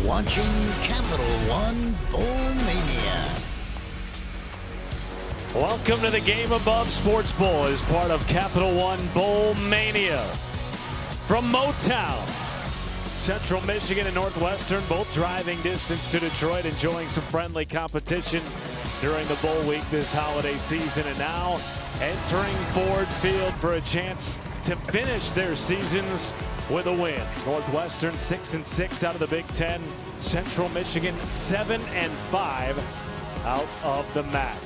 watching Capital One Bowl Mania. Welcome to the Game Above Sports Bowl as part of Capital One Bowl Mania. From Motown, Central Michigan and Northwestern, both driving distance to Detroit, enjoying some friendly competition during the bowl week this holiday season, and now entering Ford Field for a chance to finish their seasons with a win. Northwestern 6-6 out of the Big Ten. Central Michigan 7-5 out of the MAC.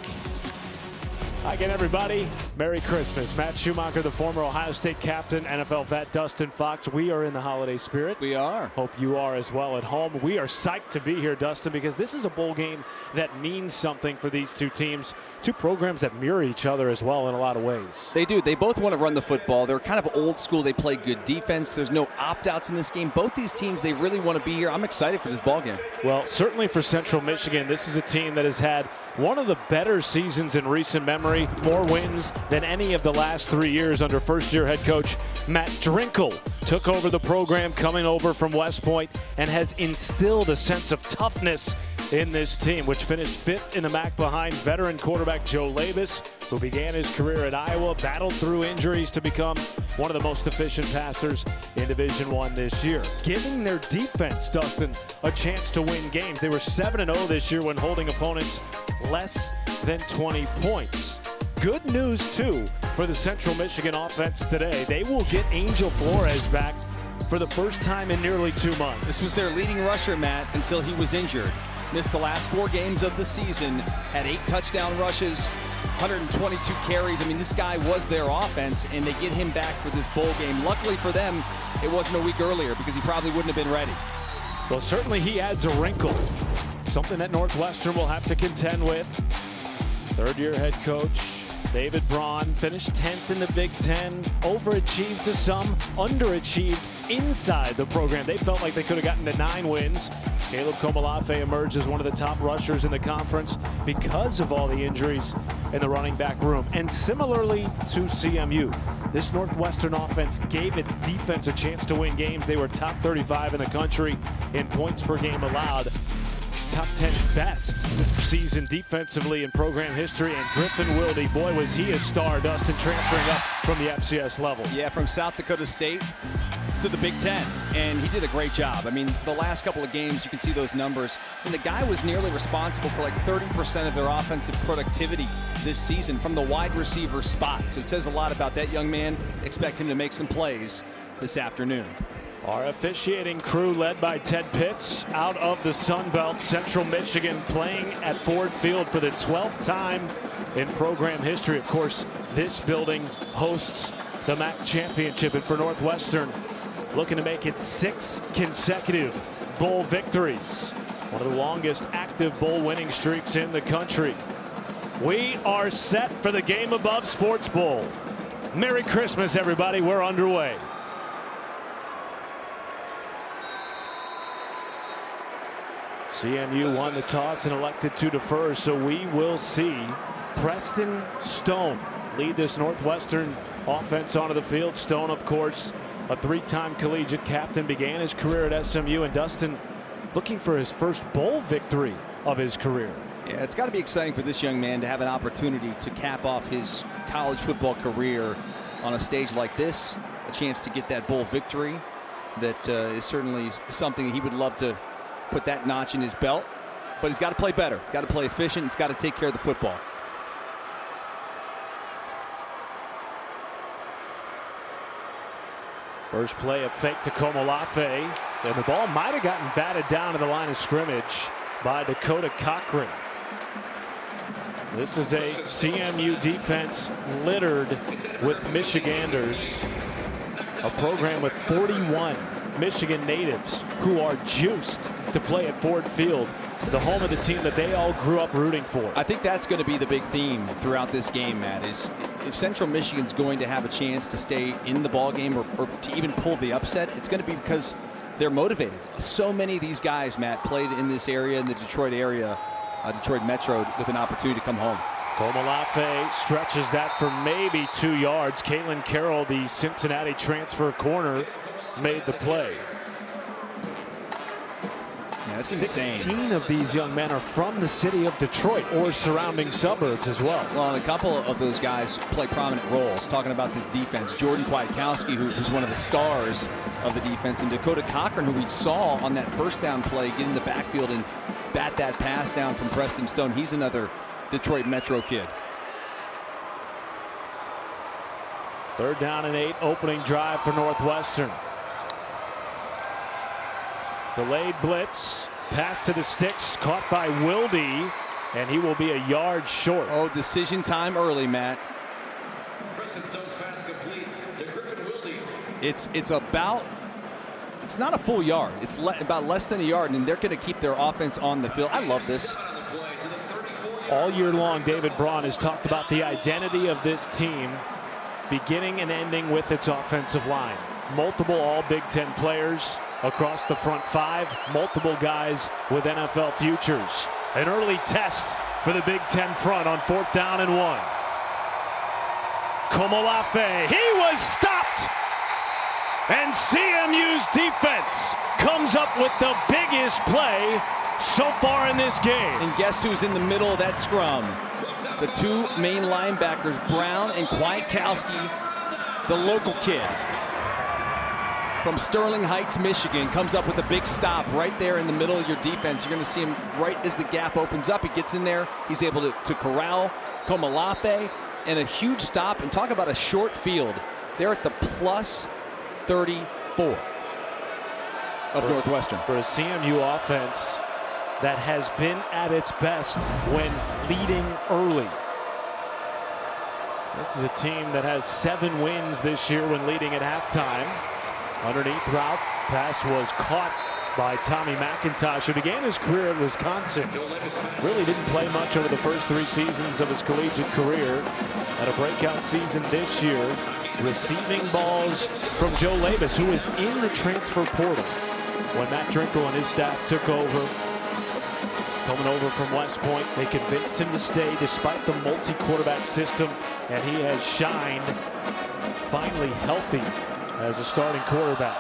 Hi again, everybody. Merry Christmas. Matt Schumacher, the former Ohio State captain, NFL vet Dustin Fox. We are in the holiday spirit. We are. Hope you are as well at home. We are psyched to be here, Dustin, because this is a bowl game that means something for these two teams. Two programs that mirror each other as well in a lot of ways. They do. They both want to run the football. They're kind of old school. They play good defense. There's no opt-outs in this game. Both these teams, they really want to be here. I'm excited for this ball game. Well, certainly for Central Michigan, this is a team that has had one of the better seasons in recent memory, more wins than any of the last 3 years under first-year head coach Matt Drinkle. Took over the program coming over from West Point and has instilled a sense of toughness in this team, which finished 5th in the MAC behind veteran quarterback Joe Labus, who began his career at Iowa, battled through injuries to become one of the most efficient passers in Division I this year. Giving their defense, Dustin, a chance to win games. They were 7-0 this year when holding opponents less than 20 points. Good news, too, for the Central Michigan offense today. They will get Angel Flores back for the first time in nearly 2 months. This was their leading rusher, Matt, until he was injured. Missed the last 4 games of the season, had 8 touchdown rushes, 122 carries. I mean, this guy was their offense, and they get him back for this bowl game. Luckily for them, it wasn't a week earlier because he probably wouldn't have been ready. Well, certainly he adds a wrinkle, something that Northwestern will have to contend with. Third-year head coach David Braun finished 10th in the Big Ten, overachieved to some, underachieved inside the program. They felt like they could have gotten to 9 wins. Caleb Komolafe emerged as one of the top rushers in the conference because of all the injuries in the running back room. And similarly to CMU, this Northwestern offense gave its defense a chance to win games. They were top 35 in the country in points per game allowed. Top 10 best season defensively in program history, and Griffin Wilde, boy, was he a star, Dustin, transferring up from the FCS level. Yeah, from South Dakota State to the Big Ten, and he did a great job. I mean, the last couple of games, you can see those numbers, and the guy was nearly responsible for like 30% of their offensive productivity this season from the wide receiver spot. So it says a lot about that young man. Expect him to make some plays this afternoon. Our officiating crew, led by Ted Pitts, out of the Sun Belt. Central Michigan playing at Ford Field for the 12th time in program history. Of course, this building hosts the MAC championship, and for Northwestern, looking to make it 6 consecutive bowl victories. One of the longest active bowl winning streaks in the country. We are set for the Game Above Sports Bowl. Merry Christmas, everybody. We're underway. CMU won the toss and elected to defer, so we will see Preston Stone lead this Northwestern offense onto the field. Stone, of course, a 3-time collegiate captain, began his career at SMU, and Dustin looking for his first bowl victory of his career. Yeah, it's got to be exciting for this young man to have an opportunity to cap off his college football career on a stage like this, a chance to get that bowl victory. That is certainly something he would love to put that notch in his belt, but he's got to play better, got to play efficient, he's got to take care of the football. First play, a fake to Komolafe, and the ball might have gotten batted down to the line of scrimmage by Dakota Cochran. This is a CMU defense littered with Michiganders, a program with 41 Michigan natives who are juiced to play at Ford Field, the home of the team that they all grew up rooting for. I think that's going to be the big theme throughout this game, Matt, is if Central Michigan's going to have a chance to stay in the ball game or to even pull the upset, it's going to be because they're motivated. So many of these guys, Matt, played in this area, in the Detroit area, Detroit Metro, with an opportunity to come home. Komolafe stretches that for maybe 2 yards. Caitlin Carroll, the Cincinnati transfer corner, made the play. Yeah, that's insane. 16 of these young men are from the city of Detroit or surrounding suburbs as well. Well, and a couple of those guys play prominent roles. Talking about this defense, Jordan Kwiatkowski, who's one of the stars of the defense, and Dakota Cochran, who we saw on that first down play get in the backfield and bat that pass down from Preston Stone. He's another Detroit Metro kid. 3rd down and 8, opening drive for Northwestern. Delayed blitz, pass to the sticks, caught by Wilde, and he will be a yard short. Oh, decision time early, Matt. It's not a full yard. It's about less than a yard, and they're going to keep their offense on the field. I love this. All year long, David Braun has talked about the identity of this team, beginning and ending with its offensive line. Multiple all Big Ten players across the front 5, multiple guys with NFL futures. An early test for the Big Ten front on 4th down and 1. Komolafe, he was stopped! And CMU's defense comes up with the biggest play so far in this game. And guess who's in the middle of that scrum? The 2 main linebackers, Brown and Kwiatkowski, the local kid from Sterling Heights, Michigan, comes up with a big stop right there in the middle of your defense. You're going to see him right as the gap opens up. He gets in there. He's able to corral Komolafe, and a huge stop. And talk about a short field. They're at the plus 34 of Northwestern. For a CMU offense that has been at its best when leading early. This is a team that has 7 wins this year when leading at halftime. Underneath route, pass was caught by Tommy McIntosh, who began his career at Wisconsin. Really didn't play much over the first 3 seasons of his collegiate career. Had a breakout season this year, receiving balls from Joe Labus, who was in the transfer portal when Matt Drinkle and his staff took over. Coming over from West Point, they convinced him to stay despite the multi-quarterback system, and he has shined, finally healthy as a starting quarterback.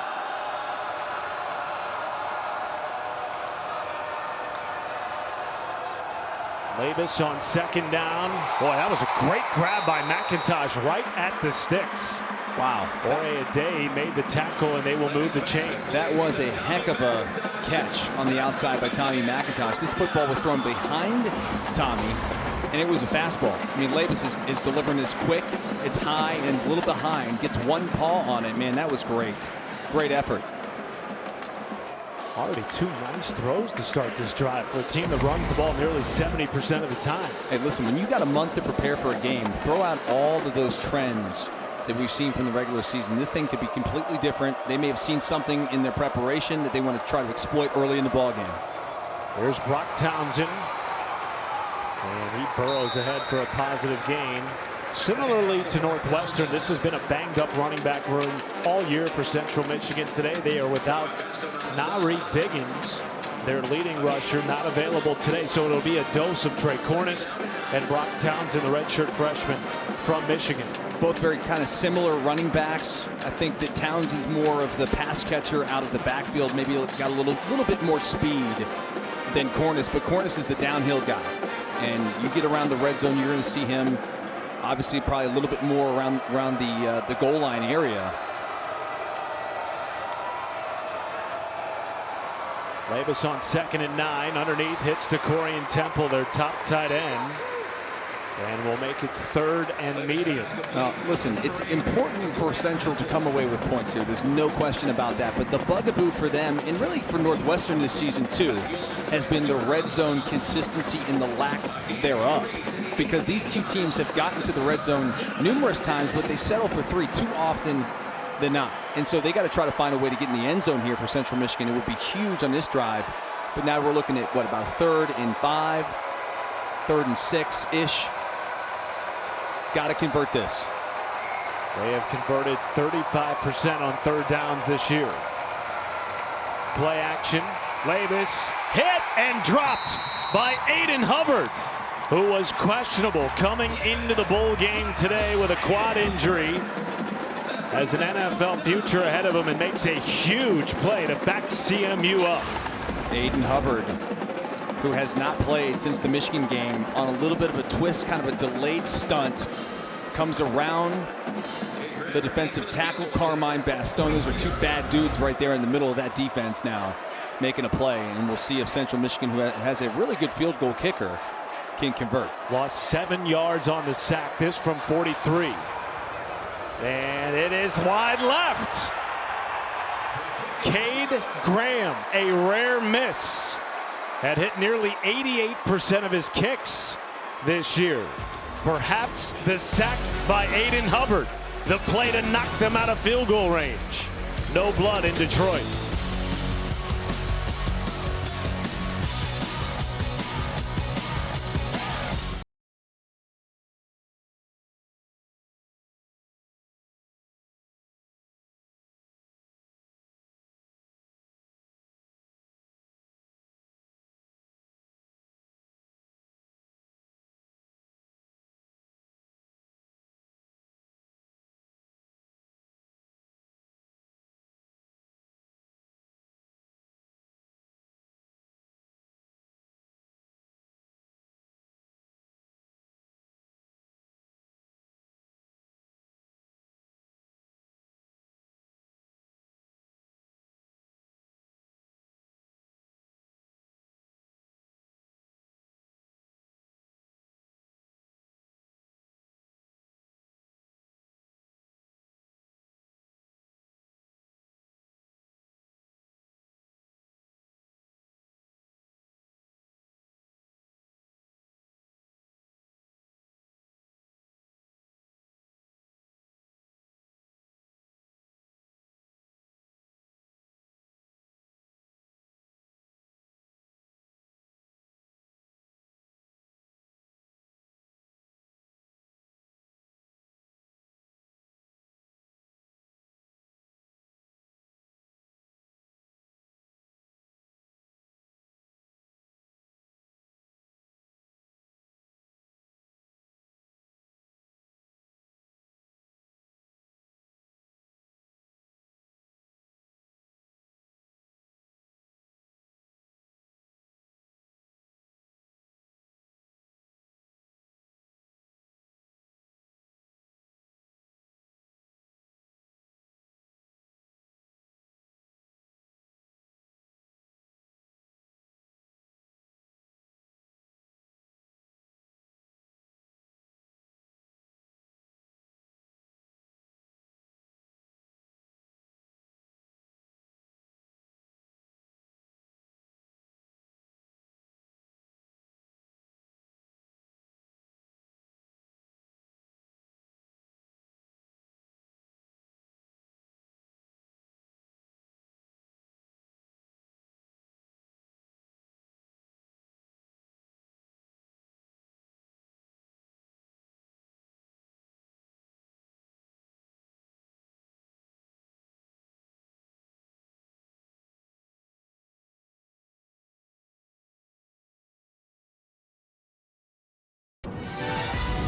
Labus on 2nd down. Boy, that was a great grab by McIntosh right at the sticks. Wow. Jorge Ade made the tackle, and they will move the chains. That was a heck of a catch on the outside by Tommy McIntosh. This football was thrown behind Tommy, and it was a fastball. I mean, Labus is delivering this quick. It's high and a little behind. Gets one paw on it. Man, that was great. Great effort. Already 2 nice throws to start this drive for a team that runs the ball nearly 70% of the time. Hey, listen, when you got a month to prepare for a game, throw out all of those trends that we've seen from the regular season. This thing could be completely different. They may have seen something in their preparation that they want to try to exploit early in the ballgame. There's Brock Townsend, and he burrows ahead for a positive gain. Similarly to Northwestern, this has been a banged-up running back room all year for Central Michigan. Today they are without Nari Biggins, their leading rusher, not available today. So it'll be a dose of Trey Cornist and Brock Townsend, the redshirt freshman from Michigan. Both very kind of similar running backs. I think that Towns is more of the pass catcher out of the backfield. Maybe got a little bit more speed than Cornist, but Cornist is the downhill guy. And you get around the red zone, you're going to see him obviously probably a little bit more around the goal line area. Labus on 2nd and 9. Underneath hits to Corian Temple, their top tight end. And we'll make it 3rd and medium. Listen, it's important for Central to come away with points here. There's no question about that. But the bugaboo for them, and really for Northwestern this season too, has been the red zone consistency and the lack thereof. Because these 2 teams have gotten to the red zone numerous times, but they settle for 3 too often than not. And so they got to try to find a way to get in the end zone here for Central Michigan. It would be huge on this drive. But now we're looking at, what, about 3rd and 5, 3rd and 6-ish. Got to convert this. They have converted 35% on 3rd downs this year. Play action. Labus hit and dropped by Aiden Hubbard, who was questionable coming into the bowl game today with a quad injury. Has an NFL future ahead of him and makes a huge play to back CMU up. Aiden Hubbard, who has not played since the Michigan game, on a little bit of a twist, kind of a delayed stunt, comes around the defensive tackle, Carmine Bastone. Those are two bad dudes right there in the middle of that defense now, making a play. And we'll see if Central Michigan, who has a really good field goal kicker, can convert. Lost 7 yards on the sack, this from 43. And it is wide left. Cade Graham, a rare miss, had hit nearly 88% of his kicks this year. Perhaps the sack by Aiden Hubbard, the play to knock them out of field goal range. No blood in Detroit.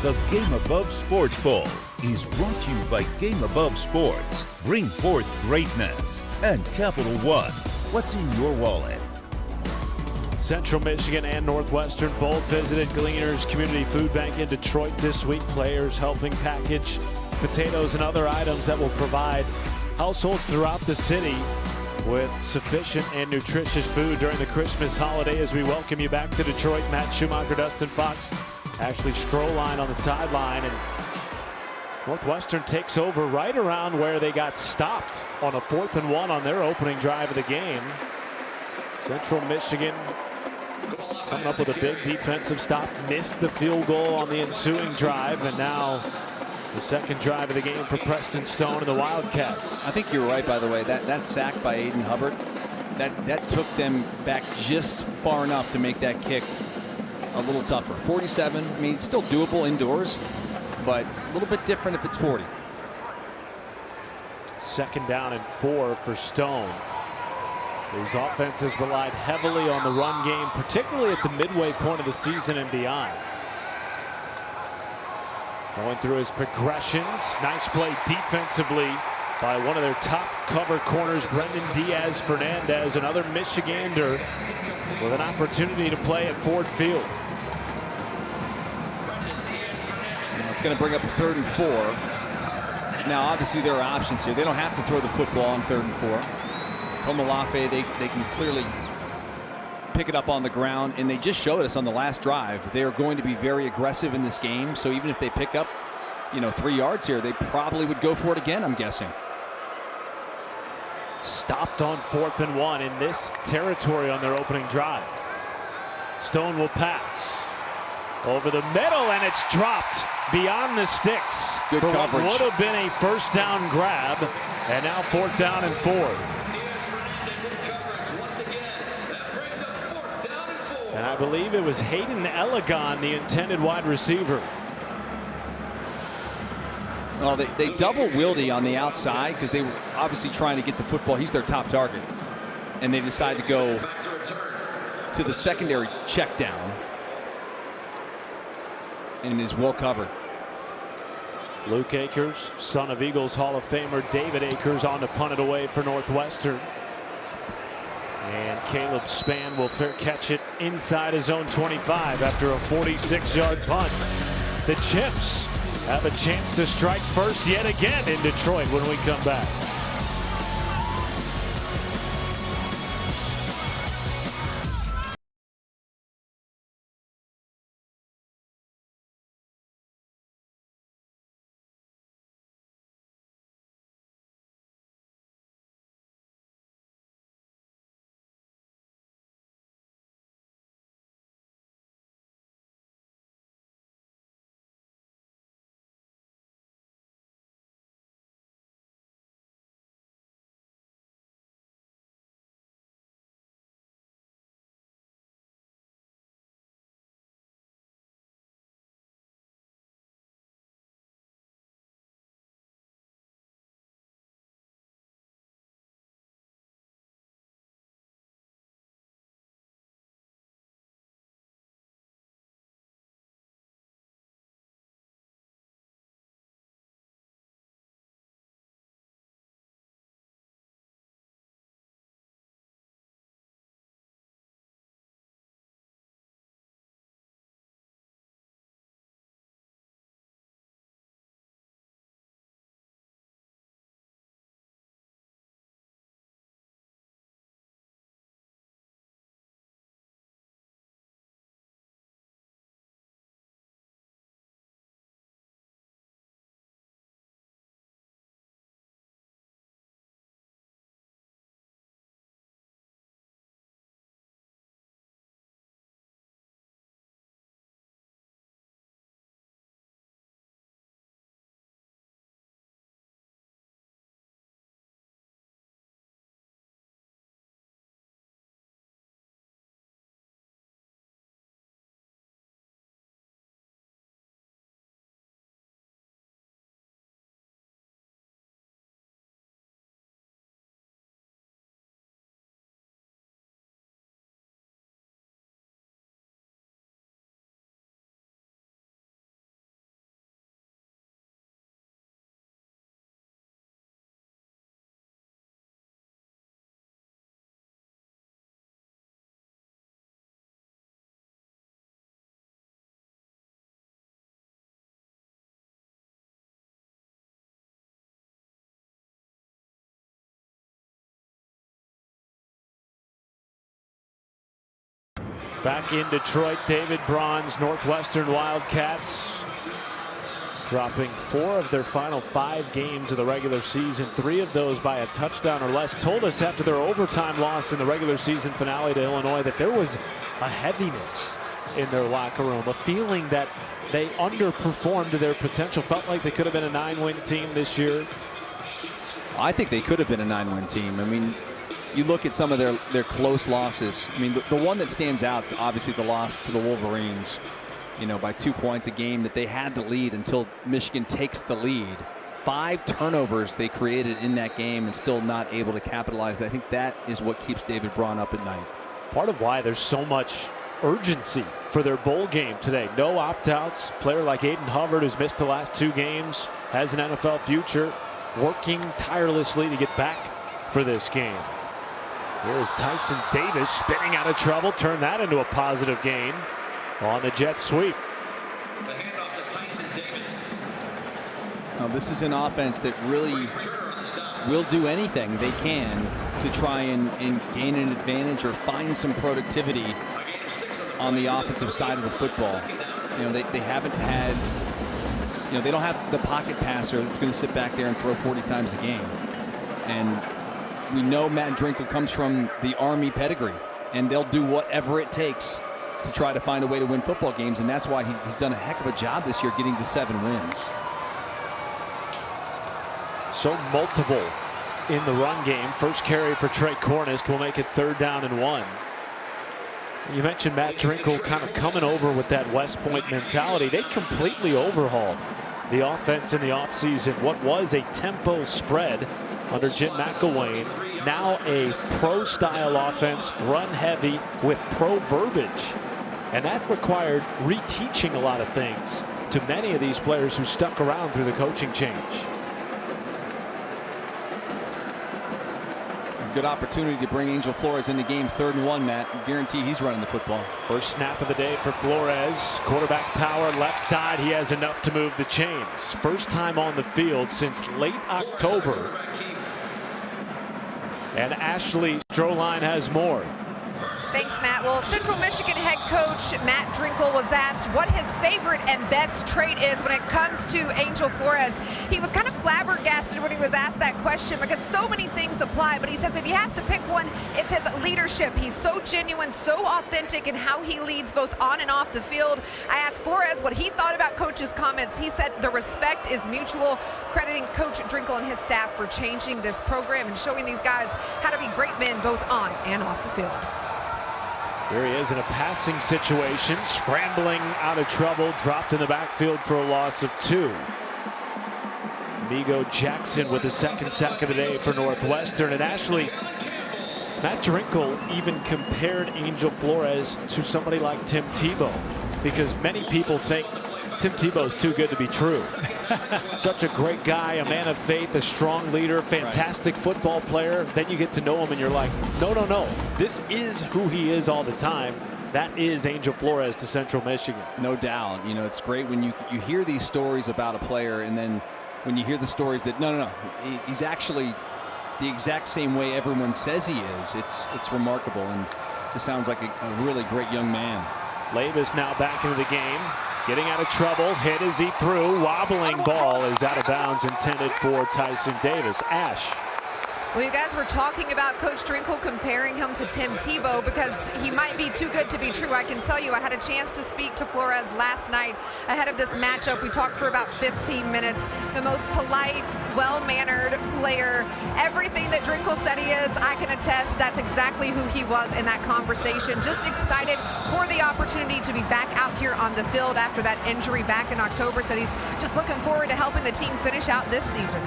The GameAbove Sports Bowl is brought to you by GameAbove Sports. Bring forth greatness. And Capital One. What's in your wallet? Central Michigan and Northwestern both visited Gleaners Community Food Bank in Detroit this week. Players helping package potatoes and other items that will provide households throughout the city with sufficient and nutritious food during the Christmas holiday. As we welcome you back to Detroit, Matt Schumacher, Dustin Fox, Ashley Stroline on the sideline, and Northwestern takes over right around where they got stopped on a 4th and 1 on their opening drive of the game. Central Michigan coming up with a big defensive stop, missed the field goal on the ensuing drive, and now the second drive of the game for Preston Stone and the Wildcats. I think you're right, by the way. That sack by Aiden Hubbard, that took them back just far enough to make that kick a little tougher. 47, I mean, it's still doable indoors, but a little bit different if it's 40. Second down and 4 for Stone. These offenses relied heavily on the run game, particularly at the midway point of the season and beyond. Going through his progressions. Nice play defensively by one of their top cover corners, Brendan Diaz-Fernandez, another Michigander with an opportunity to play at Ford Field. It's going to bring up a 3rd and 4. Now, obviously, there are options here. They don't have to throw the football on 3rd and 4. Komalafe, they can clearly pick it up on the ground, and they just showed us on the last drive they are going to be very aggressive in this game. So even if they pick up, 3 yards here, they probably would go for it again, I'm guessing. Stopped on 4th and 1 in this territory on their opening drive. Stone will pass over the middle, and it's dropped beyond the sticks. Good for coverage. What would have been a 1st down grab, and now 4th down and 4. And I believe it was Hayden Elegon, the intended wide receiver. Well, they double Wilde on the outside because they were obviously trying to get the football. He's their top target. And they decide to go to the secondary check down. And is well covered. Luke Akers, son of Eagles Hall of Famer David Akers, on to punt it away for Northwestern. And Caleb Spann will catch it inside his own 25 after a 46-yard punt. The Chimps have a chance to strike first yet again in Detroit when we come back. Back in Detroit, David Braun's Northwestern Wildcats dropping 4 of their final 5 games of the regular season, 3 of those by a touchdown or less. Told us after their overtime loss in the regular season finale to Illinois that there was a heaviness in their locker room, a feeling that they underperformed to their potential. Felt like they could have been a 9-win team this year. I think they could have been a 9-win team. I mean, you look at some of their close losses. I mean, the one that stands out is obviously the loss to the Wolverines, by 2 points a game that they had the lead until Michigan takes the lead. 5 turnovers they created in that game and still not able to capitalize. I think that is what keeps David Braun up at night. Part of why there's so much urgency for their bowl game today. No opt-outs. Player like Aiden Hubbard, who's missed the last 2 games, has an NFL future. working tirelessly to get back for this game. Here's Tyson Davis spinning out of trouble. Turn that into a positive gain on the jet sweep. The handoff to Tyson Davis. Now, this is an offense that really will do anything they can to try and gain an advantage or find some productivity on the offensive side of the football. You know, they haven't had, you know, they don't have the pocket passer that's going to sit back there and throw 40 times a game. And we know Matt Drinkle comes from the Army pedigree, and they'll do whatever it takes to try to find a way to win football games, and that's why he's done a heck of a job this year getting to 7 wins. So multiple in the run game. First carry for Trey Cornish will make it 3rd down and 1. You mentioned Matt Drinkle kind of coming over with that West Point mentality. They completely overhauled the offense in the offseason. What was a tempo spread under Jim McElwain, now a pro-style offense, run heavy with pro verbiage. And that required reteaching a lot of things to many of these players who stuck around through the coaching change. Good opportunity to bring Angel Flores in the game. 3rd and 1, Matt. Guarantee he's running the football. First snap of the day for Flores. Quarterback power left side. He has enough to move the chains. First time on the field since late October. And Ashley Stroline has more. Thanks, Matt. Well, Central Michigan head coach Matt Drinkle was asked what his favorite and best trait is when it comes to Angel Flores. He was kind of flabbergasted when he was asked that question because so many things apply, but he says if he has to pick one, it's his leadership. He's so genuine, so authentic in how he leads both on and off the field. I asked Flores what he thought about coach's comments. He said the respect is mutual, crediting Coach Drinkle and his staff for changing this program and showing these guys how to be great men both on and off the field. Here he is in a passing situation, scrambling out of trouble, dropped in the backfield for a loss of 2. Migo Jackson with the 2nd sack of the day for Northwestern. And Ashley, Matt Drinkle even compared Angel Flores to somebody like Tim Tebow, because many people think Tim Tebow's too good to be true. Such a great guy, a man of faith, a strong leader, fantastic football player. Then you get to know him and you're like, no, no, no. This is who he is all the time. That is Angel Flores to Central Michigan. No doubt. You know, it's great when you hear these stories about a player, and then when you hear the stories that no, he's actually the exact same way everyone says he is. It's remarkable, and just sounds like a really great young man. Lavis now back into the game. Getting out of trouble, hit as he threw, wobbling ball is out of bounds, intended for Tyson Davis. Ash. Well, you guys were talking about Coach Drinkle comparing him to Tim Tebow because he might be too good to be true. I can tell you I had a chance to speak to Flores last night ahead of this matchup. We talked for about 15 minutes. The most polite, well-mannered player. Everything that Drinkle said he is, I can attest that's exactly who he was in that conversation. Just excited for the opportunity to be back out here on the field after that injury back in October. Said he's just looking forward to helping the team finish out this season.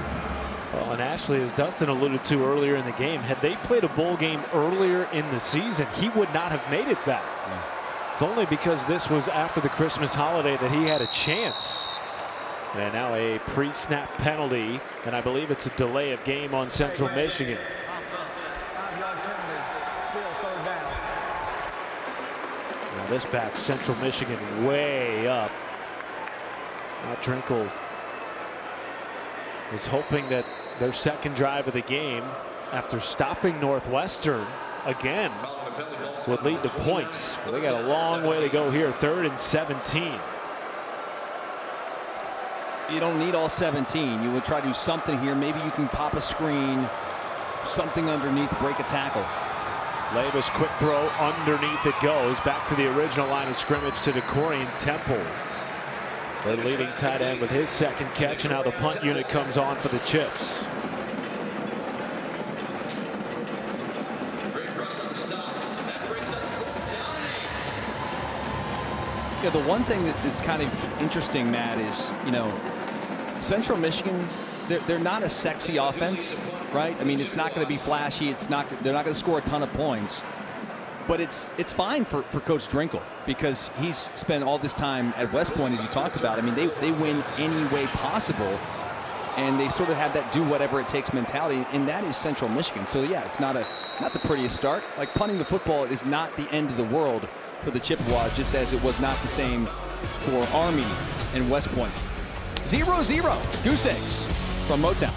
Well, and Ashley, as Dustin alluded to earlier in the game, had they played a bowl game earlier in the season, he would not have made it back. Yeah. It's only because this was after the Christmas holiday that he had a chance. And now a pre-snap penalty, and I believe it's a delay of game on Central Michigan. Now this backs Central Michigan way up. Matt Drinkle was hoping that their 2nd drive of the game, after stopping Northwestern again, would lead to points. But they got a long way to go here. 3rd and 17. You don't need all 17. You will try to do something here. Maybe you can pop a screen, something underneath, break a tackle. Lavis quick throw, underneath it goes. Back to the original line of scrimmage to DeCorian Temple. Their leading tight end with his 2nd catch, and now the punt unit comes on for the Chips. Yeah, the one thing that's kind of interesting, Matt, is, you know, Central Michigan, they're not a sexy offense, right? I mean, it's not going to be flashy. They're not going to score a ton of points. But it's fine for Coach Drinkle because he's spent all this time at West Point, as you talked about. I mean, they win any way possible. and they sort of have that do whatever it takes mentality, and that is Central Michigan. So yeah, it's not the prettiest start. Like, punting the football is not the end of the world for the Chippewas, just as it was not the same for Army and West Point. 0-0, goose eggs from Motown.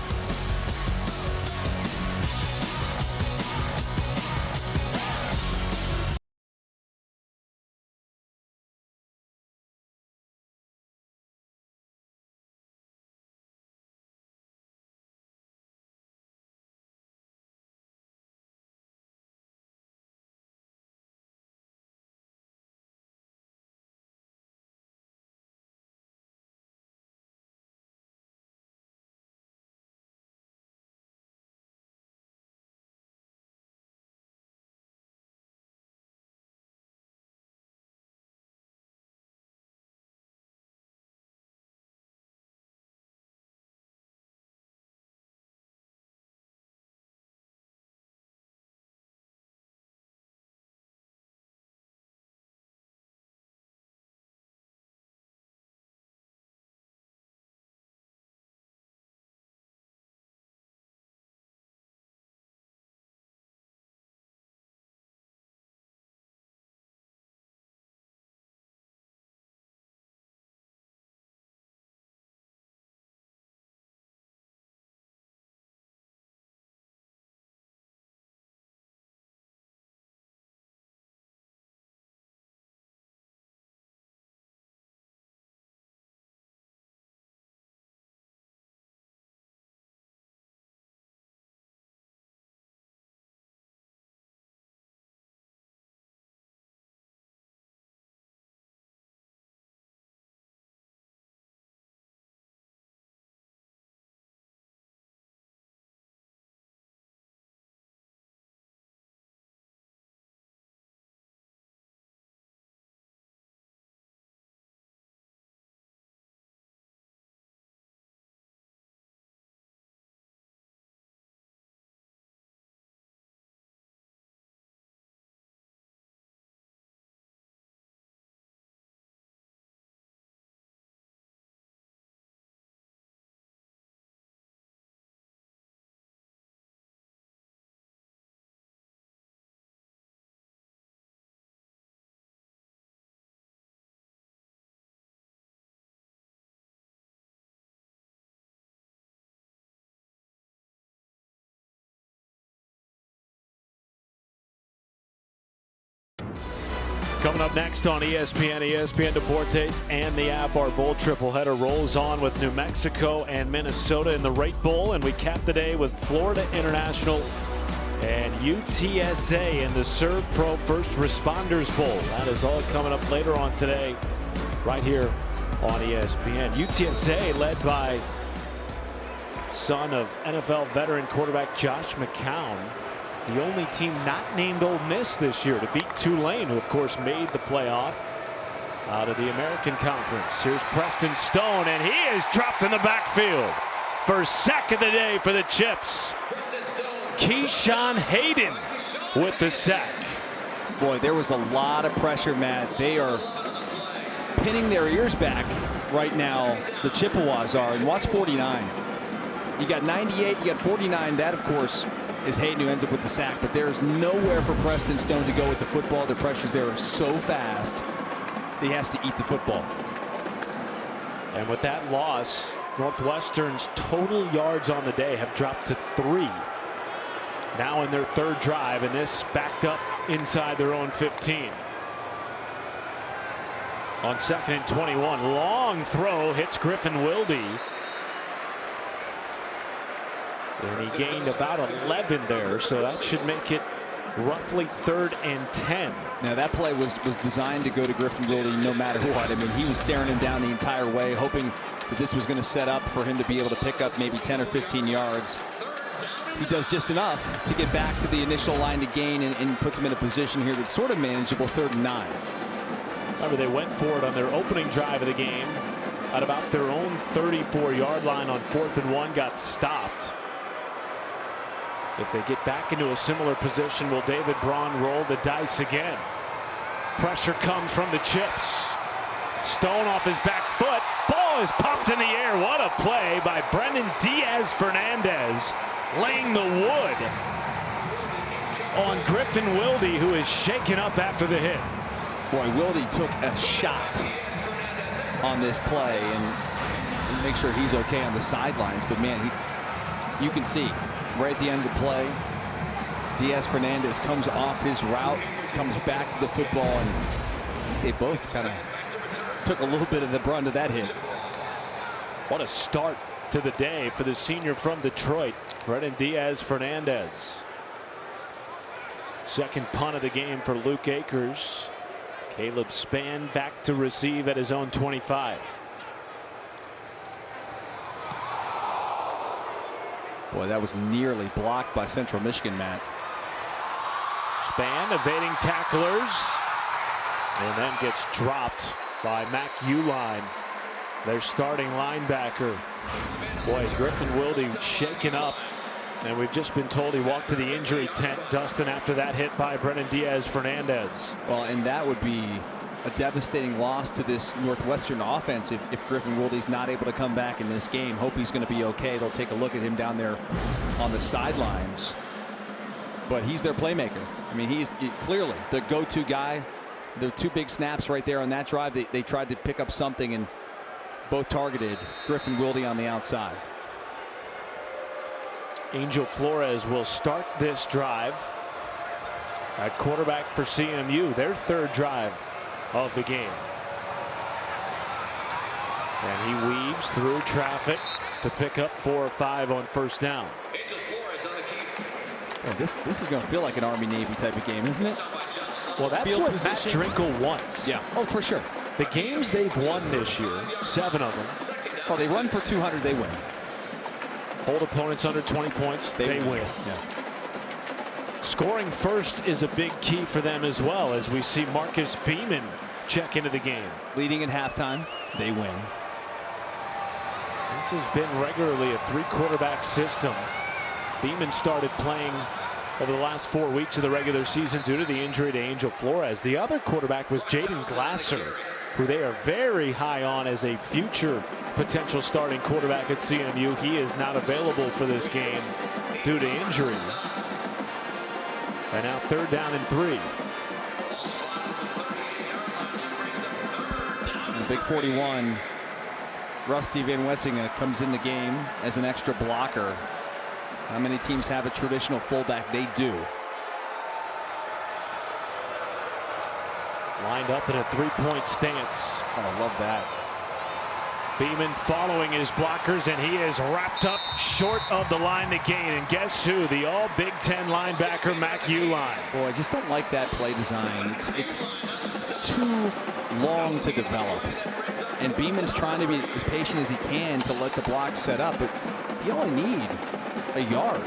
Coming up next on ESPN Deportes and the app, our bowl tripleheader rolls on with New Mexico and Minnesota in the Rate Bowl, and we cap the day with Florida International and UTSA in the Serve Pro First Responders Bowl. That is all coming up later on today, right here on ESPN. UTSA led by son of NFL veteran quarterback Josh McCown. The only team not named Ole Miss this year to beat Tulane, who of course made the playoff out of the American Conference. Here's Preston Stone, and he is dropped in the backfield. First sack of the day for the Chips. Keyshawn Hayden with the sack. Boy, there was a lot of pressure, Matt. They are pinning their ears back right now, the Chippewas are. And watch 49. You got 98, you got 49. That, of course, is Hayden, who ends up with the sack. But there's nowhere for Preston Stone to go with the football. The pressures there are so fast that he has to eat the football. And with that loss, Northwestern's total yards on the day have dropped to 3. Now in their third drive, and this backed up inside their own 15. On 2nd and 21, long throw hits Griffin Wilde. And he gained about 11 there, so that should make it roughly 3rd and 10. Now that play was designed to go to Griffin Wilde no matter what. I mean, he was staring him down the entire way, hoping that this was going to set up for him to be able to pick up maybe 10 or 15 yards. He does just enough to get back to the initial line to gain and puts him in a position here that's sort of manageable, 3rd and 9. However, they went for it on their opening drive of the game at about their own 34-yard line on 4th and 1, got stopped. If they get back into a similar position, will David Braun roll the dice again? Pressure comes from the Chips. Stone off his back foot. Ball is popped in the air. What a play by Brendan Diaz-Fernandez, laying the wood on Griffin Wilde, who is shaken up after the hit. Boy, Wilde took a shot on this play, and make sure he's okay on the sidelines. But man, you can see right at the end of the play, Diaz-Fernandez comes off his route, comes back to the football, and they both kind of took a little bit of the brunt of that hit. What a start to the day for the senior from Detroit, Brendan Diaz-Fernandez. Second punt of the game for Luke Akers. Caleb Spann back to receive at his own 25. Boy, that was nearly blocked by Central Michigan, Matt. Spann evading tacklers and then gets dropped by Mac Uline, their starting linebacker. Boy, Griffin Wilde shaken up, and we've just been told he walked to the injury tent, Dustin, after that hit by Brendan Diaz-Fernandez. Well, and that would be a devastating loss to this Northwestern offense if Griffin Wilde's not able to come back in this game. Hope he's going to be okay. They'll take a look at him down there on the sidelines. But he's their playmaker. I mean, he's clearly the go-to guy. The two big snaps right there on that drive, they tried to pick up something and both targeted Griffin Wilde on the outside. Angel Flores will start this drive at quarterback for CMU, their third drive of the game. And he weaves through traffic to pick up 4 or 5 on first down. Oh, this is going to feel like an Army-Navy type of game, isn't it? Well, that's Field what position. Matt Drinkle wants. Yeah. Oh, for sure. The games they've won this year, 7 of them. Oh, they run for 200, they win. Hold opponents under 20 points, they win. Yeah. Scoring first is a big key for them as well, as we see Marcus Beeman check into the game. Leading at halftime, they win. This has been regularly a 3-quarterback system. Beeman started playing over the last 4 weeks of the regular season due to the injury to Angel Flores. The other quarterback was Jaden Glasser, who they are very high on as a future potential starting quarterback at CMU. He is not available for this game due to injury. And now 3rd down and 3. And the big 41, Rusty Van Wetsinga comes in the game as an extra blocker. How many teams have a traditional fullback? They do. Lined up in a 3-point stance. Oh, I love that. Beeman following his blockers, and he is wrapped up short of the line to gain. And guess who? The all Big Ten linebacker, Mac Uline. Boy, I just don't like that play design. It's too long to develop. And Beeman's trying to be as patient as he can to let the block set up, but you only need a yard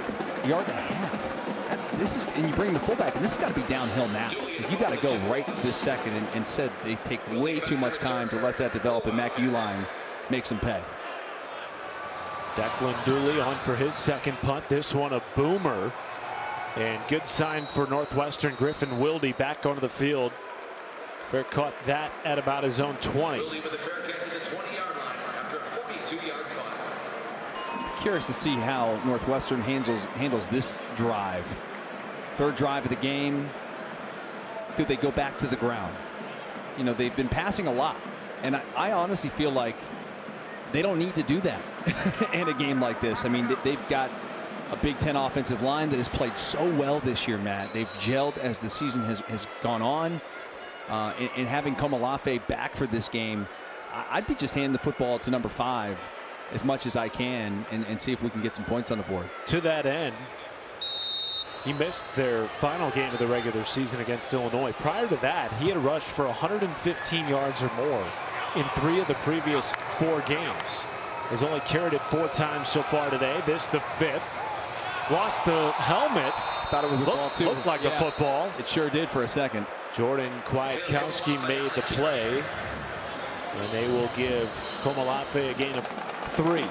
and a half. This is, and you bring the fullback, and this has got to be downhill now. You got to go right this second, and instead they take way too much time to let that develop, and Mac Uline makes him pay. Declan Dooley on for his second punt. This one a boomer, and good sign for Northwestern. Griffin Wilde back onto the field. Fair caught that at about his own 20. Curious to see how Northwestern handles this drive. 3rd drive of the game. Could they go back to the ground? You know, they've been passing a lot, and I honestly feel like they don't need to do that in a game like this. I mean, they've got a Big Ten offensive line that has played so well this year, Matt. They've gelled as the season has gone on. And having Komolafe back for this game, I'd be just handing the football to number 5 as much as I can and see if we can get some points on the board. To that end, he missed their final game of the regular season against Illinois. Prior to that, he had rushed for 115 yards or more in 3 of the previous 4 games. Has only carried it 4 times so far today. This the 5th. Lost the helmet. Thought it was a ball too. Looked like a football. It sure did for a second. Jordan Kwiatkowski made the play, and they will give Komolafe a gain of 3.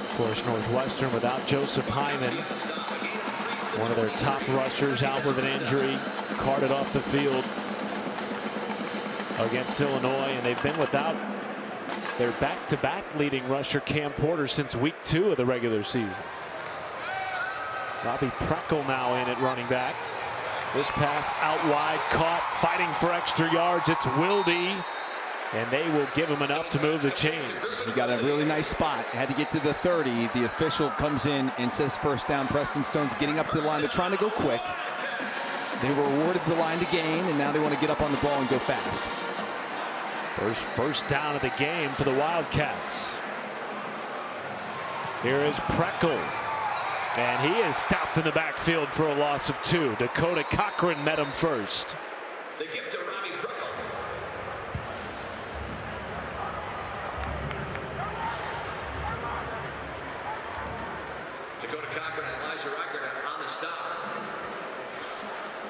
Of course, Northwestern without Joseph Hyman. One of their top rushers out with an injury, carted off the field against Illinois, and they've been without their back-to-back leading rusher Cam Porter since week 2 of the regular season. Robbie Preckle now in at running back. This pass out wide, caught, fighting for extra yards. It's Wilde, and they will give him enough to move the chains. He got a really nice spot. Had to get to the 30. The official comes in and says first down. Preston Stone's getting up to the line. They're trying to go quick. They were awarded the line to gain, and now they want to get up on the ball and go fast. First down of the game for the Wildcats. Here is Preckle, and he is stopped in the backfield for a loss of 2. Dakota Cochran met him first. They give to Robbie Preckle. Dakota Cochran and Elijah Reichert on the stop.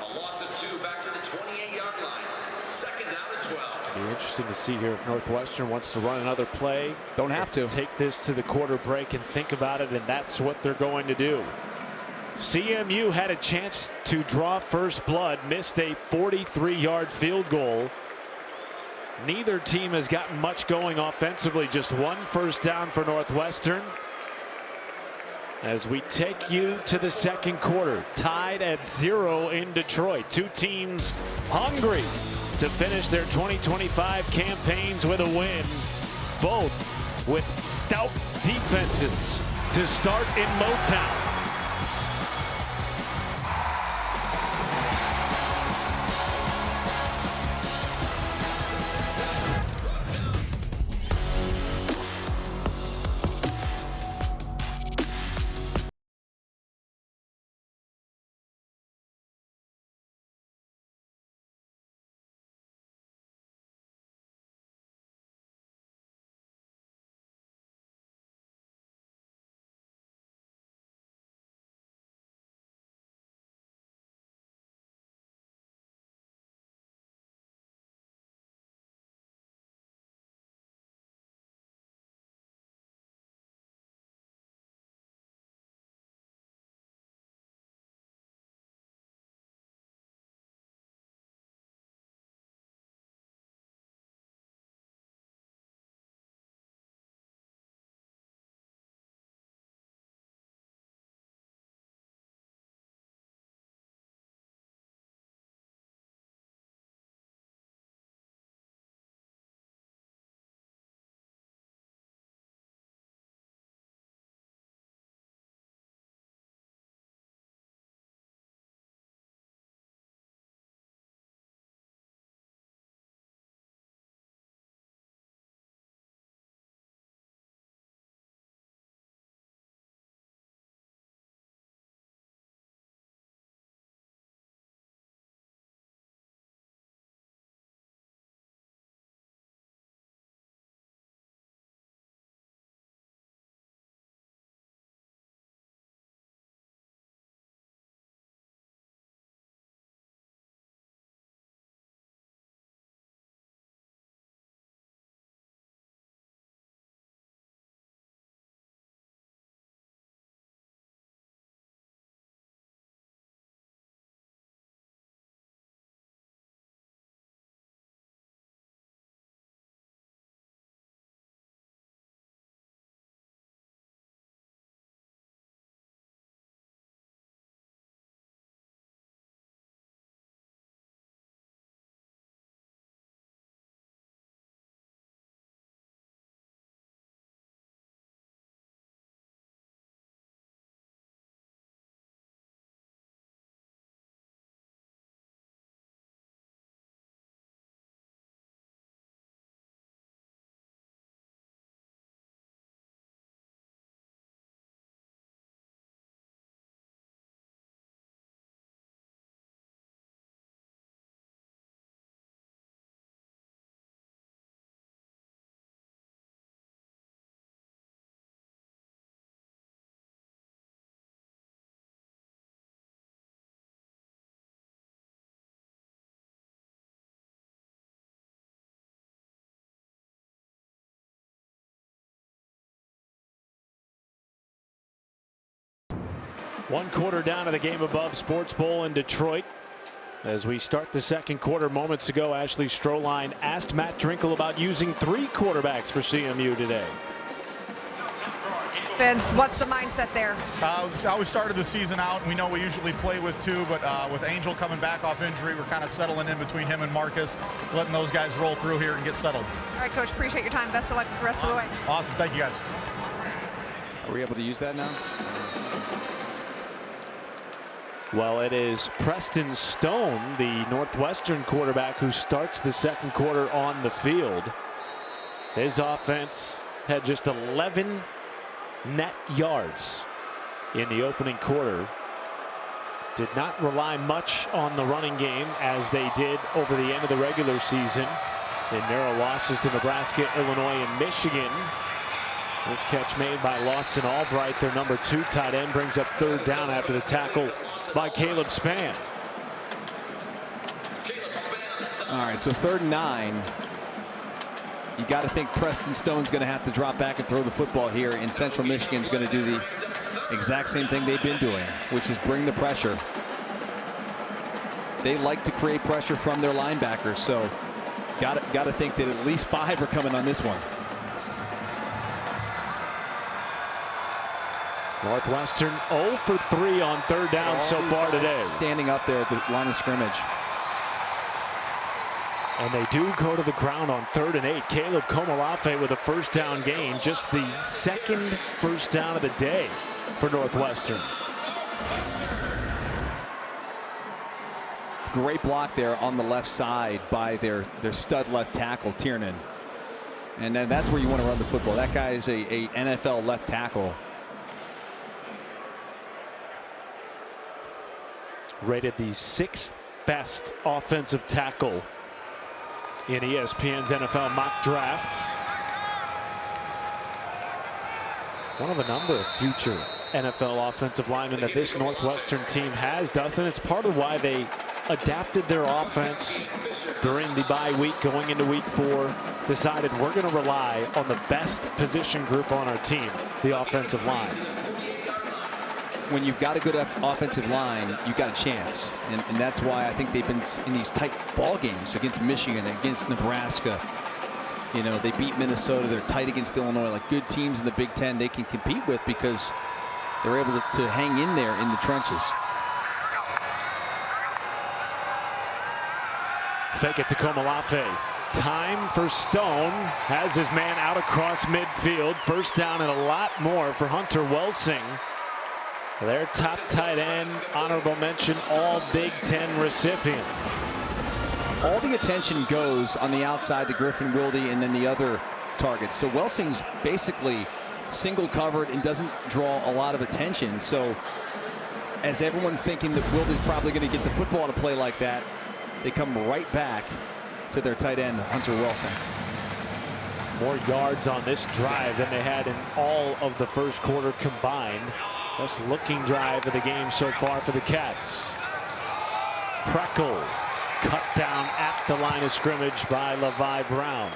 A loss of 2 back to the 28-yard line. Second down and 12. Be interesting to see here if Northwestern wants to run another play. Don't have to. Take this to the quarter break and think about it, and that's what they're going to do. CMU had a chance to draw first blood, missed a 43-yard field goal. Neither team has gotten much going offensively, just 1 first down for Northwestern. As we take you to the second quarter, tied at 0 in Detroit. 2 teams hungry to finish their 2025 campaigns with a win, both with stout defenses to start in Motown. One quarter down to the Game Above Sports Bowl in Detroit. As we start the second quarter, moments ago, Ashley Stroline asked Matt Drinkle about using 3 quarterbacks for CMU today. Vince, what's the mindset there? How we started the season out. We know we usually play with 2, but with Angel coming back off injury, we're kind of settling in between him and Marcus, letting those guys roll through here and get settled. All right, Coach, appreciate your time. Best of luck with the rest of the way. Awesome. Thank you, guys. Are we able to use that now? Well, it is Preston Stone, the Northwestern quarterback, who starts the second quarter on the field. His offense had just 11 net yards in the opening quarter. Did not rely much on the running game as they did over the end of the regular season in narrow losses to Nebraska, Illinois, and Michigan. This catch made by Lawson Albright, their number 2 tight end, brings up 3rd down after the tackle by Caleb Spann. All right, so 3rd and 9. You got to think Preston Stone's going to have to drop back and throw the football here, and Central Michigan's going to do the exact same thing they've been doing, which is bring the pressure. They like to create pressure from their linebackers, so got to think that at least 5 are coming on this one. Northwestern 0 for 3 on 3rd down so far today. Standing up there at the line of scrimmage. And they do go to the ground on 3rd and 8. Caleb Komalafe with a 1st down gain, just the 2nd first down of the day for Northwestern. Great block there on the left side by their stud left tackle, Tiernan. And then that's where you want to run the football. That guy is a NFL left tackle. Rated the 6th best offensive tackle in ESPN's NFL mock draft. One of a number of future NFL offensive linemen that this Northwestern team has, Dustin. It's part of why they adapted their offense during the bye week going into week 4. Decided we're going to rely on the best position group on our team, the offensive line. When you've got a good offensive line, you've got a chance. And that's why I think they've been in these tight ball games against Michigan, against Nebraska. You know, they beat Minnesota. They're tight against Illinois. Like good teams in the Big Ten they can compete with because they're able to hang in there in the trenches. Fake it to Komalafe. Time for Stone. Has his man out across midfield. 1st down and a lot more for Hunter Welsing. Their top tight end, honorable mention, all Big Ten recipient. All the attention goes on the outside to Griffin Wilde and then the other targets. So Welsing's basically single covered and doesn't draw a lot of attention. So as everyone's thinking that Wilde's probably going to get the football to play like that, they come right back to their tight end, Hunter Welsing. More yards on this drive than they had in all of the first quarter combined. Best looking drive of the game so far for the Cats. Preckle cut down at the line of scrimmage by Levi Brown.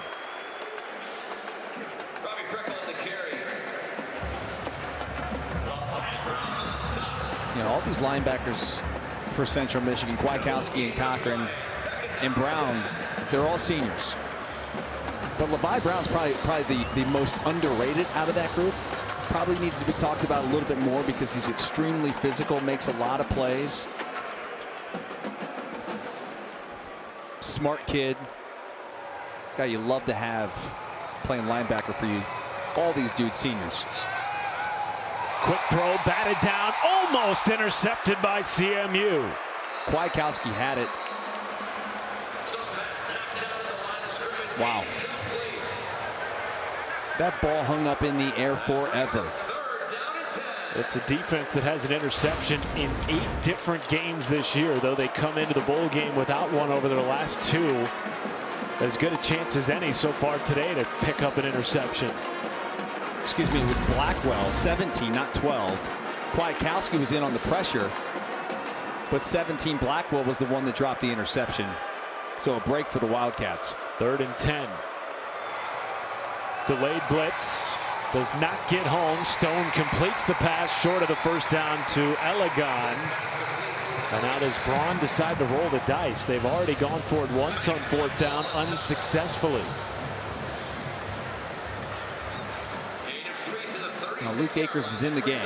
You know, all these linebackers for Central Michigan, Kwiatkowski and Cochran and Brown, they're all seniors. But Levi Brown's probably the most underrated out of that group. Probably needs to be talked about a little bit more because he's extremely physical, makes a lot of plays. Smart kid. Guy you love to have playing linebacker for you. All these dudes seniors. Quick throw, batted down, almost intercepted by CMU. Kwiatkowski had it. Wow. That ball hung up in the air forever. It's a defense that has an interception in 8 different games this year, though they come into the bowl game without one over their last 2. As good a chance as any so far today to pick up an interception. Excuse me, it was Blackwell, 17, not 12. Kwiatkowski was in on the pressure, but 17, Blackwell was the one that dropped the interception. So a break for the Wildcats. 3rd and 10. Delayed blitz. does not get home. Stone completes the pass short of the first down to Elegon. And now does Braun decide to roll the dice? They've already gone for it once on fourth down unsuccessfully. Now Luke Akers is in the game.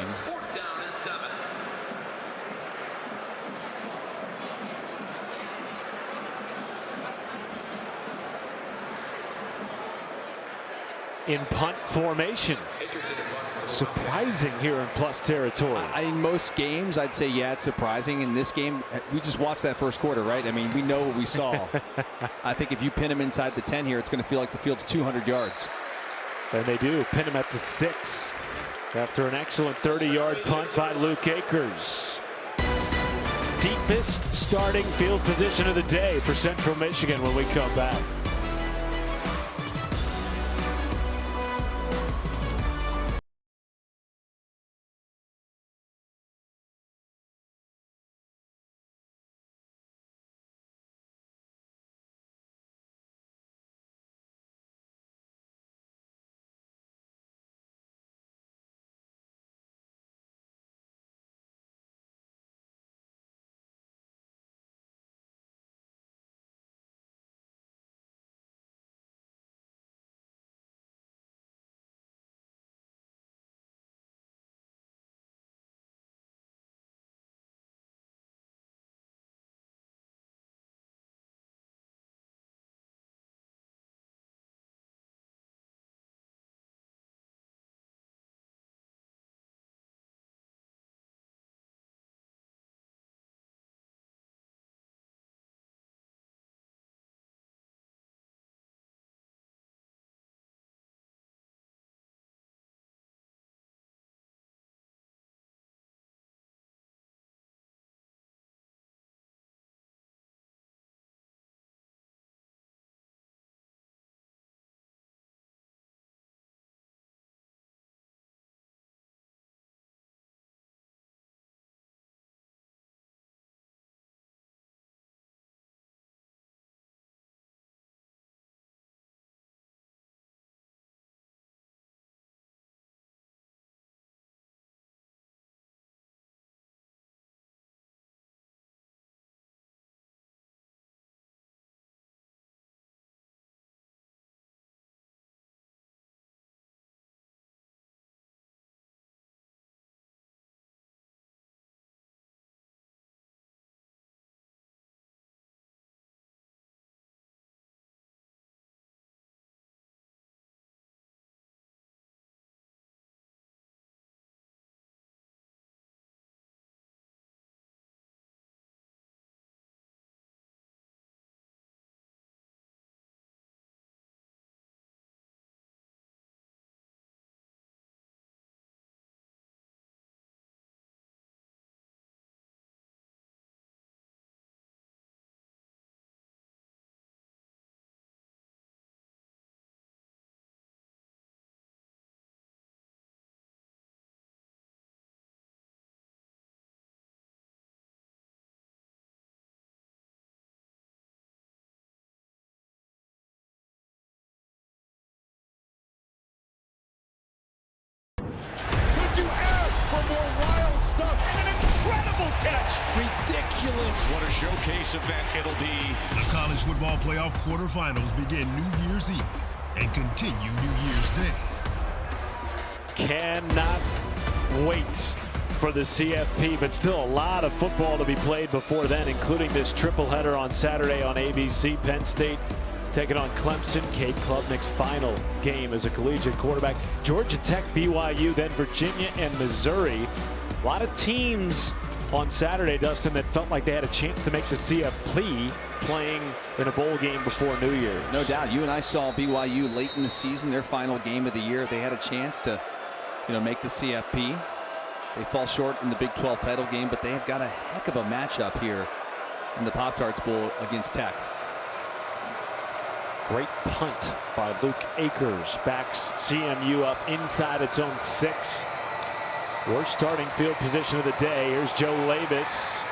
In punt formation. Surprising here in plus territory. In most games, I'd say, yeah, it's surprising. In this game, we just watched that first quarter, right? I mean, we know what we saw. I think if you pin him inside the 10 here, it's going to feel like the field's 200 yards. And they do pin him at the 6 after an excellent 30-yard punt by Luke Akers. Deepest starting field position of the day for Central Michigan when we come back. Ridiculous. What a showcase event it'll be. The college football playoff quarterfinals begin New Year's Eve and continue New Year's Day. Cannot wait for the CFP, but still a lot of football to be played before then, including this triple header on Saturday on ABC. Penn State taking on Clemson. Cade Klubnik's final game as a collegiate quarterback. Georgia Tech, BYU, then Virginia and Missouri. A lot of teams on Saturday, Dustin, that felt like they had a chance to make the CFP playing in a bowl game before New Year's. No doubt. You and I saw BYU late in the season, their final game of the year. They had a chance to, make the CFP. They fall short in the Big 12 title game, but they have got a heck of a matchup here in the Pop-Tarts Bowl against Tech. Great punt by Luke Akers. Backs CMU up inside its own 6. Worst starting field position of the day. Here's Joe Labus.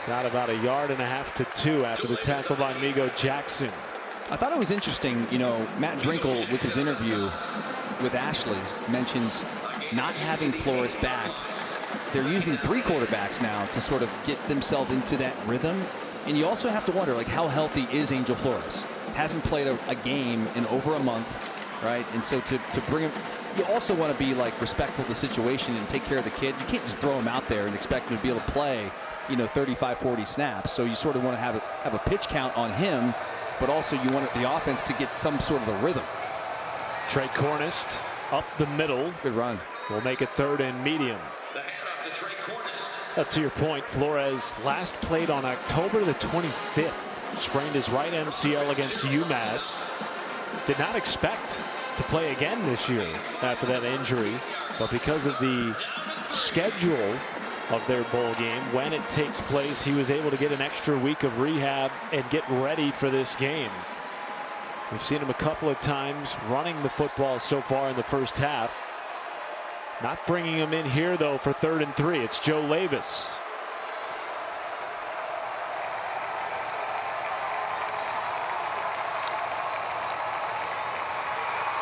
Got about 1.5 yards to 2 after the tackle by Migo Jackson. I thought it was interesting, Matt Drinkle with his interview, with Ashley mentions not having Flores back. They're using 3 quarterbacks now to sort of get themselves into that rhythm. And you also have to wonder, like, how healthy is Angel Flores? Hasn't played a game in over a month, right? And so to bring him, you also want to be like respectful of the situation and take care of the kid. You can't just throw him out there and expect him to be able to play, 35, 40 snaps. So you sort of want to have a pitch count on him, but also you want the offense to get some sort of a rhythm. Trey Cornist up the middle. Good run. Will make it 3rd and medium. The handoff to Trey Cornist. To your point, Flores last played on October the 25th. Sprained his right MCL against UMass. Did not expect to play again this year after that injury, but because of the schedule of their bowl game, when it takes place, he was able to get an extra week of rehab and get ready for this game. We've seen him a couple of times running the football so far in the first half. Not bringing him in here, though, for 3rd and 3. It's Joe Labus.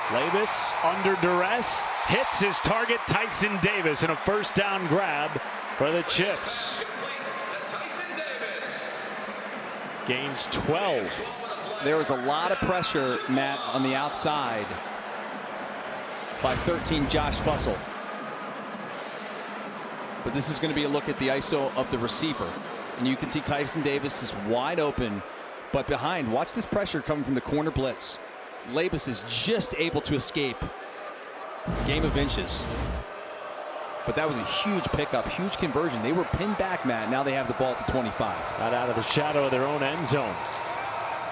Labus under duress, hits his target, Tyson Davis, and a 1st down grab for the Chips. Gains 12. There was a lot of pressure, Matt, on the outside by 13 Josh Fussell. But this is going to be a look at the ISO of the receiver. And you can see Tyson Davis is wide open, but behind. Watch this pressure coming from the corner blitz. Labus is just able to escape. Game of inches. But that was a huge pickup, huge conversion. They were pinned back, Matt. Now they have the ball at the 25. Right out of the shadow of their own end zone.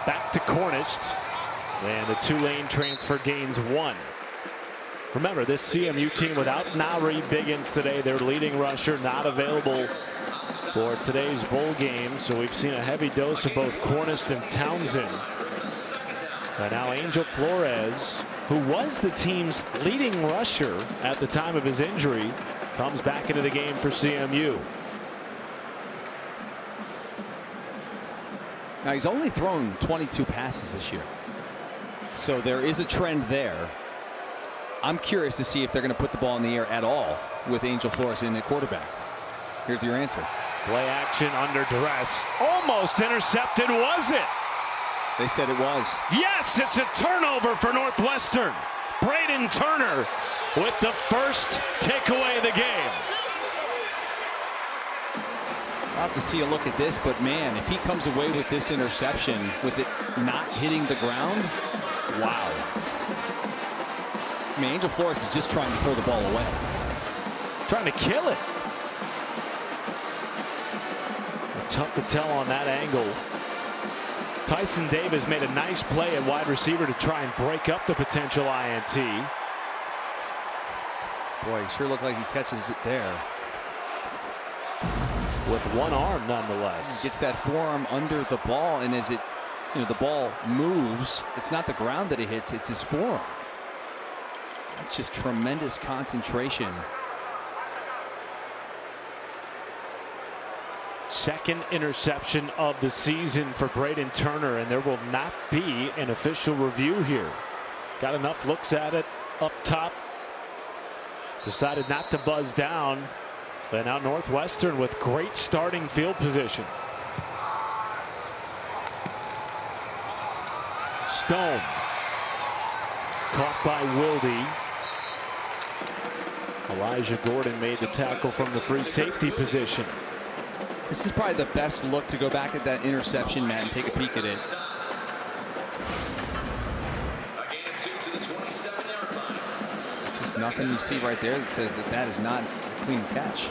Back to Cornist. And the Tulane transfer gains 1. Remember, this CMU team without Nari Biggins today, their leading rusher, not available for today's bowl game. So we've seen a heavy dose of both Cornist and Townsend. And now Angel Flores, who was the team's leading rusher at the time of his injury, comes back into the game for CMU. Now he's only thrown 22 passes this year. So there is a trend there. I'm curious to see if they're going to put the ball in the air at all with Angel Flores in the quarterback. Here's your answer. Play action under duress. Almost intercepted, was it? They said it was. Yes, it's a turnover for Northwestern. Braden Turner with the first takeaway of the game. I'll have to see a look at this, but man, if he comes away with this interception with it not hitting the ground, wow. I mean, Angel Flores is just trying to throw the ball away. Trying to kill it. Tough to tell on that angle. Tyson Davis made a nice play at wide receiver to try and break up the potential INT. Boy, he sure looked like he catches it there. With one arm, nonetheless. Gets that forearm under the ball, and as it, the ball moves, it's not the ground that it hits, it's his forearm. That's just tremendous concentration. Second interception of the season for Braden Turner, and there will not be an official review here. Got enough looks at it up top. Decided not to buzz down. But now Northwestern with great starting field position. Stone. Caught by Wilde. Elijah Gordon made the tackle from the free safety position. This is probably the best look to go back at that interception, Matt, and take a peek at it. It's just nothing you see right there that says that that is not a clean catch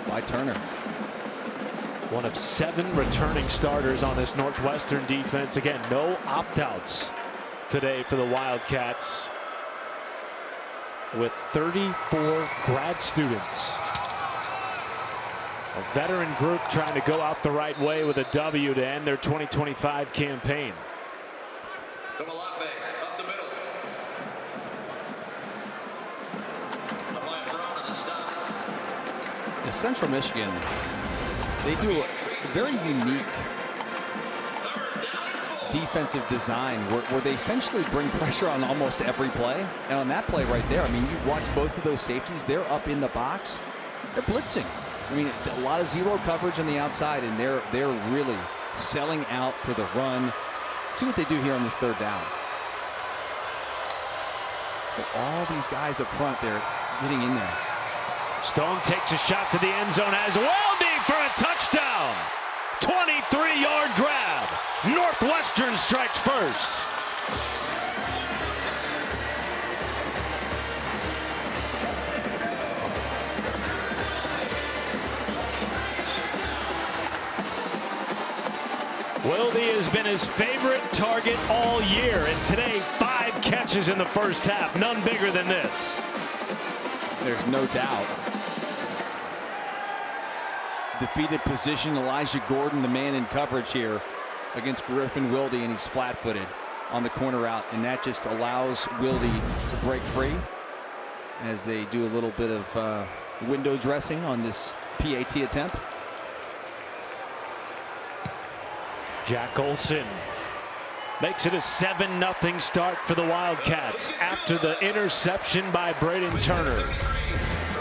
by Turner. One of 7 returning starters on this Northwestern defense. Again, no opt-outs today for the Wildcats, with 34 grad students. A veteran group trying to go out the right way with a W to end their 2025 campaign. Up the middle. In Central Michigan, they do a very unique defensive design where they essentially bring pressure on almost every play. And on that play right there, I mean, you watch both of those safeties, they're up in the box, they're blitzing. I mean, a lot of zero coverage on the outside, and they're really selling out for the run. Let's see what they do here on this third down. But all these guys up front, they're getting in there. Stone takes a shot to the end zone as Weldy for a touchdown. 23-yard grab. Northwestern strikes first. Weldy has been his favorite target all year, and today 5 catches in the first half. None bigger than this. There's no doubt. Defeated position, Elijah Gordon, the man in coverage here against Griffin Wilde, and he's flat-footed on the corner route, and that just allows Wilde to break free as they do a little bit of window dressing on this PAT attempt. Jack Olson makes it a 7-0 start for the Wildcats after the interception by Braden Turner.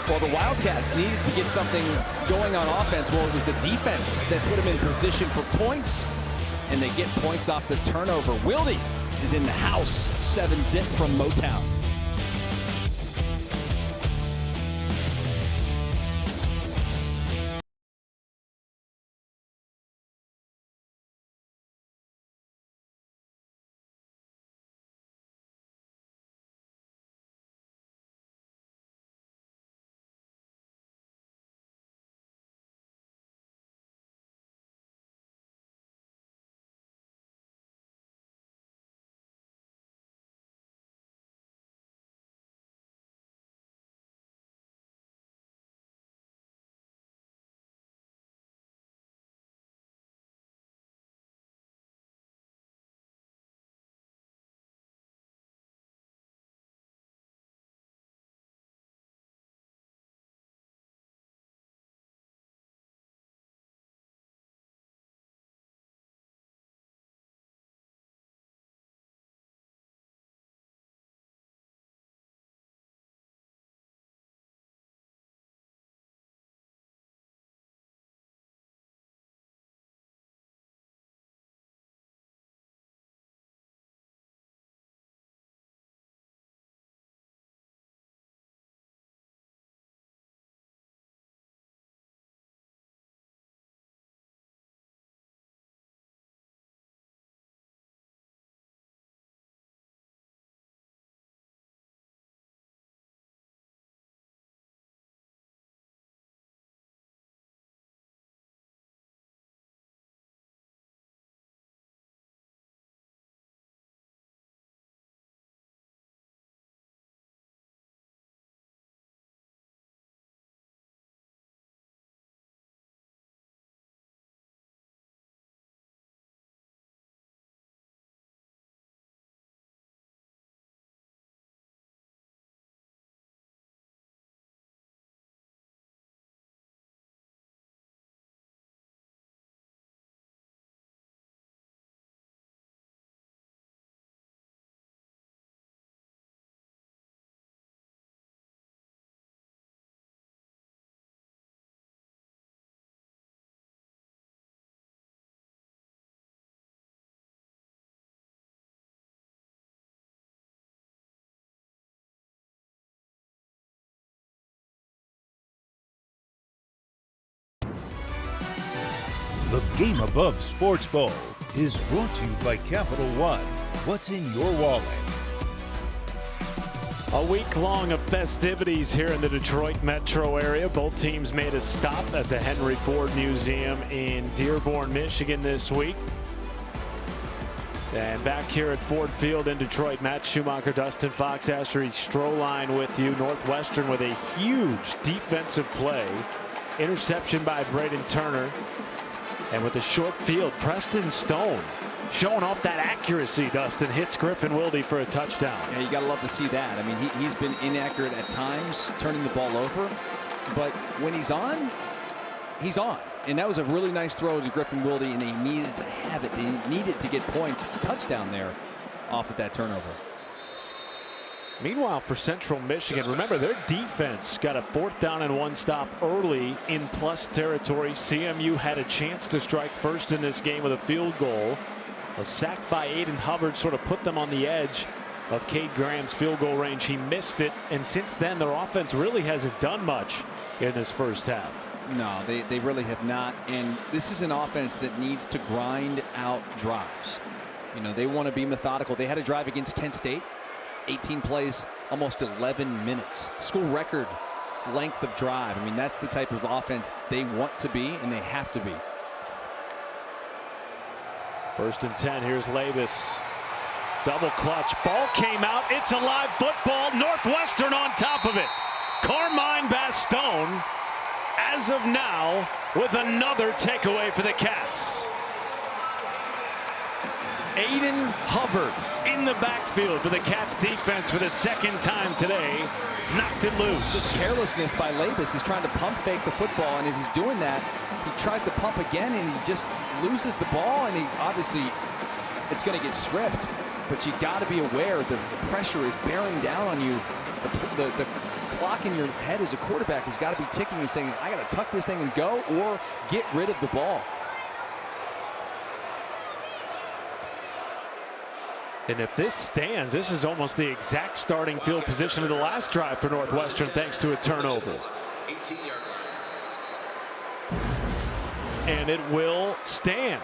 Well, the Wildcats needed to get something going on offense. Well, it was the defense that put them in position for points, and they get points off the turnover. Wilde is in the house, 7-zip from Motown. The Game Above Sports Bowl is brought to you by Capital One. What's in your wallet? A week long of festivities here in the Detroit metro area. Both teams made a stop at the Henry Ford Museum in Dearborn, Michigan this week. And back here at Ford Field in Detroit, Matt Schumacher, Dustin Fox, Astrid Stroline with you. Northwestern with a huge defensive play. Interception by Braden Turner. And with the short field, Preston Stone showing off that accuracy. Dustin hits Griffin Wilde for a touchdown. Yeah, you got to love to see that. I mean, he's been inaccurate at times, turning the ball over. But when he's on, he's on. And that was a really nice throw to Griffin Wilde, and they needed to have it. They needed to get points. A touchdown there off of that turnover. Meanwhile, for Central Michigan, remember their defense got a 4th down and 1 stop early in plus territory. CMU had a chance to strike first in this game with a field goal. A sack by Aiden Hubbard sort of put them on the edge of Cade Graham's field goal range. He missed it, and since then their offense really hasn't done much in this first half. No, they really have not. And this is an offense that needs to grind out drives. You know, they want to be methodical. They had a drive against Kent State. 18 plays, almost 11 minutes. School record length of drive. I mean, that's the type of offense they want to be, and they have to be. 1st and 10. Here's Labus. Double clutch. Ball came out. It's a live football. Northwestern on top of it. Carmine Bastone, as of now, with another takeaway for the Cats. Aiden Hubbard in the backfield for the Cats defense for the 2nd time today. Knocked it loose. Just carelessness by Labus. He's trying to pump fake the football, and as he's doing that, he tries to pump again, and he just loses the ball, and he obviously, it's going to get stripped. But you got to be aware that the pressure is bearing down on you. The clock in your head as a quarterback has got to be ticking and saying, I got to tuck this thing and go, or get rid of the ball. And if this stands, this is almost the exact starting field position of the last drive for Northwestern, thanks to a turnover. And it will stand.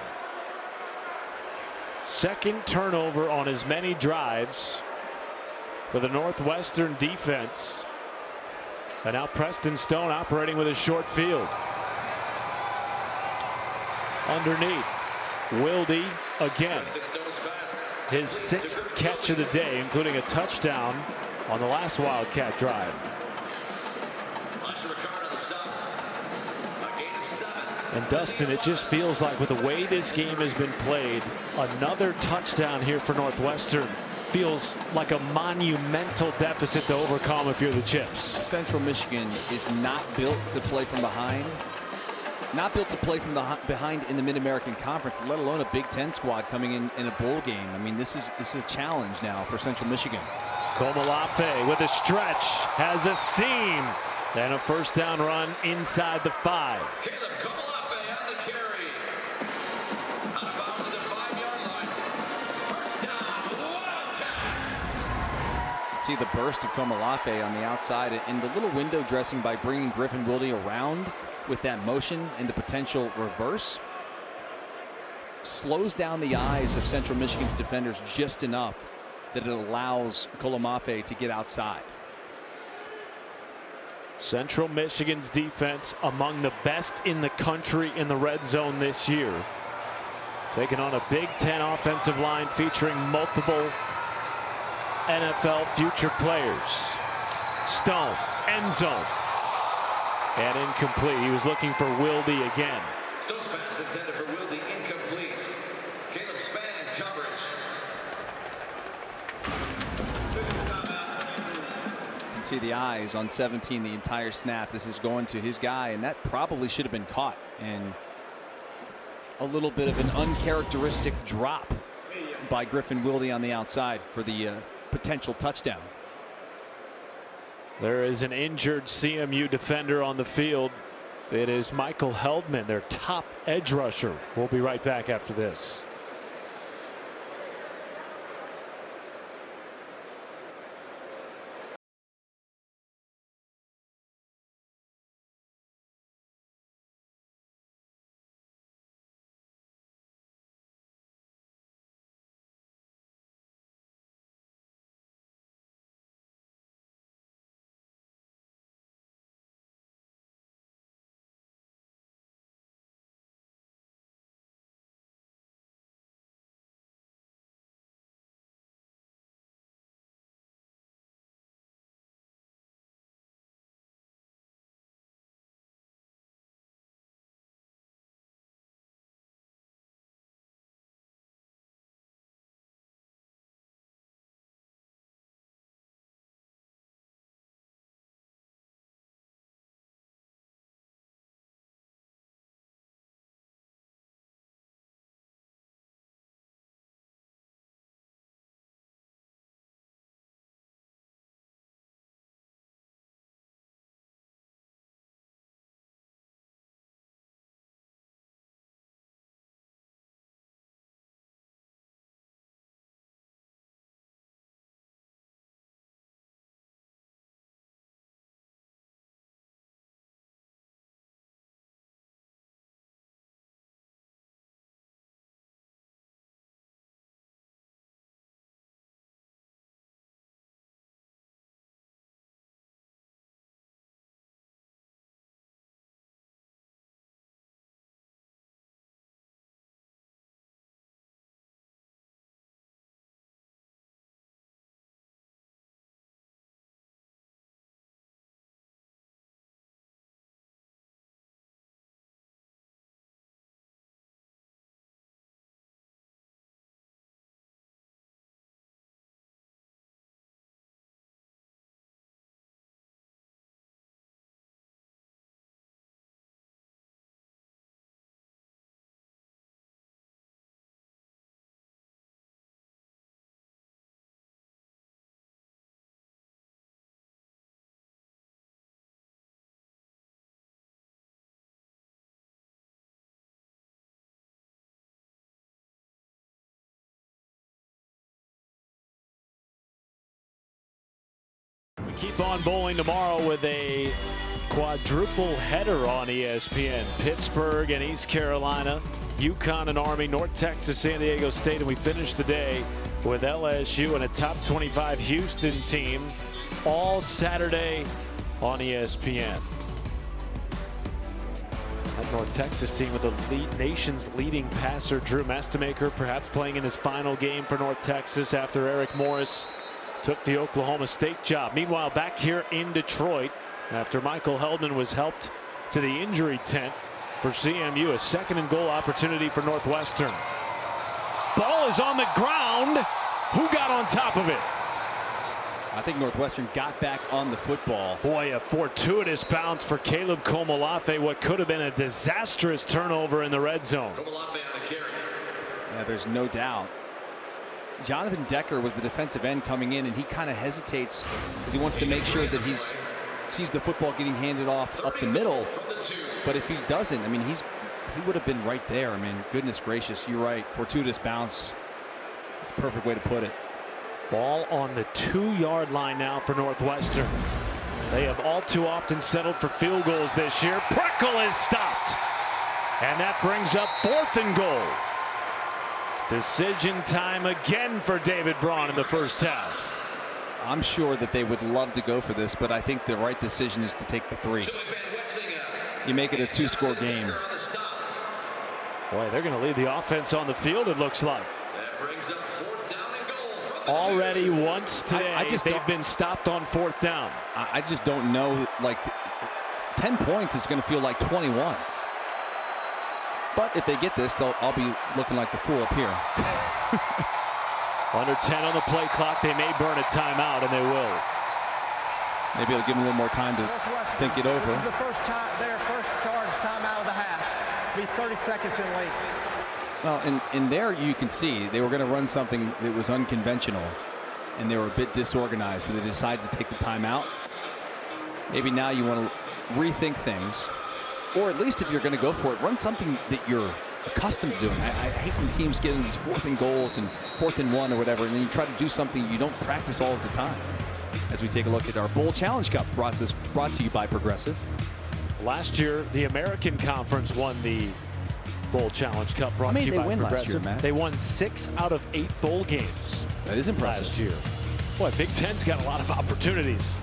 2nd turnover on as many drives for the Northwestern defense. And now Preston Stone operating with a short field. Underneath, Wilde again. His 6th catch of the day, including a touchdown on the last Wildcat drive. And Dustin, it just feels like with the way this game has been played, another touchdown here for Northwestern feels like a monumental deficit to overcome if you're the Chips. Central Michigan is not built to play from behind. Not built to play from behind in the Mid-American Conference, let alone a Big Ten squad coming in a bowl game. I mean, this is a challenge now for Central Michigan. Komolafe with a stretch, has a seam, and a 1st down run inside the 5. Caleb Komolafe on the carry. Out of bounds at the 5-yard line. 1st down, Wildcats. See the burst of Komolafe on the outside and the little window dressing by bringing Griffin Wilde around with that motion and the potential reverse slows down the eyes of Central Michigan's defenders just enough that it allows Komolafe to get outside. Central Michigan's defense among the best in the country in the red zone this year. Taking on a Big Ten offensive line featuring multiple NFL future players. Stone, end zone. And incomplete. He was looking for Wilde again. Stone's pass intended for Wilde, incomplete. Caleb Spann in coverage. You can see the eyes on 17 the entire snap. This is going to his guy, and that probably should have been caught. And a little bit of an uncharacteristic drop by Griffin Wilde on the outside for the potential touchdown. There is an injured CMU defender on the field. It is Michael Heldman, their top edge rusher. We'll be right back after this. Keep on bowling tomorrow with a quadruple header on ESPN. Pittsburgh and East Carolina, UConn and Army, North Texas, San Diego State, and we finish the day with LSU and a top 25 Houston team all Saturday on ESPN. That North Texas team with the nation's leading passer, Drew Mestemaker, perhaps playing in his final game for North Texas after Eric Morris took the Oklahoma State job. Meanwhile, back here in Detroit, after Michael Heldman was helped to the injury tent for CMU, a 2nd and goal opportunity for Northwestern. Ball is on the ground. Who got on top of it? I think Northwestern got back on the football. Boy, a fortuitous bounce for Caleb Komolafe. What could have been a disastrous turnover in the red zone. Yeah, there's no doubt. Jonathan Decker was the defensive end coming in, and he kind of hesitates because he wants to make sure that he sees the football getting handed off up the middle. But if he doesn't, I mean, he would have been right there. I mean, goodness gracious, you're right. Fortuitous bounce. It's a perfect way to put it. Ball on the 2-yard line now for Northwestern. They have all too often settled for field goals this year. Preckle is stopped. And that brings up 4th and goal. Decision time again for David Braun in the first half. I'm sure that they would love to go for this, but I think the right decision is to take the 3. You make it a 2-score game. Boy, they're going to lead the offense on the field, it looks like. Already once today, they've been stopped on 4th down. I just don't know, like, 10 points is going to feel like 21. But if they get this, I'll be looking like the fool up here. Under 10 on the play clock. They may burn a timeout, and they will. Maybe it'll give them a little more time to think it over. This is the first charge timeout of the half. Be 30 seconds in late. Well, in there you can see they were going to run something that was unconventional, and they were a bit disorganized, so they decided to take the timeout. Maybe now you want to rethink things. Or at least if you're going to go for it, run something that you're accustomed to doing. I hate when teams get in these 4th and goals and 4th and 1 or whatever, and then you try to do something you don't practice all of the time. As we take a look at our Bowl Challenge Cup, brought to you by Progressive. Last year, the American Conference won the Bowl Challenge Cup, brought to you by Progressive. Last year, Matt? They won 6 out of 8 bowl games. That is impressive. Last year. Boy, Big Ten's got a lot of opportunities,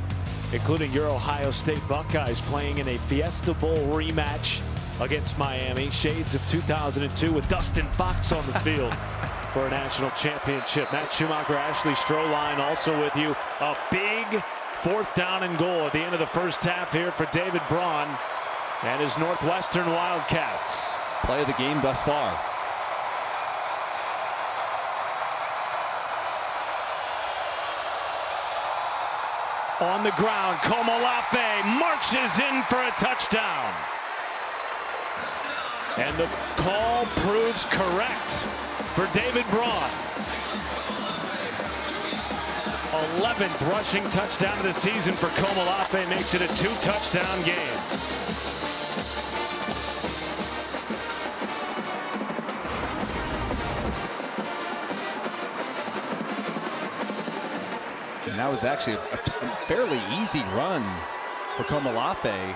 including your Ohio State Buckeyes playing in a Fiesta Bowl rematch against Miami. Shades of 2002 with Dustin Fox on the field for a national championship. Matt Schumacher, Ashley Stroline also with you. A big 4th down and goal at the end of the first half here for David Braun and his Northwestern Wildcats. Play of the game thus far. On the ground, Komolafe marches in for a touchdown. And the call proves correct for David Braun. 11th rushing touchdown of the season for Komolafe, makes it a 2-touchdown game. And that was actually a fairly easy run for Komolafe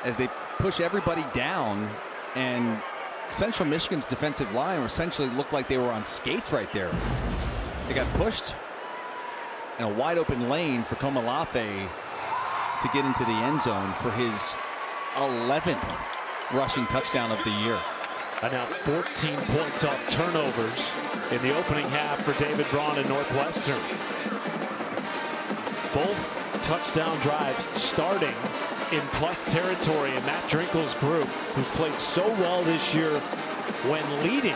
as they push everybody down, and Central Michigan's defensive line essentially looked like they were on skates right there. They got pushed in a wide open lane for Komolafe to get into the end zone for his 11th rushing touchdown of the year. And now 14 points off turnovers in the opening half for David Braun and Northwestern. Both touchdown drives starting in plus territory, and Matt Drinkle's group, who's played so well this year when leading,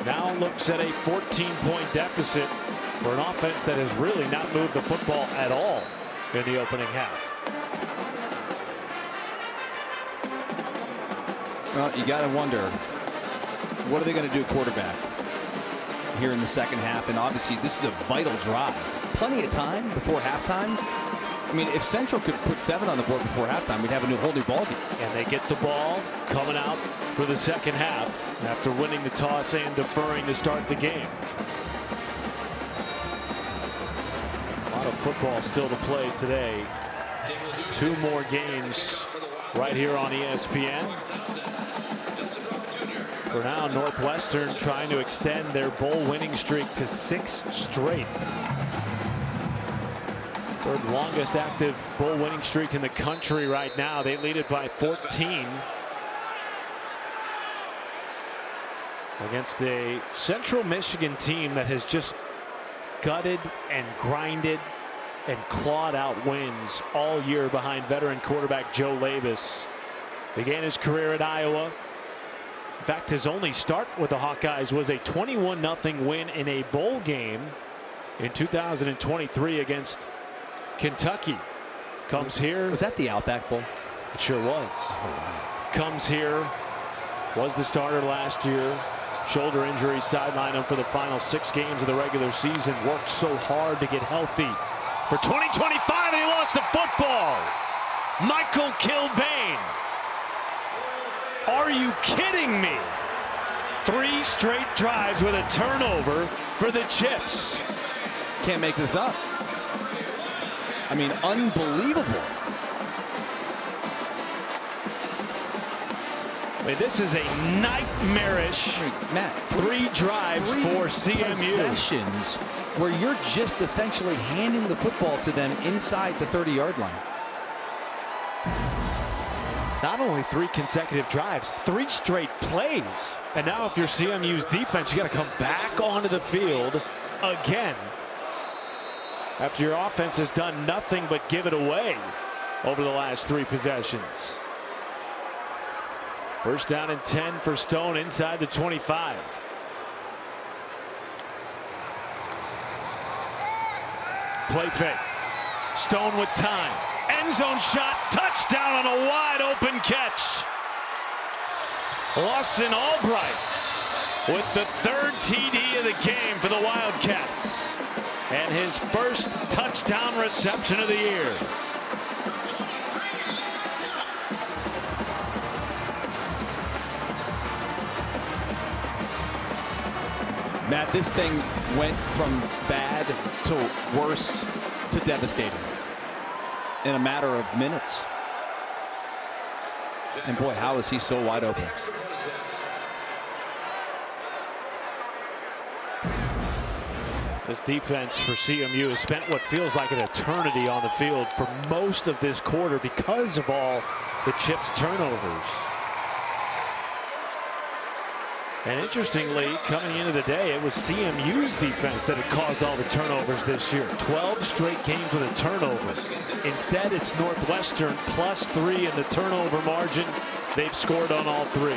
now looks at a 14-point deficit for an offense that has really not moved the football at all in the opening half. Well, you got to wonder, what are they going to do quarterback here in the second half? And obviously this is a vital drive. Plenty of time before halftime. I mean, if Central could put 7 on the board before halftime, we'd have a whole new ballgame. And they get the ball coming out for the second half after winning the toss and deferring to start the game. A lot of football still to play today. 2 more games right here on ESPN. For now, Northwestern trying to extend their bowl winning streak to 6 straight. 3rd longest active bowl winning streak in the country right now. They lead it by 14 against a Central Michigan team that has just gutted and grinded and clawed out wins all year behind veteran quarterback Joe Labus. Began his career at Iowa. In fact, his only start with the Hawkeyes was a 21-0 win in a bowl game in 2023 against Kentucky. Comes here. Was that the Outback Bowl? It sure was. Oh, wow. Comes here. Was the starter last year. Shoulder injury sidelined him for the final 6 games of the regular season. Worked so hard to get healthy for 2025, and he lost to football. Michael Kilbane. Are you kidding me? 3 straight drives with a turnover for the Chips. Can't make this up. I mean, unbelievable. I mean, this is a nightmarish Matt, 3 drives for CMU. Possessions where you're just essentially handing the football to them inside the 30-yard line. Not only 3 consecutive drives, 3 straight plays. And now if you're CMU's defense, you got to come back onto the field again after your offense has done nothing but give it away over the last 3 possessions. 1st down and 10 for Stone inside the 25. Play fake. Stone with time. End zone shot. Touchdown on a wide open catch. Lawson Albright with the 3rd TD of the game for the Wildcats. And his first touchdown reception of the year. Matt, this thing went from bad to worse to devastating in a matter of minutes. And boy, how is he so wide open? This defense for CMU has spent what feels like an eternity on the field for most of this quarter because of all the Chips turnovers. And interestingly, coming into the day, it was CMU's defense that had caused all the turnovers this year. 12 straight games with a turnover. Instead, it's Northwestern +3 in the turnover margin. They've scored on all 3.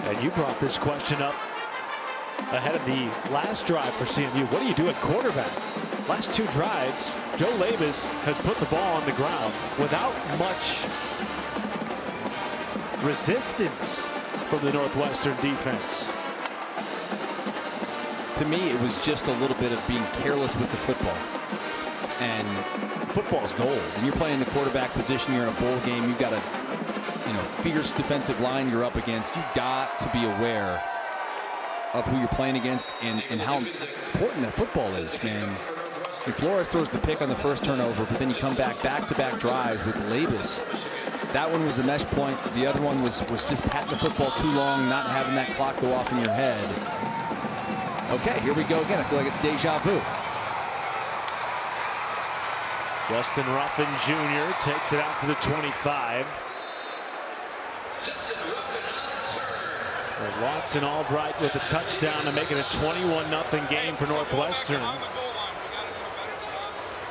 And you brought this question up ahead of the last drive for CMU. What do you do at quarterback? Last 2 drives, Joe Labus has put the ball on the ground without much resistance from the Northwestern defense. To me, it was just a little bit of being careless with the football. And football's gold. When you're playing the quarterback position, you're in a bowl game, you've got a fierce defensive line you're up against. You've got to be aware of who you're playing against and how important that football is, man. And Flores throws the pick on the first turnover, but then you come back-to-back drives with Labus. That one was a mesh point. The other one was just patting the football too long, not having that clock go off in your head. Okay, here we go again. I feel like it's deja vu. Justin Ruffin Jr. takes it out to the 25. Watson Albright with a touchdown to make it a 21-0 game for Northwestern.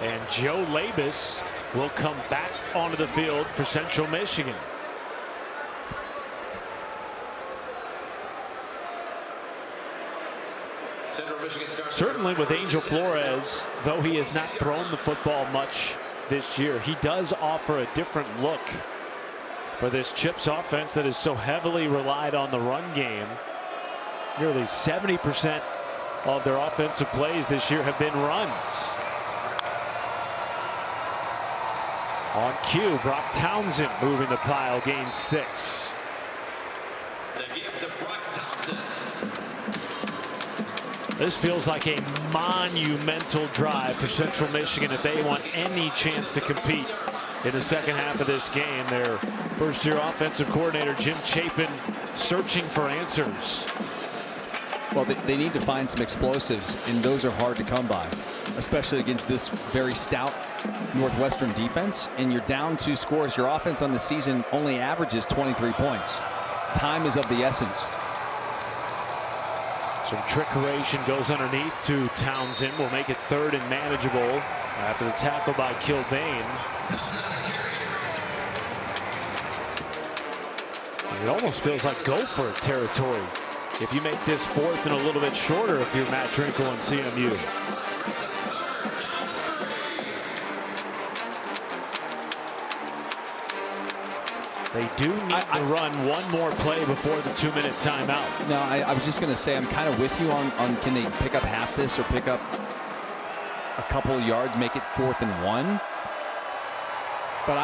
And Joe Labus will come back onto the field for Central Michigan. Certainly with Angel Flores, though he has not thrown the football much this year, he does offer a different look for this Chips offense that is so heavily relied on the run game. Nearly 70% of their offensive plays this year have been runs. On cue, Brock Townsend moving the pile, gains 6. The gift of Brock Townsend. This feels like a monumental drive for Central Michigan if they want any chance to compete in the second half of this game. Their first-year offensive coordinator, Jim Chapin, searching for answers. Well, they need to find some explosives, and those are hard to come by, especially against this very stout Northwestern defense. And you're down 2 scores. Your offense on the season only averages 23 points. Time is of the essence. Some trickeration goes underneath to Townsend. Will make it 3rd and manageable after the tackle by Kilbane. It almost feels like go for it territory if you make this 4th and a little bit shorter if you're Matt Drinkle and CMU. They do need to run one more play before the 2-minute timeout. No, I was just going to say I'm kind of with you on can they pick up half this or pick up a couple of yards, make it 4th and 1. But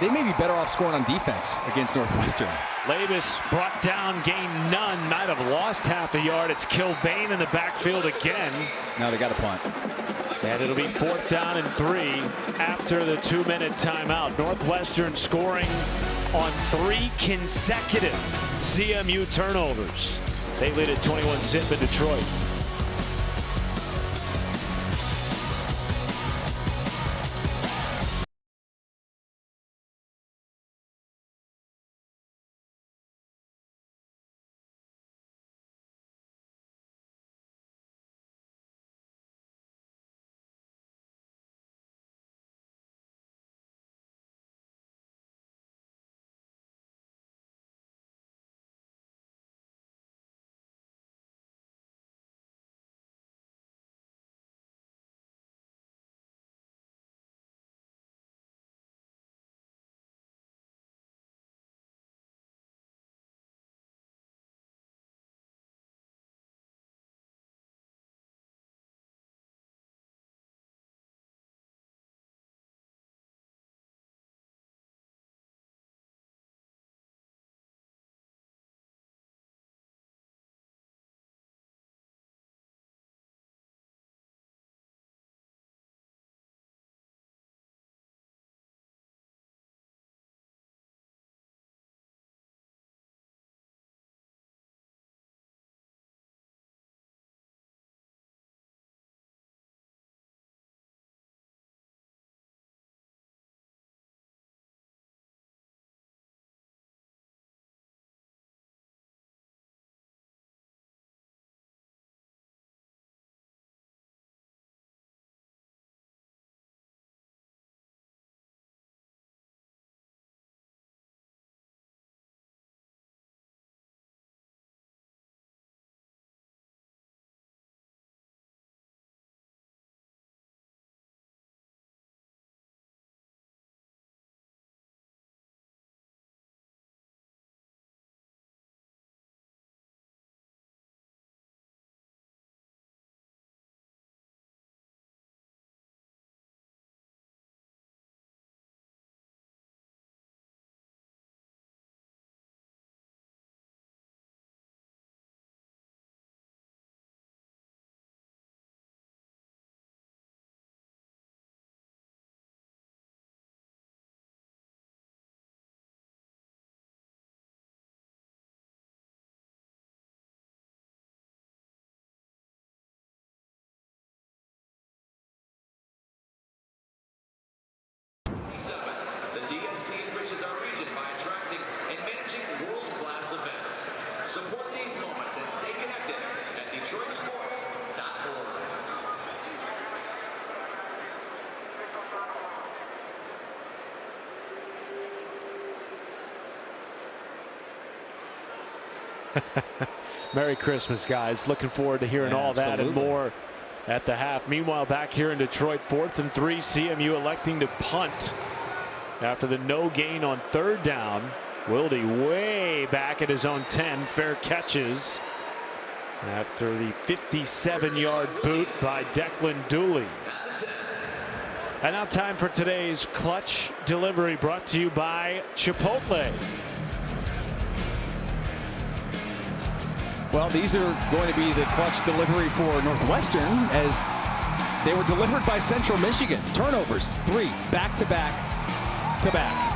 they may be better off scoring on defense against Northwestern. Labus brought down, gained none, might have lost half a yard. It's Kilbane in the backfield again. Now they got a punt. And it'll be 4th down and 3 after the 2-minute timeout. Northwestern scoring on 3 consecutive CMU turnovers. They lead at 21-zip in Detroit. Merry Christmas, guys. Looking forward to hearing all that and more at the half. Meanwhile, back here in Detroit, 4th and 3, CMU electing to punt after the no gain on 3rd down. Wilde way back at his own 10. Fair catches after the 57-yard boot by Declan Dooley. And now time for today's clutch delivery, brought to you by Chipotle. Well, these are going to be the clutch delivery for Northwestern as they were delivered by Central Michigan. Turnovers, 3 back-to-back to back.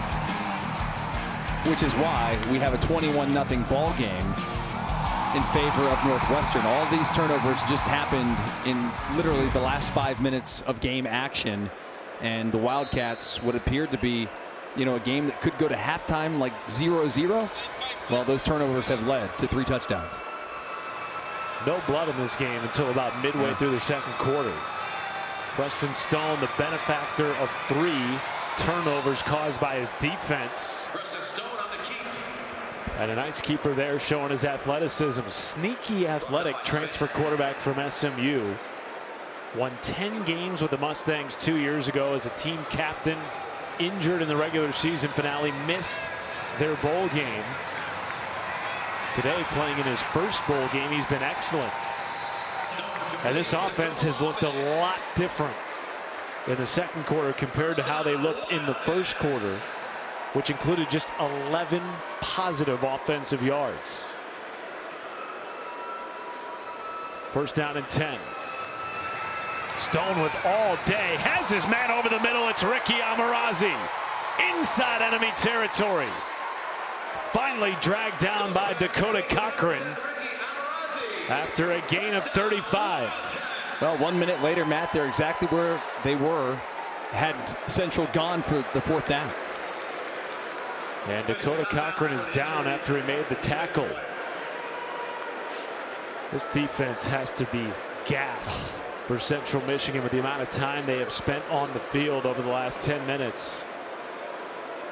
Which is why we have a 21-0 ball game in favor of Northwestern. All these turnovers just happened in literally the last 5 minutes of game action. And the Wildcats, what appeared to be, a game that could go to halftime like 0-0. Well, those turnovers have led to 3 touchdowns. No blood in this game until about midway through the second quarter. Preston Stone, the benefactor of 3 turnovers caused by his defense. And a nice keeper there showing his athleticism. Sneaky athletic transfer quarterback from SMU. Won 10 games with the Mustangs 2 years ago as a team captain. Injured in the regular season finale. Missed their bowl game. Today playing in his first bowl game. He's been excellent. And this offense has looked a lot different in the second quarter compared to how they looked in the first quarter, which included just 11 positive offensive yards. First down and 10. Stone with all day. Has his man over the middle. It's Ricky Amarazzi. Inside enemy territory. Finally dragged down by Dakota Cochran after a gain of 35. Well, 1 minute later, Matt, they're exactly where they were had Central gone for the 4th down. And Dakota Cochran is down after he made the tackle. This defense has to be gassed for Central Michigan with the amount of time they have spent on the field over the last 10 minutes.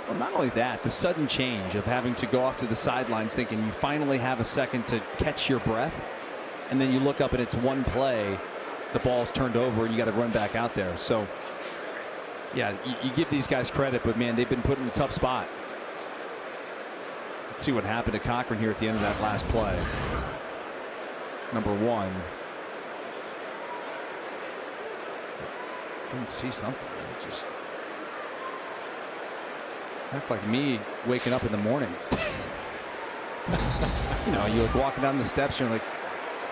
Well, not only that, the sudden change of having to go off to the sidelines thinking you finally have a second to catch your breath, and then you look up and it's one play, the ball's turned over and you got to run back out there. So yeah, you give these guys credit, but man, they've been put in a tough spot. Let's see what happened to Cochran here at the end of that last play. Number 1. Didn't see something. Just act like me waking up in the morning. You look walking down the steps and you're like,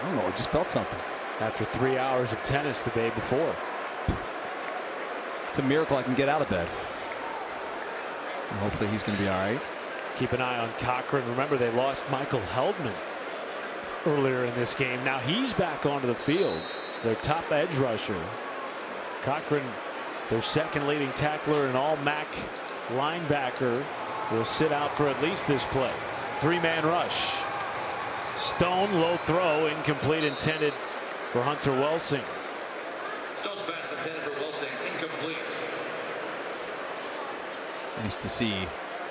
I don't know, I just felt something. After 3 hours of tennis the day before. It's a miracle I can get out of bed. And hopefully he's going to be all right. Keep an eye on Cochran. Remember, they lost Michael Heldman earlier in this game. Now he's back onto the field. Their top edge rusher. Cochran, their second leading tackler and all-MAC linebacker, will sit out for at least this play. 3-man rush. Stone, low throw, incomplete, intended for Hunter Welsing. Stone's pass intended for Welsing, incomplete. Nice to see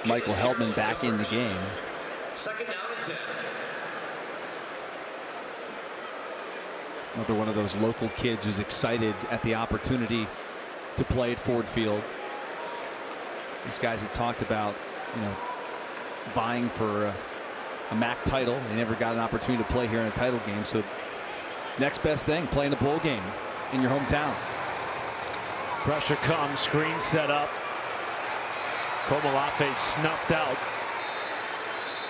Michael Heldman back in the game. Second down and 10. Another one of those local kids who's excited at the opportunity to play at Ford Field. These guys had talked about, vying for a MAC title. They never got an opportunity to play here in a title game. So next best thing, playing a bowl game in your hometown. Pressure comes, screen set up. Komolafe snuffed out.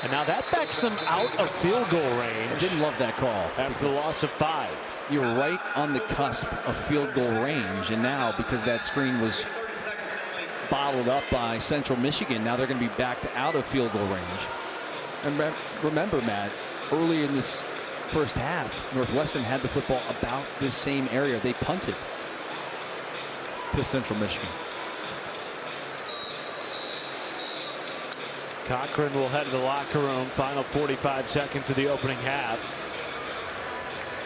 And now that backs them out of field goal range. I didn't love that call. After the loss of 5. You're right on the cusp of field goal range. And now, because that screen was bottled up by Central Michigan, now they're going to be backed out of field goal range. And remember, Matt, early in this first half, Northwestern had the football about this same area. They punted to Central Michigan. Cochran will head to the locker room. Final 45 seconds of the opening half,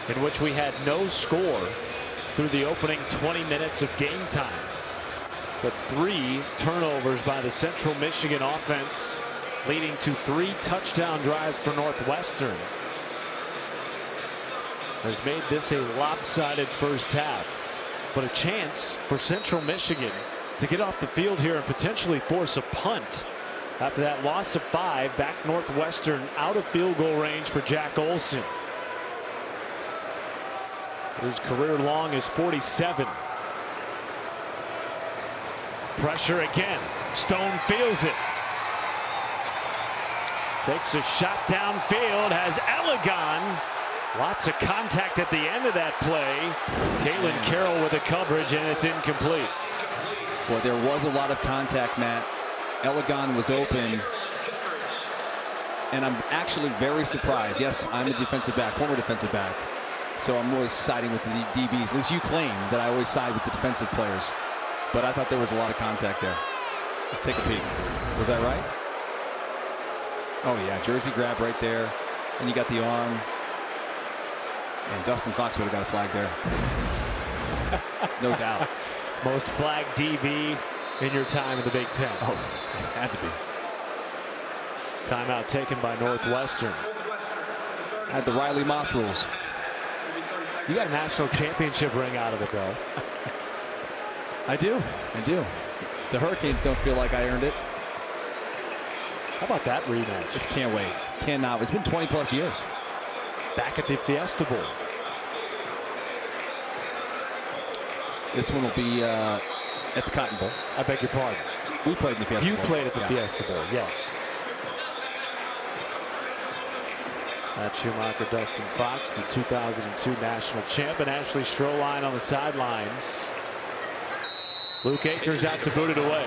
in which we had no score through the opening 20 minutes of game time. But 3 turnovers by the Central Michigan offense, leading to 3 touchdown drives for Northwestern, has made this a lopsided first half. But a chance for Central Michigan to get off the field here and potentially force a punt. After that loss of 5, back Northwestern out of field goal range for Jack Olson. His career long is 47. Pressure again. Stone feels it. Takes a shot downfield, has Elegon. Lots of contact at the end of that play. Caitlin Carroll with the coverage, and it's incomplete. Well, there was a lot of contact, Matt. Elegon was open. And I'm actually very surprised. Yes, I'm a defensive back, former defensive back. So I'm always siding with the DBs. At least you claim that I always side with the defensive players. But I thought there was a lot of contact there. Let's take a peek. Was that right? Oh, yeah, jersey grab right there. And you got the arm. And Dustin Fox would have got a flag there. No doubt. Most flagged DB in your time in the Big Ten. Oh, had to be. Timeout taken by Northwestern. Had the Riley Moss rules. You got a national championship ring out of it, though. I do. The Hurricanes don't feel like I earned it. How about that rematch? Just can't wait. Cannot. It's been 20 plus years. Back at the Fiesta Bowl. This one will be at the Cotton Bowl. I beg your pardon. We played in the Fiesta Bowl. You played at the Fiesta Bowl, yes. Matt Schumacher, Dustin Fox, the 2002 national champ, and Ashley Stroline on the sidelines. Luke Akers out to boot it away.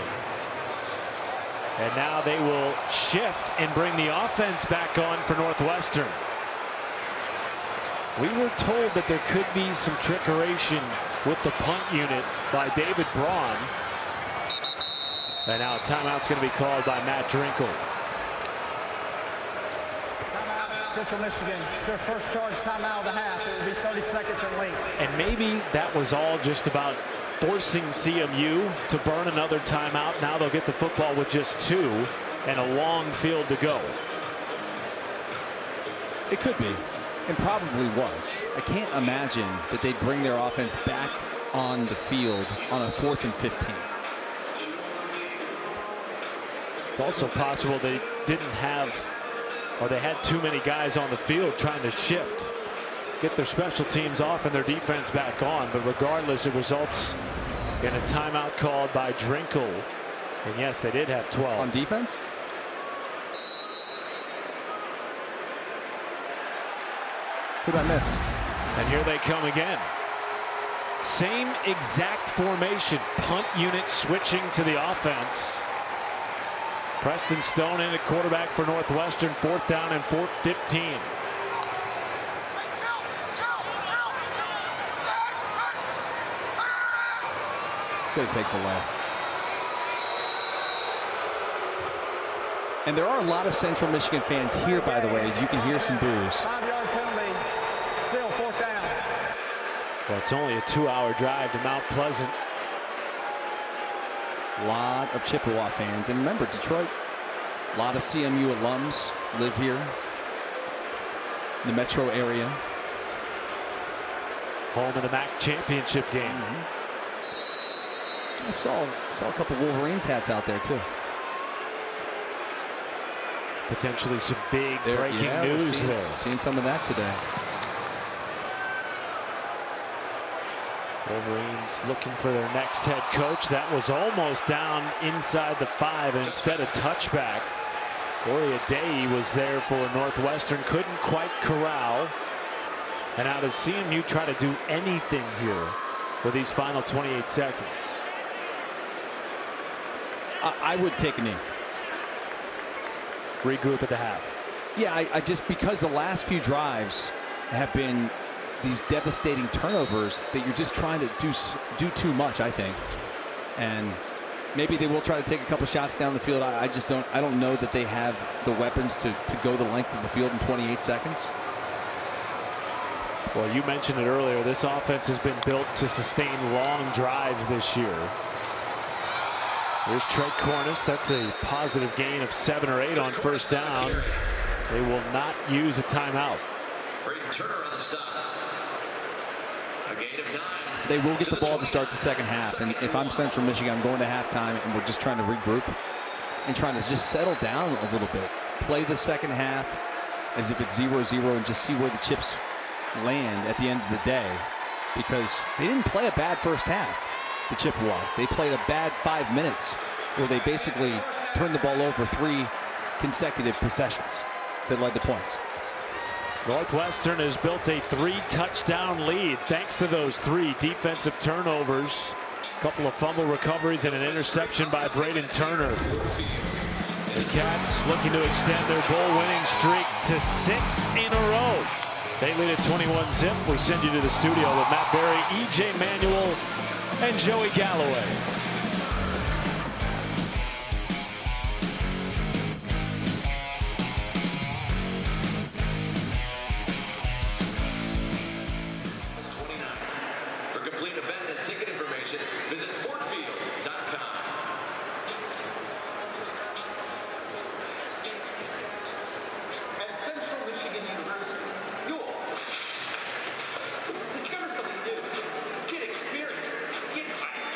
And now they will shift and bring the offense back on for Northwestern. We were told that there could be some trickeration with the punt unit by David Braun. And now a timeout's going to be called by Matt Drinkle. Central Michigan, it's their first charge timeout of the half. It will be 30 seconds and late. And maybe that was all just about forcing CMU to burn another timeout. Now they'll get the football with just 2 and a long field to go. It could be, and probably was. I can't imagine that they'd bring their offense back on the field on a 4th and 15. It's also possible they didn't have, or they had too many guys on the field trying to shift, get their special teams off and their defense back on. But regardless, it results in a timeout called by Drinkle. And yes, they did have 12. On defense? Who'd I miss? And here they come again. Same exact formation. Punt unit switching to the offense. Preston Stone in at quarterback for Northwestern. 4th down and 15. Gonna take delay. And there are a lot of Central Michigan fans here, by the way, as you can hear some boos. 5-yard penalty, still 4th down. Well, it's only a 2-hour drive to Mount Pleasant. A lot of Chippewa fans. And remember, Detroit, a lot of CMU alums live here in the metro area. Home of the MAC championship game. I saw a couple Wolverines hats out there, too. Potentially some big breaking news there. Seeing some of that today. Wolverines looking for their next head coach. That was almost down inside the 5, and instead of touchback, Oria Day was there for Northwestern. Couldn't quite corral. And now does CMU try to do anything here with these final 28 seconds? I would take a knee. Regroup at the half. Yeah, I just, because the last few drives have been these devastating turnovers that you're just trying to do too much, I think. And maybe they will try to take a couple shots down the field. I don't know that they have the weapons to go the length of the field in 28 seconds. Well, you mentioned it earlier. This offense has been built to sustain long drives this year. Here's Trey Cornish. That's a positive gain of 7 or 8 on 1st down. They will not use a timeout. Turner on the stop. A gain of 9. They will get the ball to start the second half. And if I'm Central Michigan, I'm going to halftime and we're just trying to regroup and trying to just settle down a little bit. Play the second half as if it's 0-0 and just see where the chips land at the end of the day, because they didn't play a bad first half. the Chippewas. They played a bad 5 minutes where they basically turned the ball over 3 consecutive possessions that led to points. Northwestern has built a 3-touchdown lead thanks to those 3 defensive turnovers. A couple of fumble recoveries and an interception by Braden Turner. The Cats looking to extend their bowl-winning streak to 6 in a row. They lead at 21-zip. We send you to the studio with Matt Berry, E.J. Manuel, and Joey Galloway. For complete event and ticket information, visit fortfield.com. At Central Michigan University, you'll discover something new, get experience, get hype.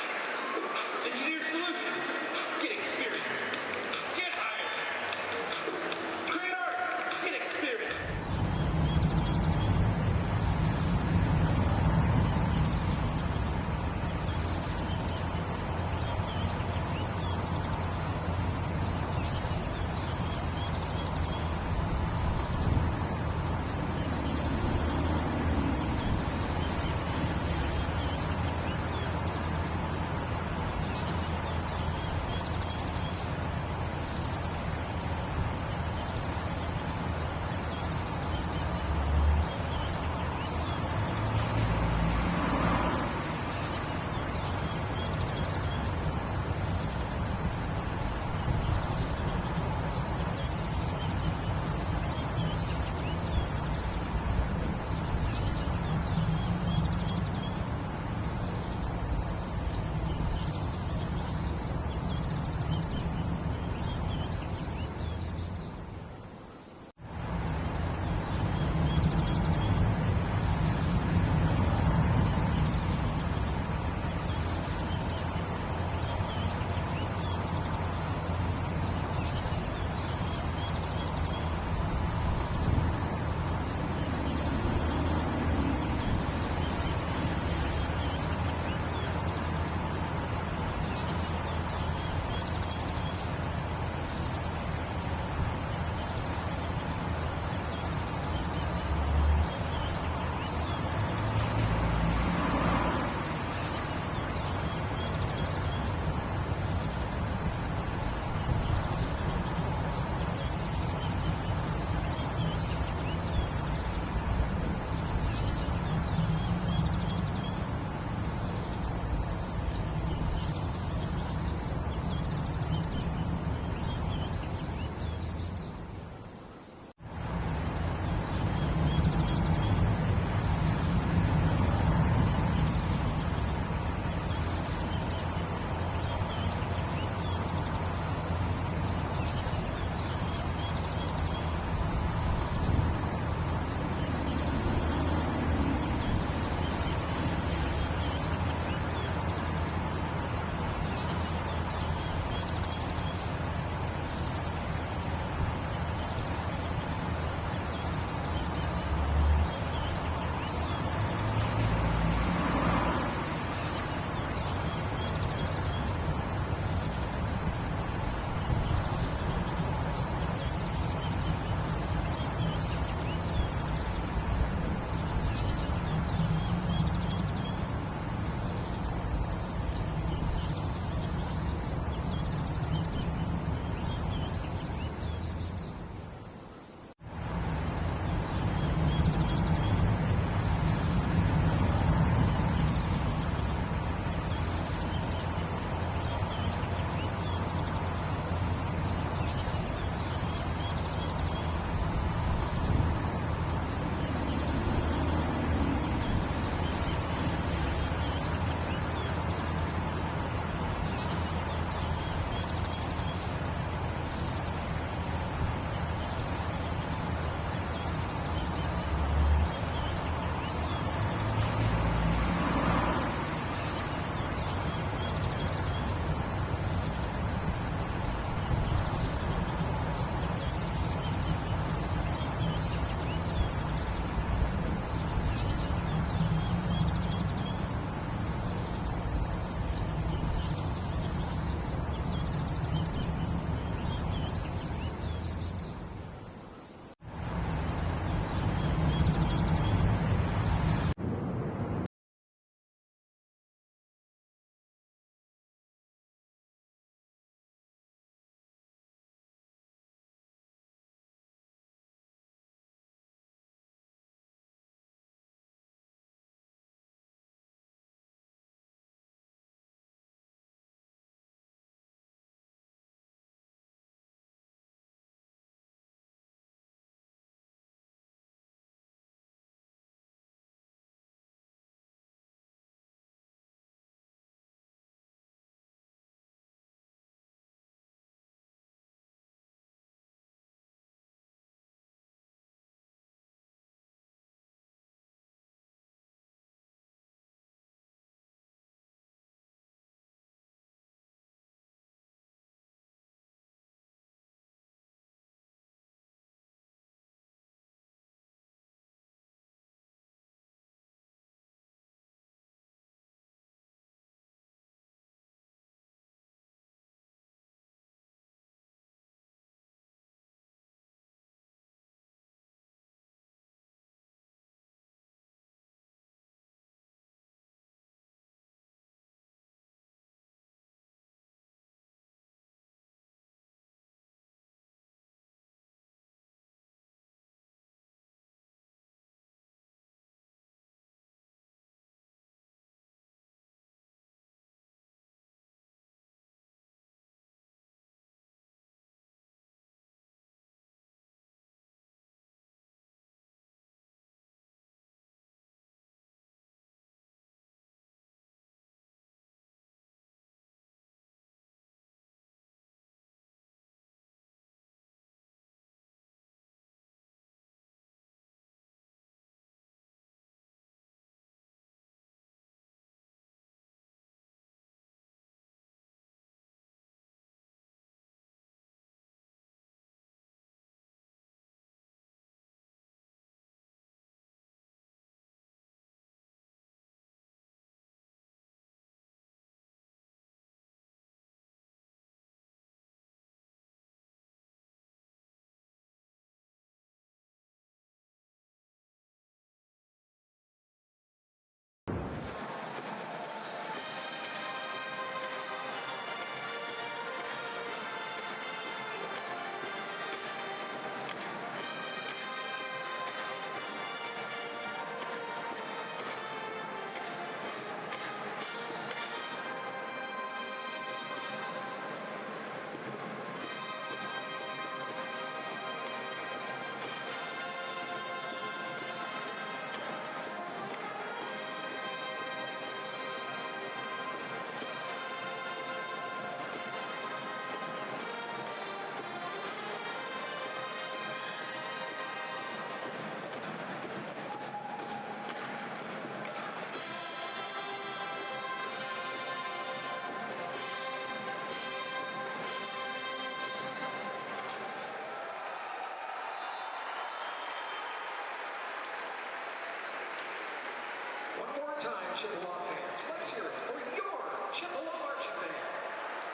halftime Chippewa fans. Let's hear it for your Chippewa marching band.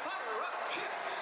Fire up, Chips!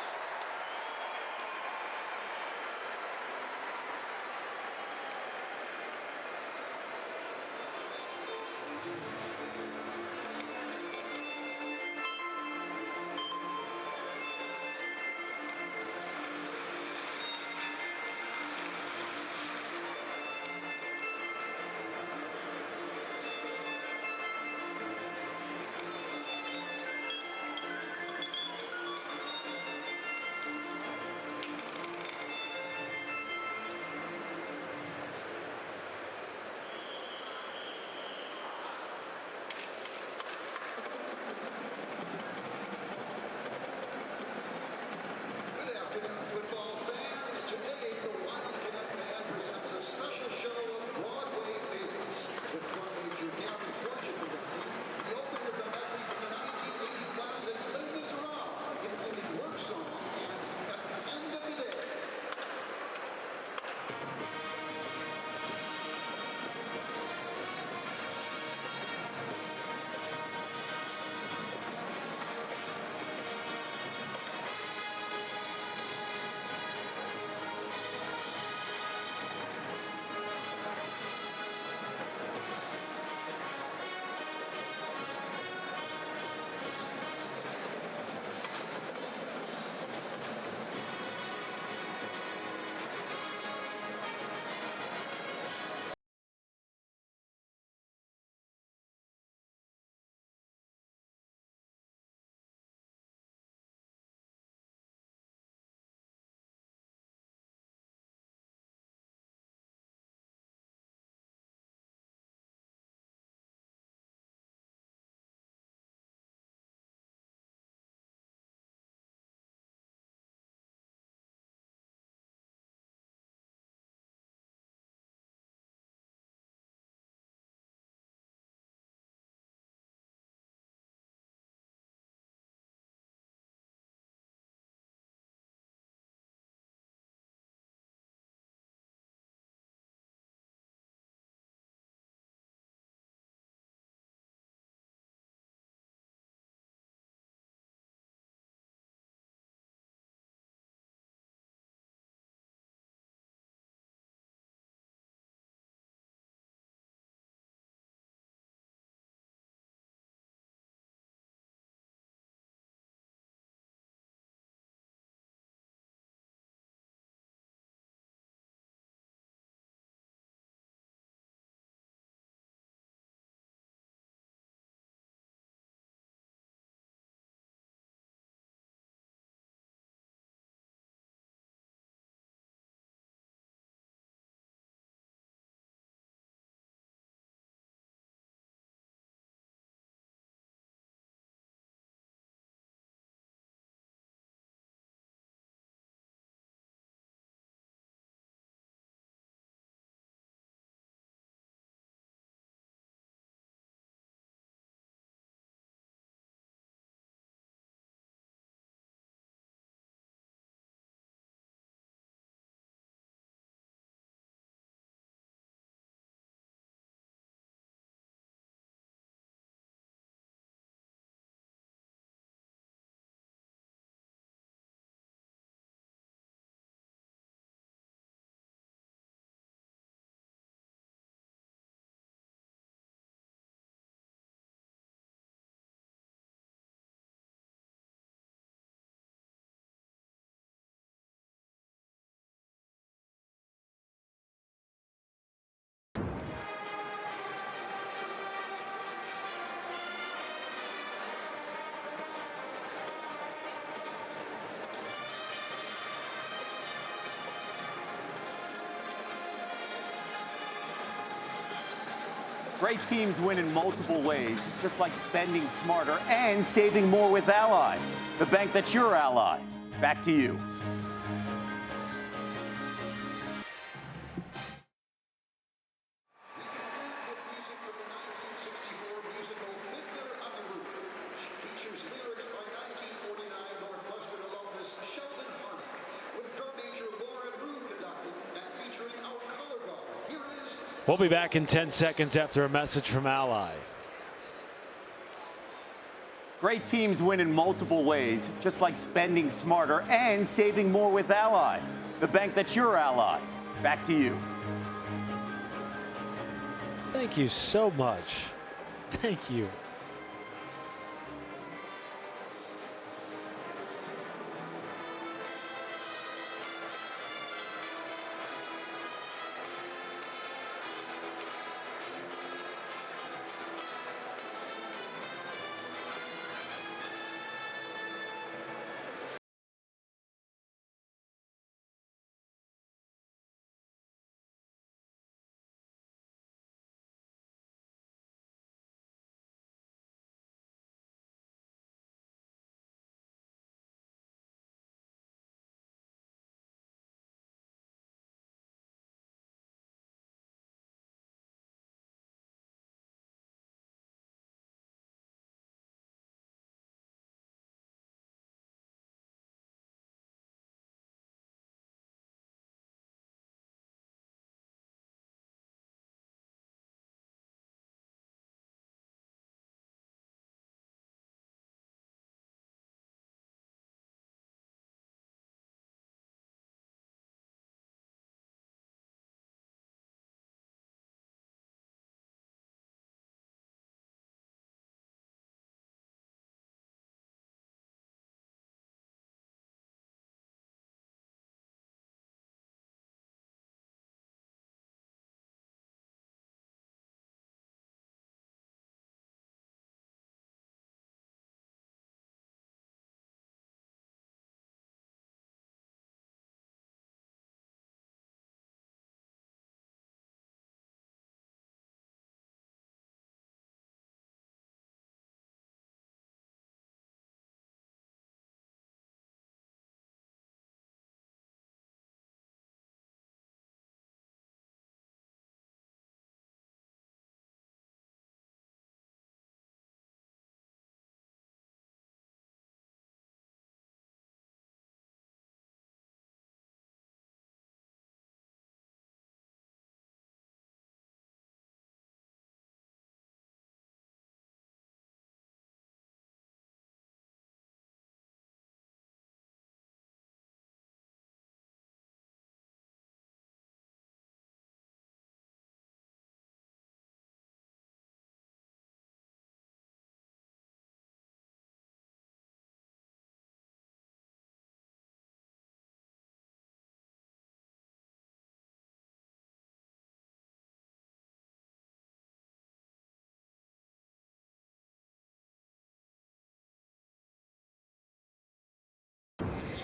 Great teams win in multiple ways, just like spending smarter and saving more with Ally, the bank that's your ally. Back to you. We'll be back in 10 seconds after a message from Ally. Great teams win in multiple ways, just like spending smarter and saving more with Ally, the bank that's your ally. Back to you. Thank you so much. Thank you.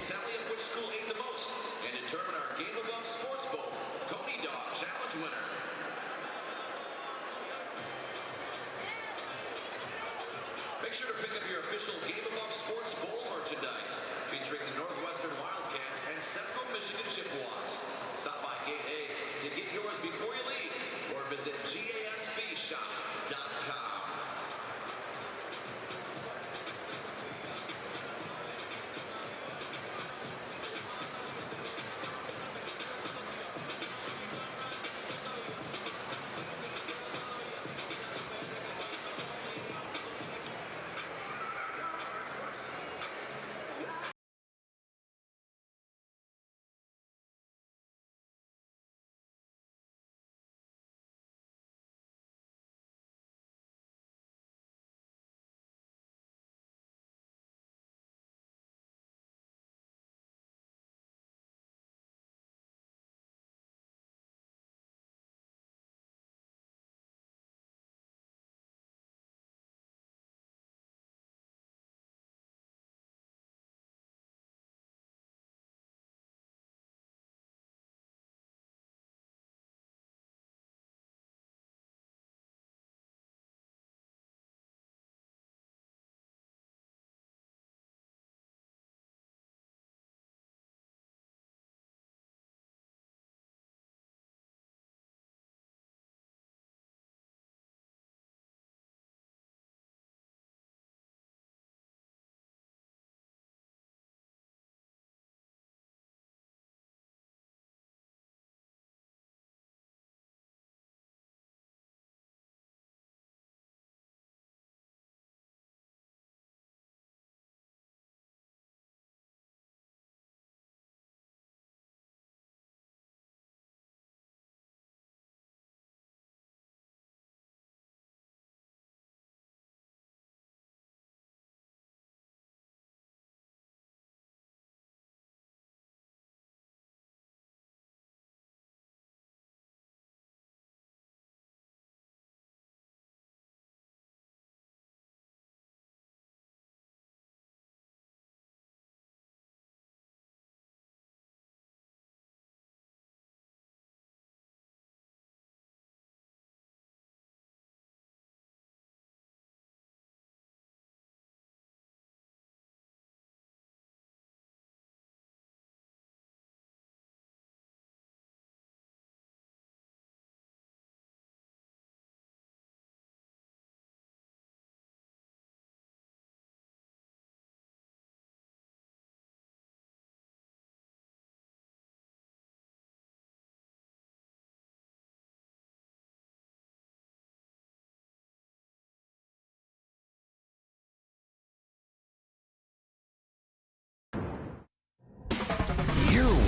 Tally up which school ate the most and determine our Game Above Sports Bowl Coney Dog Challenge winner. Make sure to pick up your official Game Above Sports Bowl merchandise featuring the Northwestern Wildcats and Central Michigan Chippewas. Stop by Gate A to get yours before you leave or visit GASBshop.com.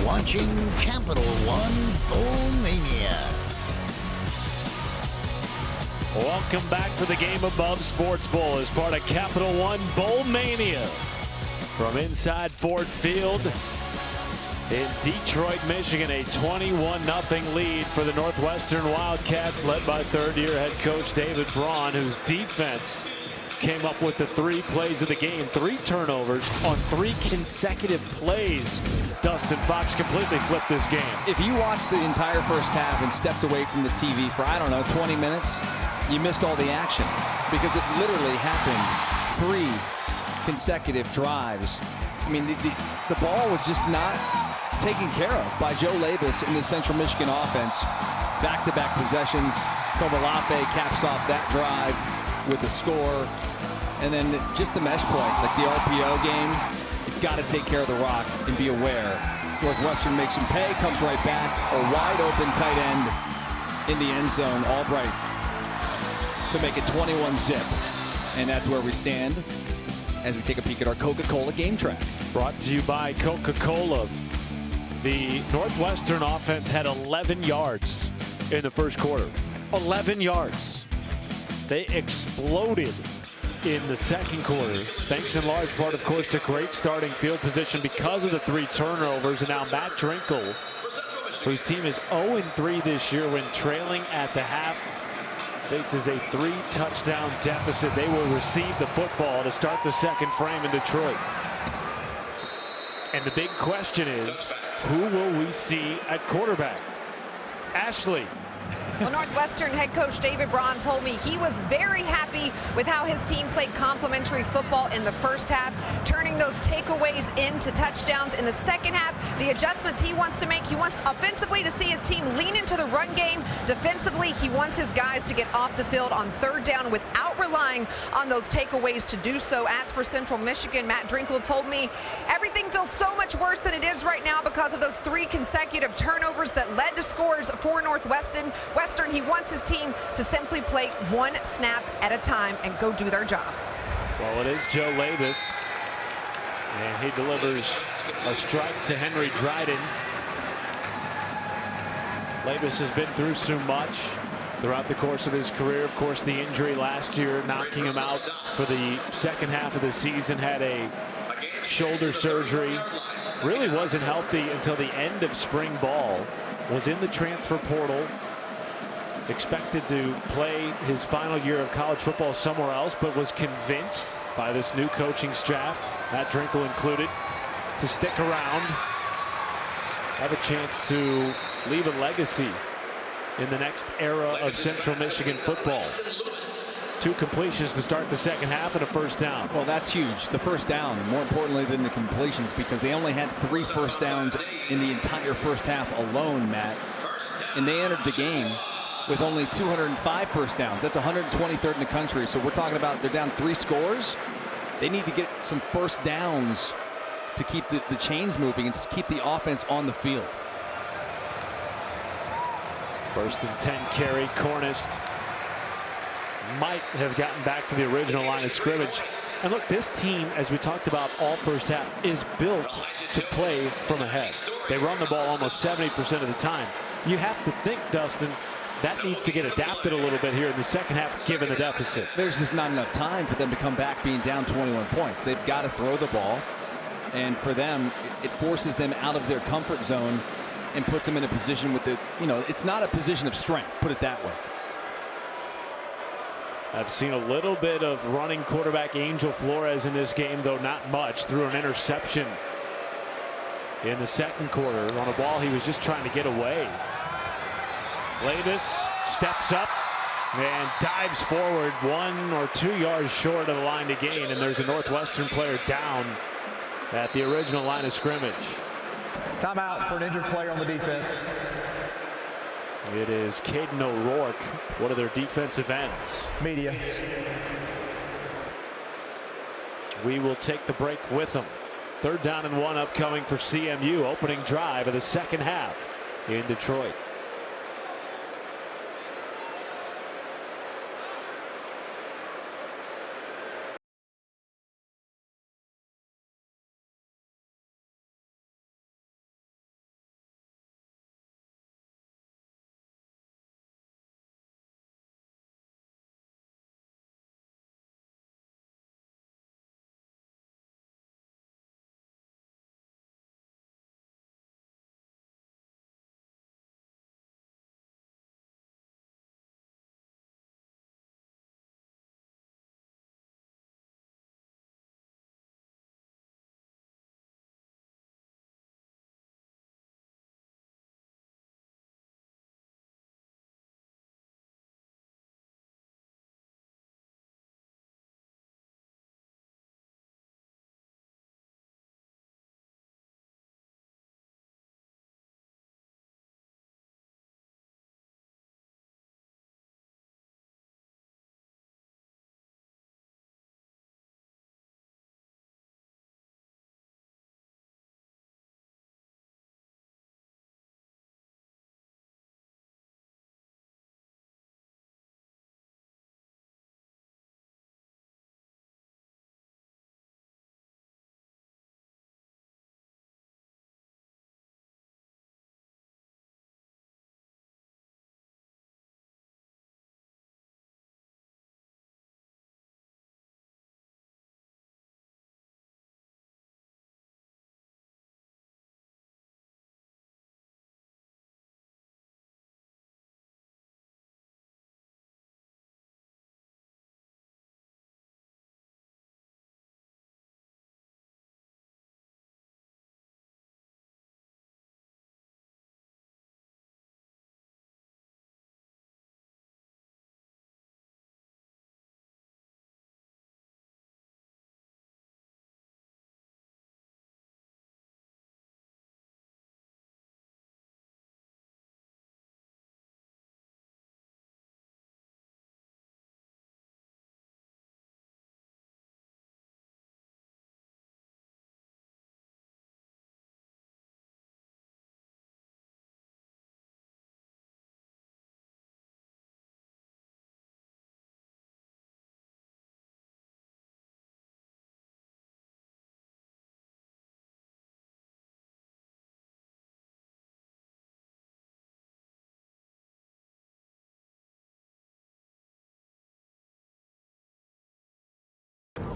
watching Capital One Bowl Mania. Welcome back to the Game Above Sports Bowl as part of Capital One Bowl Mania. From inside Ford Field in Detroit, Michigan, a 21-0 lead for the Northwestern Wildcats, led by third-year head coach David Braun, whose defense came up with the 3 plays of the game, 3 turnovers on 3 consecutive plays. Dustin Fox completely flipped this game. If you watched the entire first half and stepped away from the TV for, I don't know, 20 minutes, you missed all the action because it literally happened 3 consecutive drives. I mean, the ball was just not taken care of by Joe Labus in the Central Michigan offense. Back-to-back possessions. Kovalafe caps off that drive with the score. And then just the mesh point, like the RPO game, you've got to take care of the rock and be aware. Northwestern makes him pay, comes right back. A wide open tight end in the end zone, Albright, to make it 21-zip. And that's where we stand as we take a peek at our Coca-Cola game track. Brought to you by Coca-Cola. The Northwestern offense had 11 yards in the first quarter. 11 yards. They exploded in the second quarter, thanks in large part, of course, to great starting field position because of the 3 turnovers. And now Matt Drinkle, whose team is 0-3 this year when trailing at the half, faces a 3-touchdown deficit. They will receive the football to start the second frame in Detroit. And the big question is, who will we see at quarterback? Ashley. Well, Northwestern head coach David Braun told me he was very happy with how his team played complementary football in the first half, turning those takeaways into touchdowns in the second half. The adjustments he wants to make, he wants offensively to see his team lean into the run game. Defensively, he wants his guys to get off the field on third down without relying on those takeaways to do so. As for Central Michigan, Matt Drinkle told me everything feels so much worse than it is right now because of those 3 consecutive turnovers that led to scores for Northwestern. He wants his team to simply play 1 snap at a time and go do their job. Well, it is Joe Labus, and he delivers a strike to Henry Dryden. Labus has been through so much throughout the course of his career. Of course, the injury last year knocking him out for the second half of the season, had a shoulder surgery, really wasn't healthy until the end of spring ball, was in the transfer portal, expected to play his final year of college football somewhere else, but was convinced by this new coaching staff, Matt Drinkle included, to stick around, have a chance to leave a legacy in the next era of Central Michigan football. 2 completions to start the second half and a first down. Well, that's huge. The first down, more importantly than the completions, because they only had 3 first downs in the entire first half alone, Matt. And they entered the game with only 205 first downs. That's 123rd in the country. So we're talking about they're down 3 scores. They need to get some first downs to keep the chains moving and to keep the offense on the field. First and 10 carry. Cornist might have gotten back to the original line of scrimmage. And look, this team, as we talked about all first half, is built to play from ahead. They run the ball almost 70% of the time. You have to think, Dustin, that needs to get adapted a little bit here in the second half, given the deficit. There's just not enough time for them to come back being down 21 points. They've got to throw the ball. And for them, it forces them out of their comfort zone and puts them in a position with the, it's not a position of strength, put it that way. I've seen a little bit of running quarterback Angel Flores in this game, though not much. Threw an interception in the second quarter on a ball he was just trying to get away. Labus steps up and dives forward 1 or 2 yards short of the line to gain, and there's a Northwestern player down at the original line of scrimmage. Timeout for an injured player on the defense. It is Caden O'Rourke, one of their defensive ends. Media. We will take the break with them. 3rd down and 1 upcoming for CMU, opening drive of the second half in Detroit.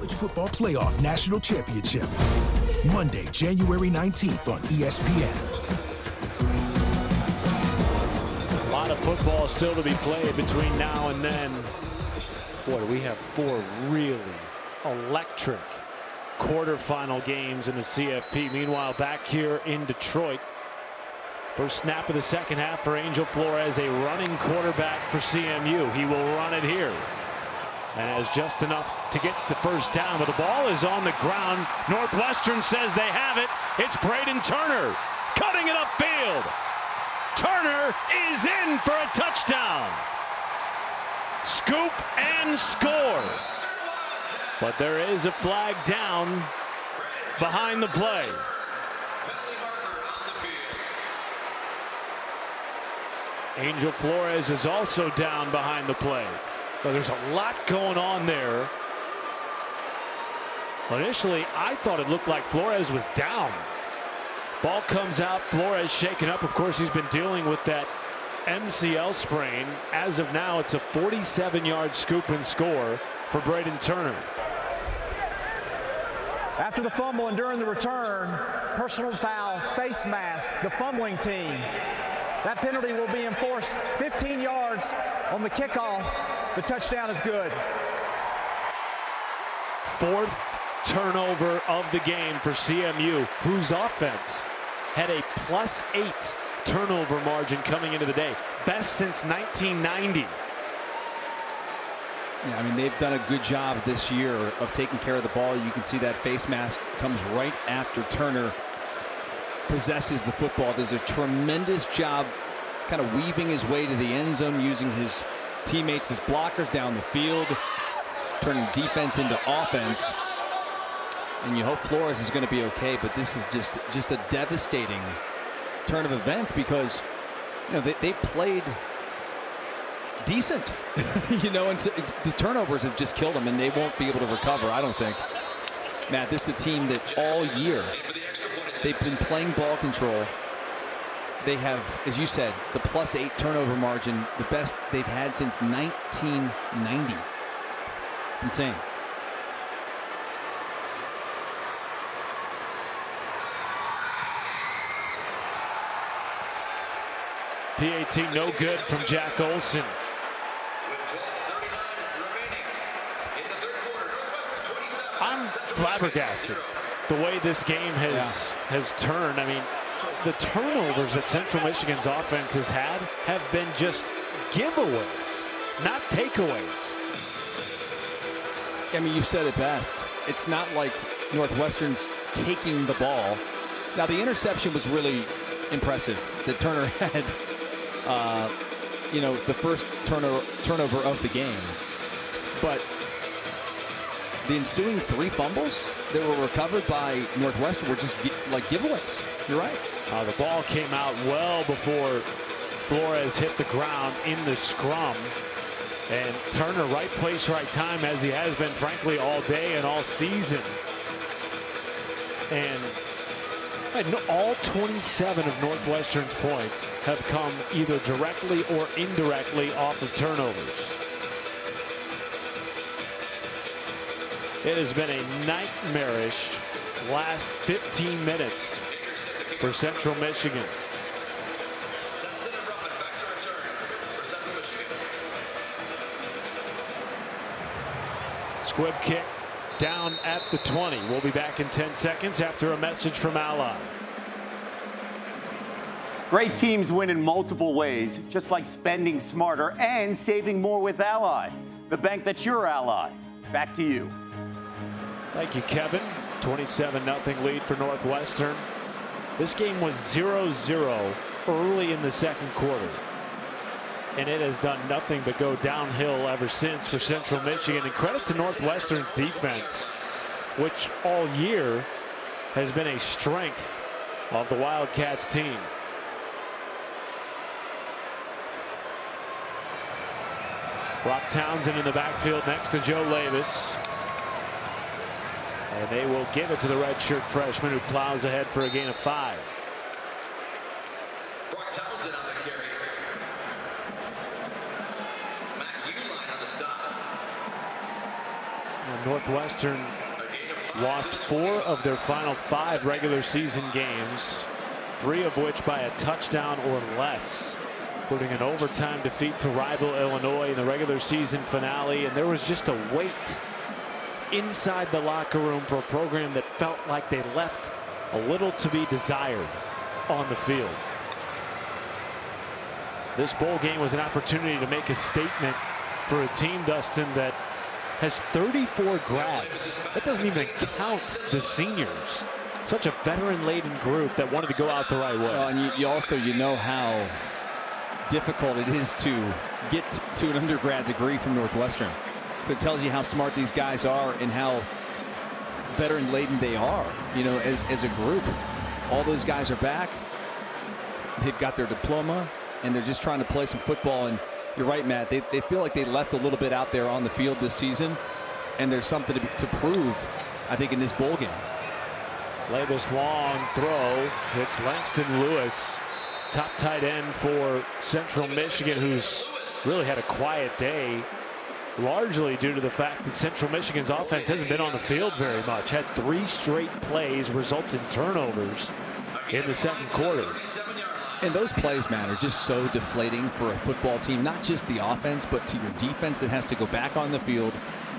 College Football Playoff National Championship. Monday, January 19th on ESPN. A lot of football still to be played between now and then. Boy, we have 4 really electric quarterfinal games in the CFP. Meanwhile, back here in Detroit, first snap of the second half for Angel Flores, a running quarterback for CMU. He will run it here and has just enough to get the first down, but the ball is on the ground. Northwestern says they have it. It's Braden Turner cutting it upfield. Turner is in for a touchdown. Scoop and score. But there is a flag down behind the play. Angel Flores is also down behind the play. But there's a lot going on there. Initially, I thought it looked like Flores was down. Ball comes out, Flores shaken up. Of course, he's been dealing with that MCL sprain. As of now, it's a 47-yard scoop and score for Braden Turner. After the fumble and during the return, personal foul, face mask, the fumbling team. That penalty will be enforced 15 yards on the kickoff. The touchdown is good. 4th turnover of the game for CMU, whose offense had a +8 turnover margin coming into the day. Best since 1990. Yeah, I mean, they've done a good job this year of taking care of the ball. You can see that face mask comes right after Turner possesses the football. Does a tremendous job kind of weaving his way to the end zone, using his teammates as blockers down the field, turning defense into offense. And you hope Flores is going to be okay, but this is just a devastating turn of events, because they played decent, and the turnovers have just killed them, and they won't be able to recover, I don't think. Matt, this is a team that all year they've been playing ball control. They have, as you said, the +8 turnover margin, the best they've had since 1990. It's insane. PAT no good from Jack Olson. I'm flabbergasted the way this game has turned. I mean, the turnovers that Central Michigan's offense has had have been just giveaways, not takeaways. I mean, you said it best. It's not like Northwestern's taking the ball. Now, the interception was really impressive that Turner had, the first turnover of the game. But the ensuing 3 fumbles that were recovered by Northwestern were just like giveaways. You're right. The ball came out well before Flores hit the ground in the scrum. And Turner, right place, right time, as he has been, frankly, all day and all season. And all 27 of Northwestern's points have come either directly or indirectly off of turnovers. It has been a nightmarish last 15 minutes for Central Michigan. Squib kick down at the 20. We'll be back in 10 seconds after a message from Ally. Great teams win in multiple ways, just like spending smarter and saving more with Ally, the bank that's your ally. Back to you. Thank you, Kevin. 27-0 lead for Northwestern. This game was 0-0 early in the second quarter. And it has done nothing but go downhill ever since for Central Michigan. And credit to Northwestern's defense, which all year has been a strength of the Wildcats team. Brock Townsend in the backfield next to Joe Lavis. And they will give it to the redshirt freshman who plows ahead for a gain of 5. Brock Townsend on the carry. Matt Uline on the stop. Northwestern lost 4 of their final 5 regular season games, 3 of which by a touchdown or less, including an overtime defeat to rival Illinois in the regular season finale. And there was just a weight inside the locker room for a program that felt like they left a little to be desired on the field. This bowl game was an opportunity to make a statement for a team, Dustin, that has 34 grads. That doesn't even count the seniors. Such a veteran-laden group that wanted to go out the right way. Well, and you also know how difficult it is to get to an undergrad degree from Northwestern. So it tells you how smart these guys are and how veteran-laden they are. You know, as a group, all those guys are back. They've got their diploma, and they're just trying to play some football. And you're right, Matt. They feel like they left a little bit out there on the field this season, and there's something to prove, I think, in this bowl game. Labus long throw hits Langston Lewis, top tight end for Central Michigan, who's really had a quiet day, largely due to the fact that Central Michigan's offense hasn't been on the field very much. Had 3 straight plays result in turnovers in the second quarter. And those plays, Matt, are just so deflating for a football team, not just the offense, but to your defense that has to go back on the field,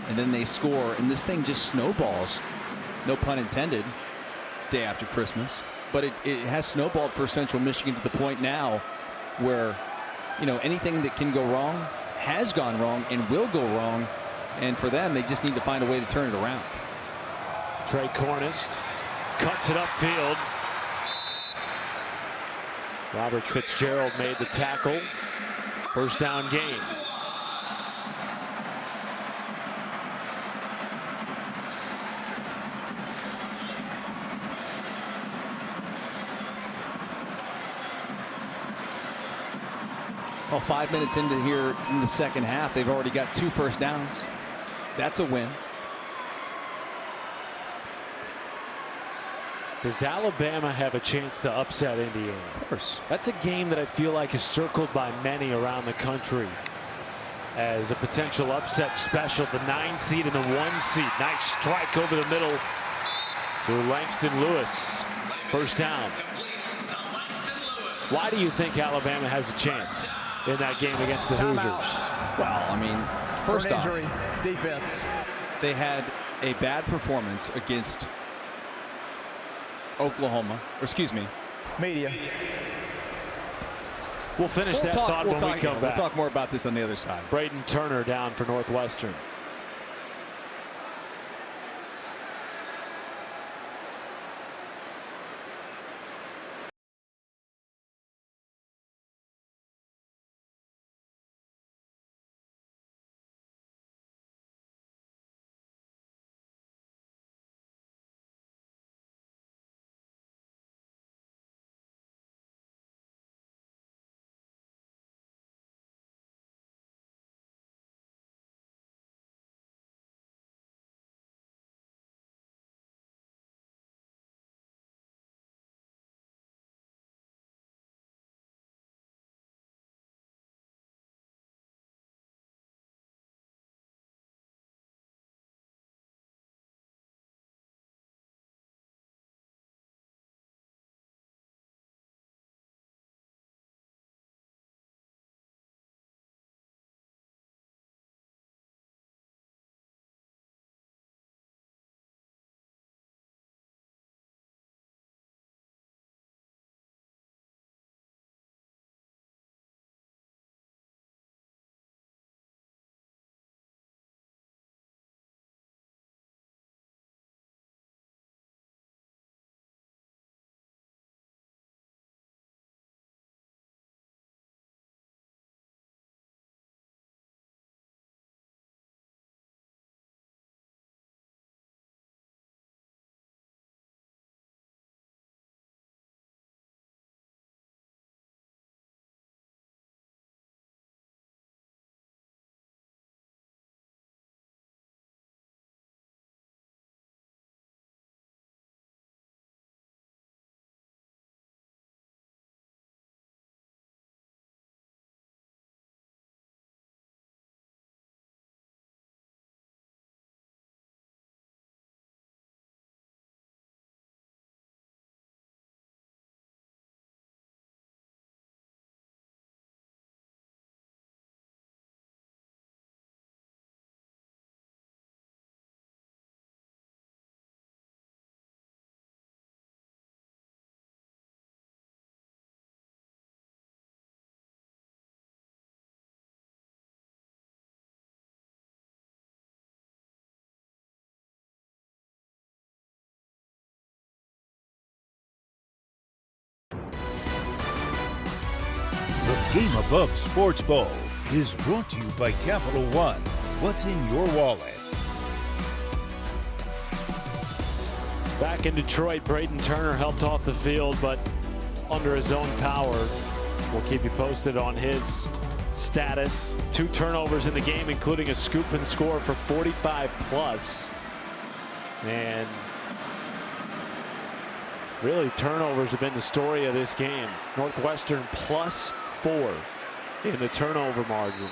and then they score, and this thing just snowballs, no pun intended, day after Christmas. But it has snowballed for Central Michigan to the point now where, you know, anything that can go wrong has gone wrong and will go wrong. And for them, they just need to find a way to turn it around. Trey Cornist cuts it upfield. Robert Fitzgerald made the tackle. First down gain. Well, 5 minutes into here in the second half, they've already got 2 first downs. That's a win. Does Alabama have a chance to upset Indiana? Of course. That's a game that I feel like is circled by many around the country as a potential upset special. The 9 seed and the 1 seed. Nice strike over the middle to Langston Lewis. First down. Why do you think Alabama has a chance in that game against the Hoosiers? Well, I mean, first off, injury, defense. they had a bad performance against Oklahoma, or excuse me, Media. We'll finish that thought when we come back. We'll talk more about this on the other side. Braden Turner down for Northwestern. Game Above Sports Bowl is brought to you by Capital One. What's in your wallet? Back in Detroit, Braden Turner helped off the field, but under his own power. We'll keep you posted on his status. 2 turnovers in the game, including a scoop and score for 45 plus. And really, turnovers have been the story of this game. Northwestern +4 in the turnover margin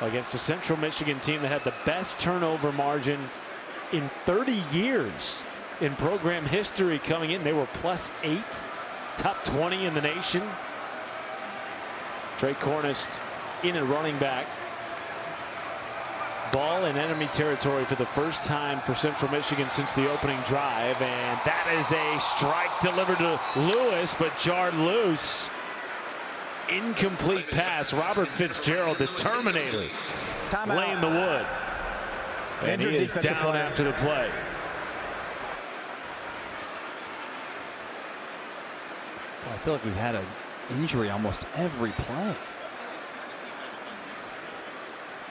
against a Central Michigan team that had the best turnover margin in 30 years in program history coming in. They were +8, top 20 in the nation. Trey Cornist in at running back. Ball in enemy territory for the first time for Central Michigan since the opening drive, and that is a strike delivered to Lewis, but jarred loose. Incomplete pass. Robert Fitzgerald, the Terminator, laying the wood. And he is down after the play. I feel like we've had an injury almost every play.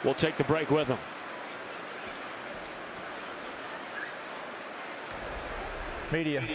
We'll take the break with him. Media.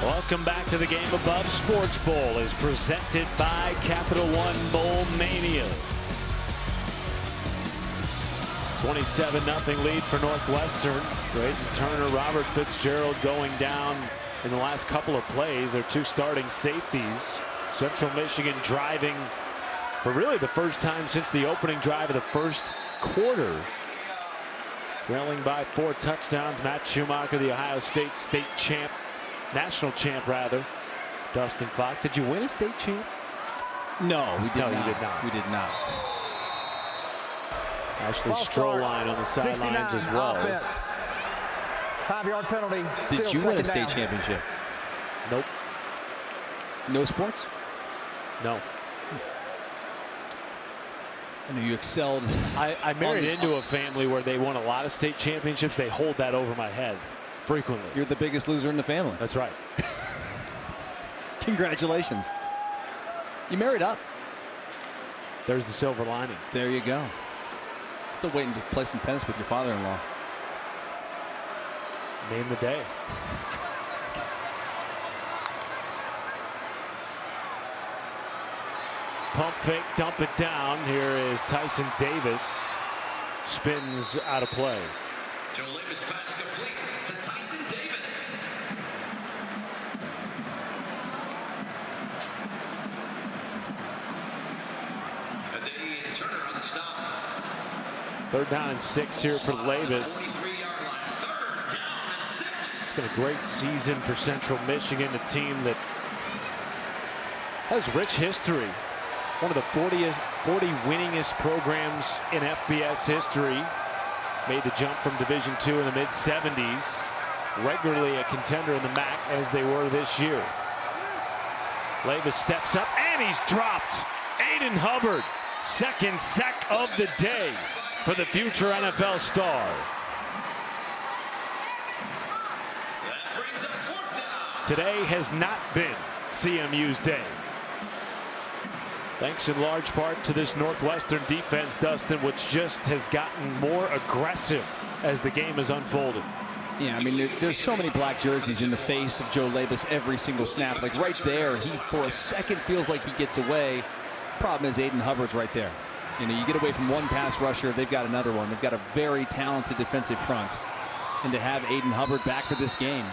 Welcome back to the Game Above Sports Bowl is presented by Capital One Bowl Mania. 27-0 lead for Northwestern. Braden Turner, Robert Fitzgerald going down in the last couple of plays. They're 2 starting safeties. Central Michigan driving for really the first time since the opening drive of the first quarter. Trailing by 4 touchdowns. Matt Schumacher, the Ohio State champ. National champ, rather. Dustin Fox. Did you win a state champ? No, we did not. You did not. We did not. Ashley Stroline on the sidelines as well. Offense. 5-yard penalty. Did you win a state down. championship? Nope. No sports? No. I know you excelled. I married into a family where they won a lot of state championships. They hold that over my head. frequently. You're the biggest loser in the family. That's right. Congratulations. You married up. There's the silver lining. There you go. Still waiting to play some tennis with your father-in-law. Name the day. Pump fake, dump it down. Here is Tyson Davis. Spins out of play. Joe Labus pass complete to Tyson Davis. And then Turner on the stop. 3rd down and 6 here for Labus. It's been a great season for Central Michigan, a team that has rich history. One of the 40 winningest programs in FBS history. Made the jump from Division II in the mid-70s. Regularly a contender in the MAC as they were this year. Labus steps up and he's dropped. Aiden Hubbard, 2nd sack of the day for the future NFL star. Today has not been CMU's day. Thanks in large part to this Northwestern defense, Dustin, which just has gotten more aggressive as the game has unfolded. Yeah, I mean, there's so many black jerseys in the face of Joe Labus every single snap. Like right there, he for a second feels like he gets away. Problem is Aiden Hubbard's right there. You know, you get away from one pass rusher, they've got another one. They've got a very talented defensive front. And to have Aiden Hubbard back for this game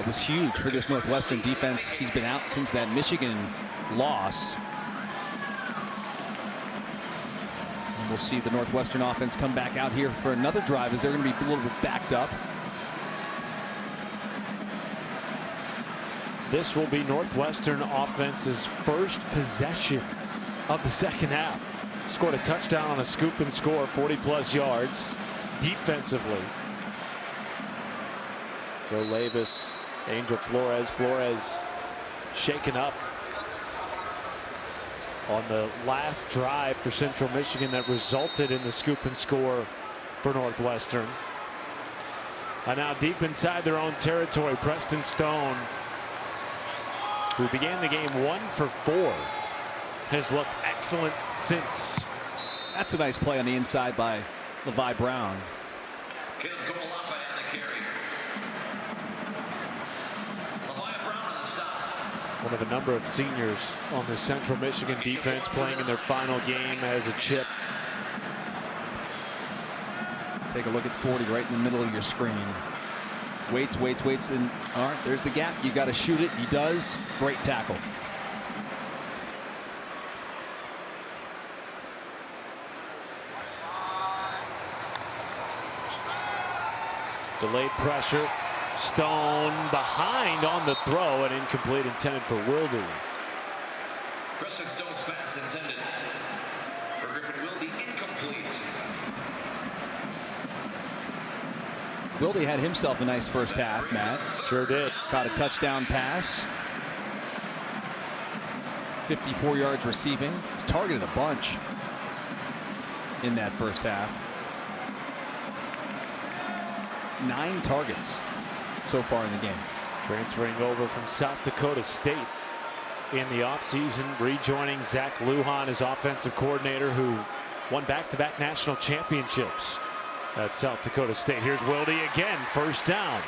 was huge for this Northwestern defense. He's been out since that Michigan loss. And we'll see the Northwestern offense come back out here for another drive as they're going to be a little bit backed up. This will be Northwestern offense's first possession of the 2nd half. Scored a touchdown on a scoop and score, 40+ yards defensively. Joe Labus, Angel Flores shaken up on the last drive for Central Michigan that resulted in the scoop and score for Northwestern. And now deep inside their own territory, Preston Stone, who began the game 1 for 4, has looked excellent since. That's a nice play on the inside by Levi Brown. One of a number of seniors on the Central Michigan defense playing in their final game as a chip. Take a look at 40 right in the middle of your screen. Waits, and all right, there's the gap. You got to shoot it. He does. Great tackle. Delayed pressure. Stone behind on the throw, and incomplete, intended for Wilde. Preston Stone's pass intended for Griffin Wilde, incomplete. Wilde had himself a nice first half, Matt. Sure did. Caught a touchdown pass. 54 yards receiving. Was targeted a bunch in that first half. 9 targets so far in the game. Transferring over from South Dakota State in the offseason, rejoining Zach Lujan as offensive coordinator, who won back-to-back national championships at South Dakota State. Here's Wilde again, 1st down,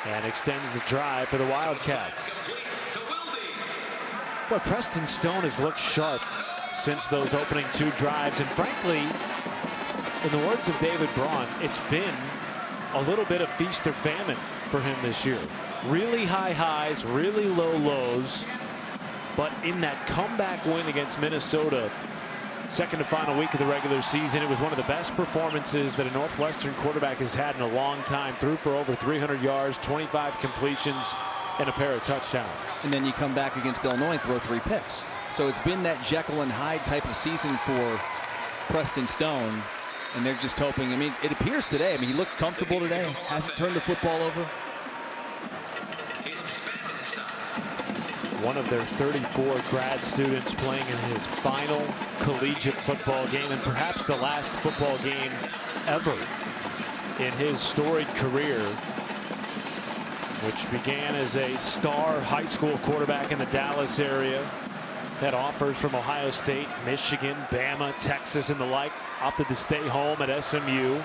and extends the drive for the Wildcats. Boy, Preston Stone has looked sharp since those opening 2 drives, and frankly, in the words of David Braun, it's been a little bit of feast or famine for him this year. Really high highs, really low lows, but in that comeback win against Minnesota, 2nd to final week of the regular season, it was one of the best performances that a Northwestern quarterback has had in a long time. Threw for over 300 yards, 25 completions, and a pair of touchdowns. And then you come back against Illinois and throw 3 picks. So it's been that Jekyll and Hyde type of season for Preston Stone. And they're just hoping. I mean, it appears today. I mean, he looks comfortable today. Hasn't turned the football over. One of their 34 grad students playing in his final collegiate football game, and perhaps the last football game ever in his storied career, which began as a star high school quarterback in the Dallas area. Had offers from Ohio State, Michigan, Bama, Texas, and the like. Opted to stay home at SMU.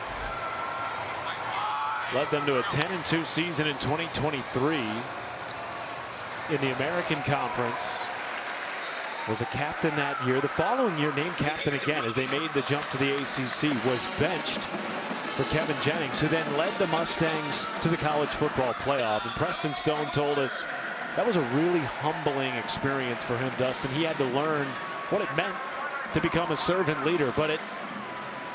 Led them to a 10-2 season in 2023 in the American Conference. Was a captain that year. The following year, named captain again as they made the jump to the ACC. Was benched for Kevin Jennings, who then led the Mustangs to the college football playoff. And Preston Stone told us that was a really humbling experience for him, Dustin. He had to learn what it meant to become a servant leader, but it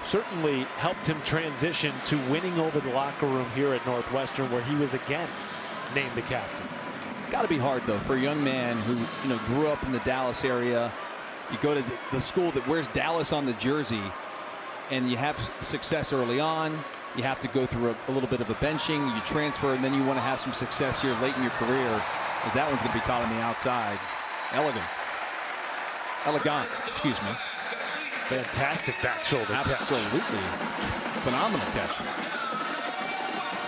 certainly helped him transition to winning over the locker room here at Northwestern, where he was again named the captain. Got to be hard, though, for a young man who, grew up in the Dallas area. You go to the school that wears Dallas on the jersey, and you have success early on. You have to go through a little bit of a benching. You transfer, and then you want to have some success here late in your career, as that one's going to be caught on the outside. Elegant, excuse me. Fantastic back shoulder catch. Absolutely. Phenomenal catch.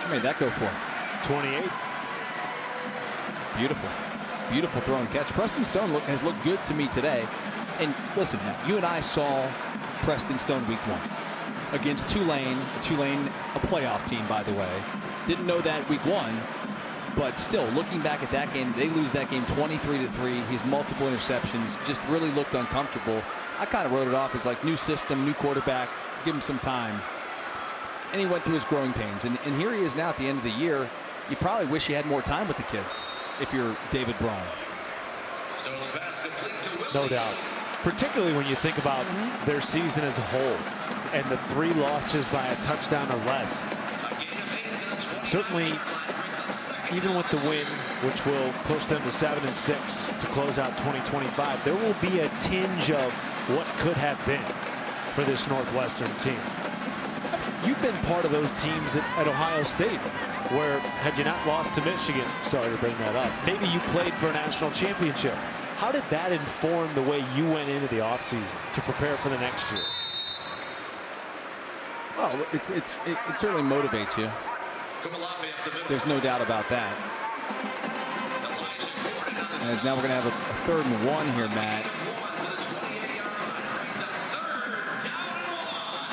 How made that go for? 28. Beautiful. Beautiful throw and catch. Preston Stone has looked good to me today. And listen, Matt, you and I saw Preston Stone week 1 against Tulane. Tulane, a playoff team, by the way. Didn't know that week 1. But still, looking back at that game, they lose that game 23-3. He's multiple interceptions. Just really looked uncomfortable. I kind of wrote it off as like new system, new quarterback, give him some time. And he went through his growing pains. And here he is now at the end of the year. You probably wish you had more time with the kid if you're David Braun. No doubt. Particularly when you think about their season as a whole and the 3 losses by a touchdown or less. Certainly, even with the win, which will push them to 7-6 to close out 2025, there will be a tinge of what could have been for this Northwestern team. You've been part of those teams at Ohio State, where had you not lost to Michigan, sorry to bring that up, maybe you played for a national championship. How did that inform the way you went into the offseason to prepare for the next year? Well, it certainly motivates you. There's no doubt about that. As now we're going to have a 3rd and 1 here, Matt.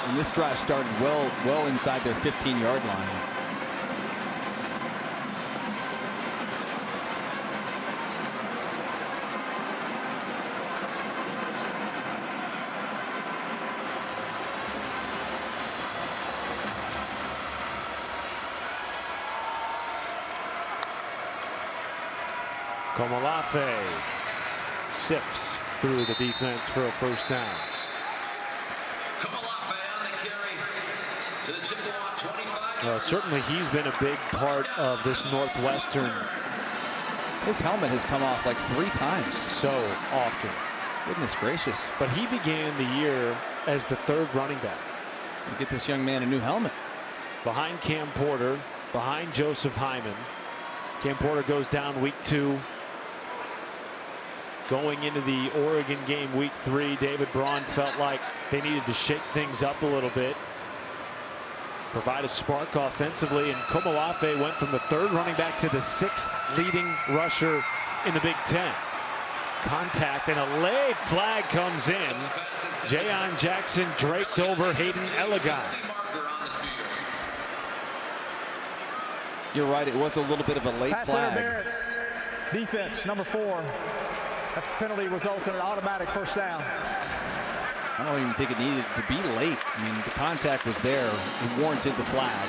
And this drive started well inside their 15-yard line. Komolafe sifts through the defense for a first down. Certainly he's been a big part of this Northwestern. His helmet has come off like 3 times. So often. Goodness gracious. But he began the year as the 3rd running back. You get this young man a new helmet. Behind Cam Porter, behind Joseph Hyman. Cam Porter goes down week 2. Going into the Oregon game week 3, David Braun felt like they needed to shake things up a little bit, provide a spark offensively, and Komolafe went from the 3rd running back to the 6th leading rusher in the Big Ten. Contact and a late flag comes in. Jayon Jackson draped over Hayden Elegant. You're right, it was a little bit of a late Pass flag. interference. Defense, number 4. That penalty results in an automatic first down. I don't even think it needed to be late. I mean, the contact was there. It warranted the flag.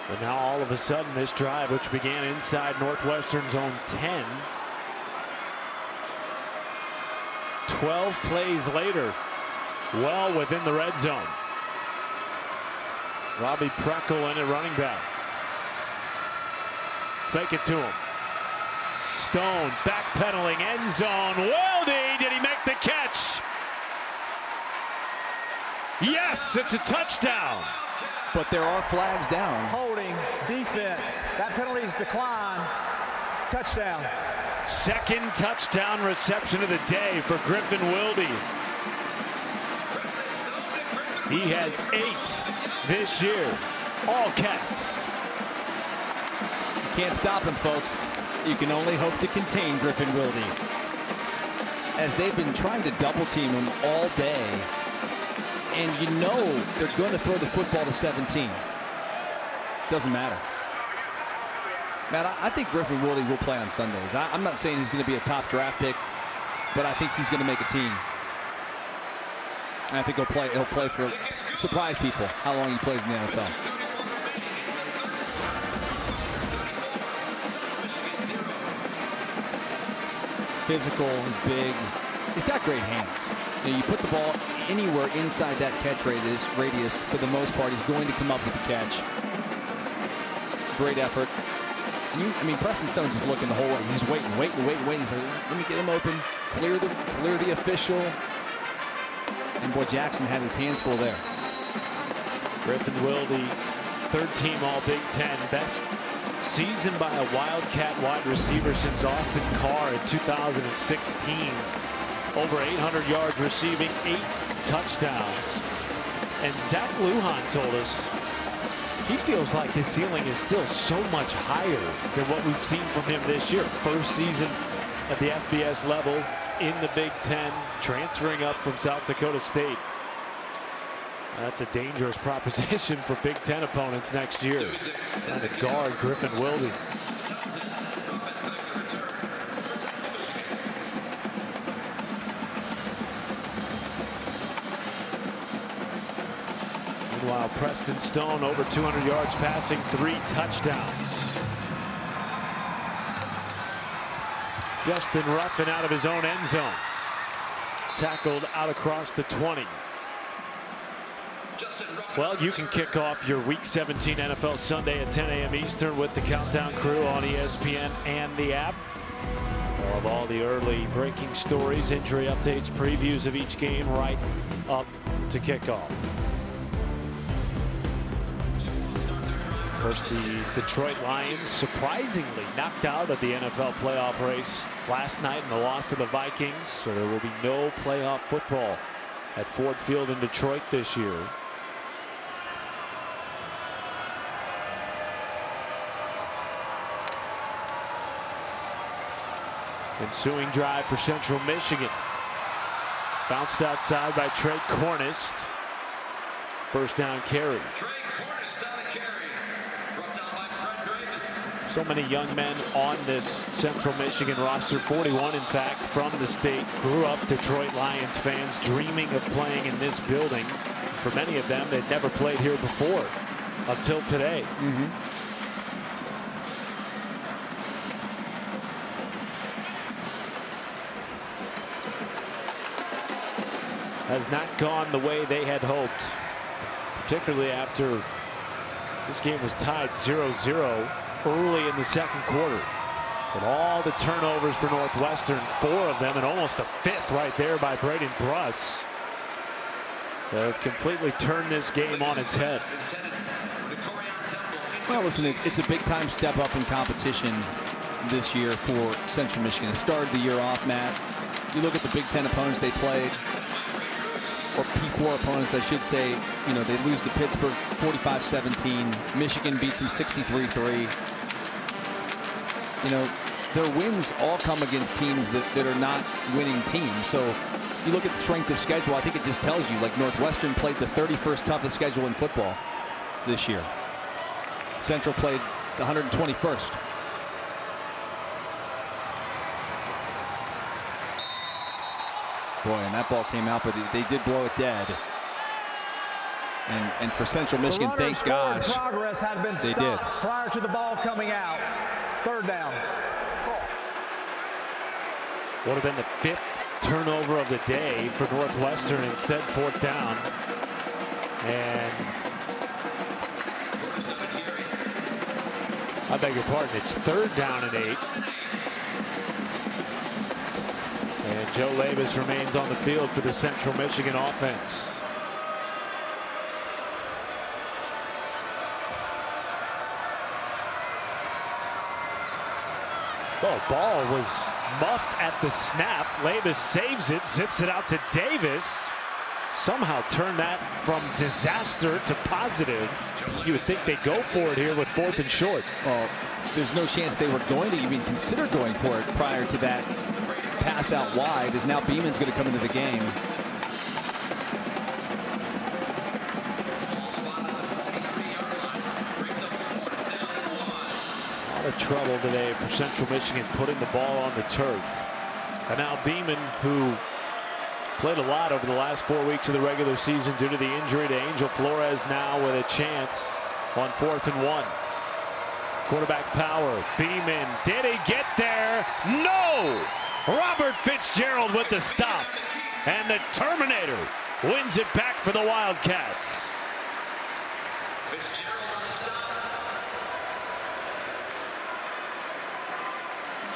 But now all of a sudden this drive, which began inside Northwestern's own 10, 12 plays later, well within the red zone. Robbie Preckle in at running back. Fake it to him. Stone backpedaling, end zone. Weldy, did he make the catch? Yes, it's a touchdown. But there are flags down. Holding, defense. That penalty's declined. Touchdown. Second touchdown reception of the day for Griffin Wilde. He has 8 this year. All Cats. You can't stop him, folks. You can only hope to contain Griffin Wilde, as they've been trying to double team him all day. And you know they're going to throw the football to 17. Doesn't matter. Matt, I think Griffin Wilde will play on Sundays. I'm not saying he's going to be a top draft pick, but I think he's going to make a team. And I think he'll play for surprise people how long he plays in the NFL. Physical, he's big. He's got great hands. You put the ball anywhere inside that catch radius, for the most part, he's going to come up with the catch. Great effort. And Preston Stone's just looking the whole way. He's waiting. He's like, let me get him open, clear the official. And boy, Jackson had his hands full there. Griffin Wilde, 3rd-team All-Big Ten, best season by a Wildcat wide receiver since Austin Carr in 2016. Over 800 yards receiving, 8 touchdowns. And Zach Lujan told us he feels like his ceiling is still so much higher than what we've seen from him this year. First season at the FBS level in the Big Ten, transferring up from South Dakota State. That's a dangerous proposition for Big Ten opponents next year. Trying to guard Griffin Wilde. Meanwhile, Preston Stone over 200 yards passing, 3 touchdowns. Justin Ruffin out of his own end zone. Tackled out across the 20. Well, you can kick off your Week 17 NFL Sunday at 10 a.m. Eastern with the Countdown Crew on ESPN and the app. We'll have all the early breaking stories, injury updates, previews of each game right up to kickoff. Of course, the Detroit Lions surprisingly knocked out of the NFL playoff race last night in the loss to the Vikings, so there will be no playoff football at Ford Field in Detroit this year. Ensuing drive for Central Michigan. Bounced outside by Trey Cornist. First down carry. So many young men on this Central Michigan roster, 41 in fact from the state, grew up Detroit Lions fans, dreaming of playing in this building. For many of them, they'd never played here before until today. Has not gone the way they had hoped, particularly after this game was tied 0-0 early in the second quarter. But all the turnovers for Northwestern, 4 of them, and almost a 5th right there by Braden Bruss, have completely turned this game on its head. Well, listen, it's a big-time step up in competition this year for Central Michigan. It started the year off, Matt. You look at the Big Ten opponents they played, or P4 opponents, I should say. You know, they lose to Pittsburgh 45-17. Michigan beats them 63-3. You know, their wins all come against teams that are not winning teams. So you look at the strength of schedule, I think it just tells you, like, Northwestern played the 31st toughest schedule in football this year. Central played the 121st. Boy, and that ball came out, but they did blow it dead. And for Central Michigan, thank gosh, progress had been they stopped did. Prior to the ball coming out. 3rd down. Would have been the 5th turnover of the day for Northwestern, instead 4th down. And I beg your pardon, it's 3rd down and 8. And Joe Labus remains on the field for the Central Michigan offense. Oh, ball was muffed at the snap. Labus saves it, zips it out to Davis. Somehow turned that from disaster to positive. You would think they'd go for it here with 4th and short. Well, there's no chance they were going to even consider going for it prior to that pass out wide, as now Beeman's going to come into the game. A lot of trouble today for Central Michigan putting the ball on the turf. And now Beeman, who played a lot over the last 4 weeks of the regular season due to the injury to Angel Flores, now with a chance on 4th and 1. Quarterback power. Beeman. Did he get there? No! Robert Fitzgerald with the stop. And the Terminator wins it back for the Wildcats. Fitzgerald on the stop.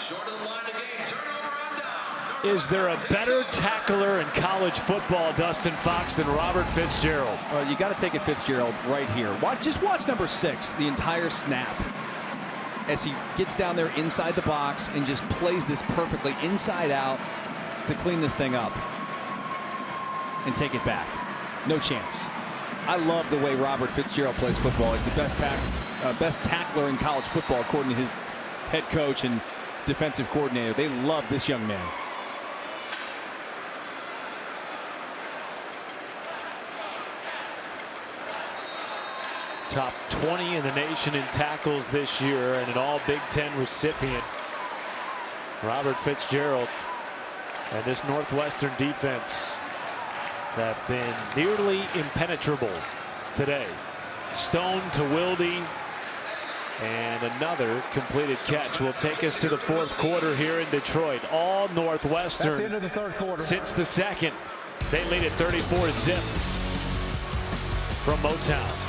Short of the line again. Turnover on down. Is there a better tackler in college football, Dustin Fox, than Robert Fitzgerald? Well, you got to take it Fitzgerald right here. Just watch number 6, the entire snap, as he gets down there inside the box and just plays this perfectly inside out to clean this thing up and take it back. No chance. I love the way Robert Fitzgerald plays football. He's the best tackler in college football, according to his head coach and defensive coordinator. They love this young man. Top 20 in the nation in tackles this year and an all Big Ten recipient. Robert Fitzgerald and this Northwestern defense have been nearly impenetrable today. Stone to Wilde, and another completed catch will take us to the 4th quarter here in Detroit. All Northwestern. That's the end of the 3rd quarter. Since the 2nd. They lead at 34-zip from Motown.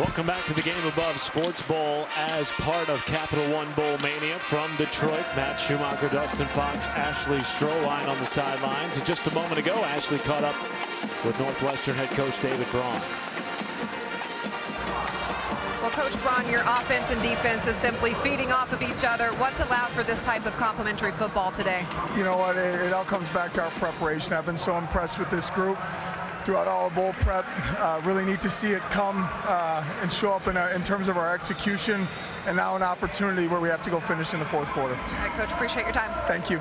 Welcome back to the Game Above Sports Bowl as part of Capital One Bowl Mania from Detroit. Matt Schumacher, Dustin Fox, Ashley Stroline on the sidelines. And just a moment ago, Ashley caught up with Northwestern head coach David Braun. Well, Coach Braun, your offense and defense is simply feeding off of each other. What's allowed for this type of complementary football today? You know what? It all comes back to our preparation. I've been so impressed with this group throughout all of bowl prep. Really need to see it come and show up in terms of our execution, and now an opportunity where we have to go finish in the fourth quarter. All right, Coach, appreciate your time. Thank you.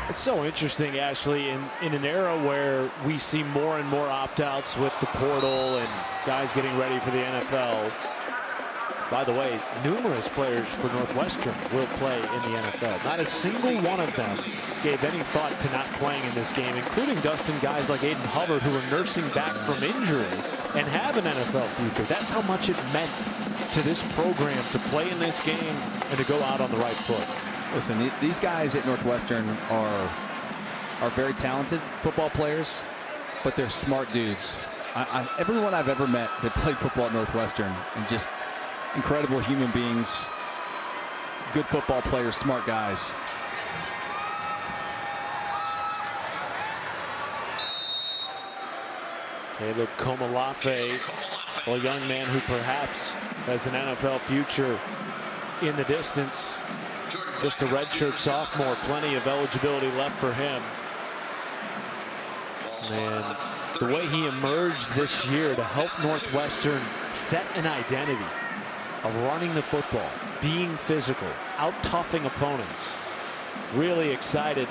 It's so interesting, Ashley, in an era where we see more and more opt-outs with the portal and guys getting ready for the NFL. By the way, numerous players for Northwestern will play in the NFL. Not a single one of them gave any thought to not playing in this game, including Dustin, guys like Aiden Hubbard, who are nursing back from injury and have an NFL future. That's how much it meant to this program to play in this game and to go out on the right foot. Listen, these guys at Northwestern are very talented football players, but they're smart dudes. Everyone I've ever met that played football at Northwestern, and just incredible human beings, good football players, smart guys. Caleb Komalafe, a young man who perhaps has an NFL future in the distance. Just a redshirt sophomore, plenty of eligibility left for him. And the way he emerged this year to help Northwestern set an identity of running the football, being physical, out-toughing opponents. Really excited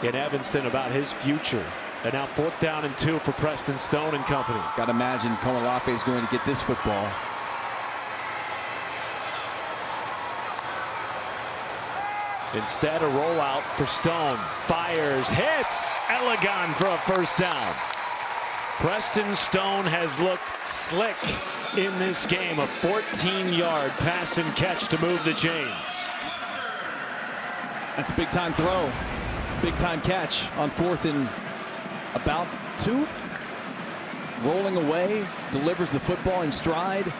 in Evanston about his future. And now 4th down and 2 for Preston Stone and company. Got to imagine Komalafe is going to get this football. Instead, a rollout for Stone. Fires, hits, Elegon for a 1st down. Preston Stone has looked slick in this game. A 14-yard pass and catch to move the chains. That's a big-time throw. Big-time catch on 4th and about 2. Rolling away, delivers the football in stride.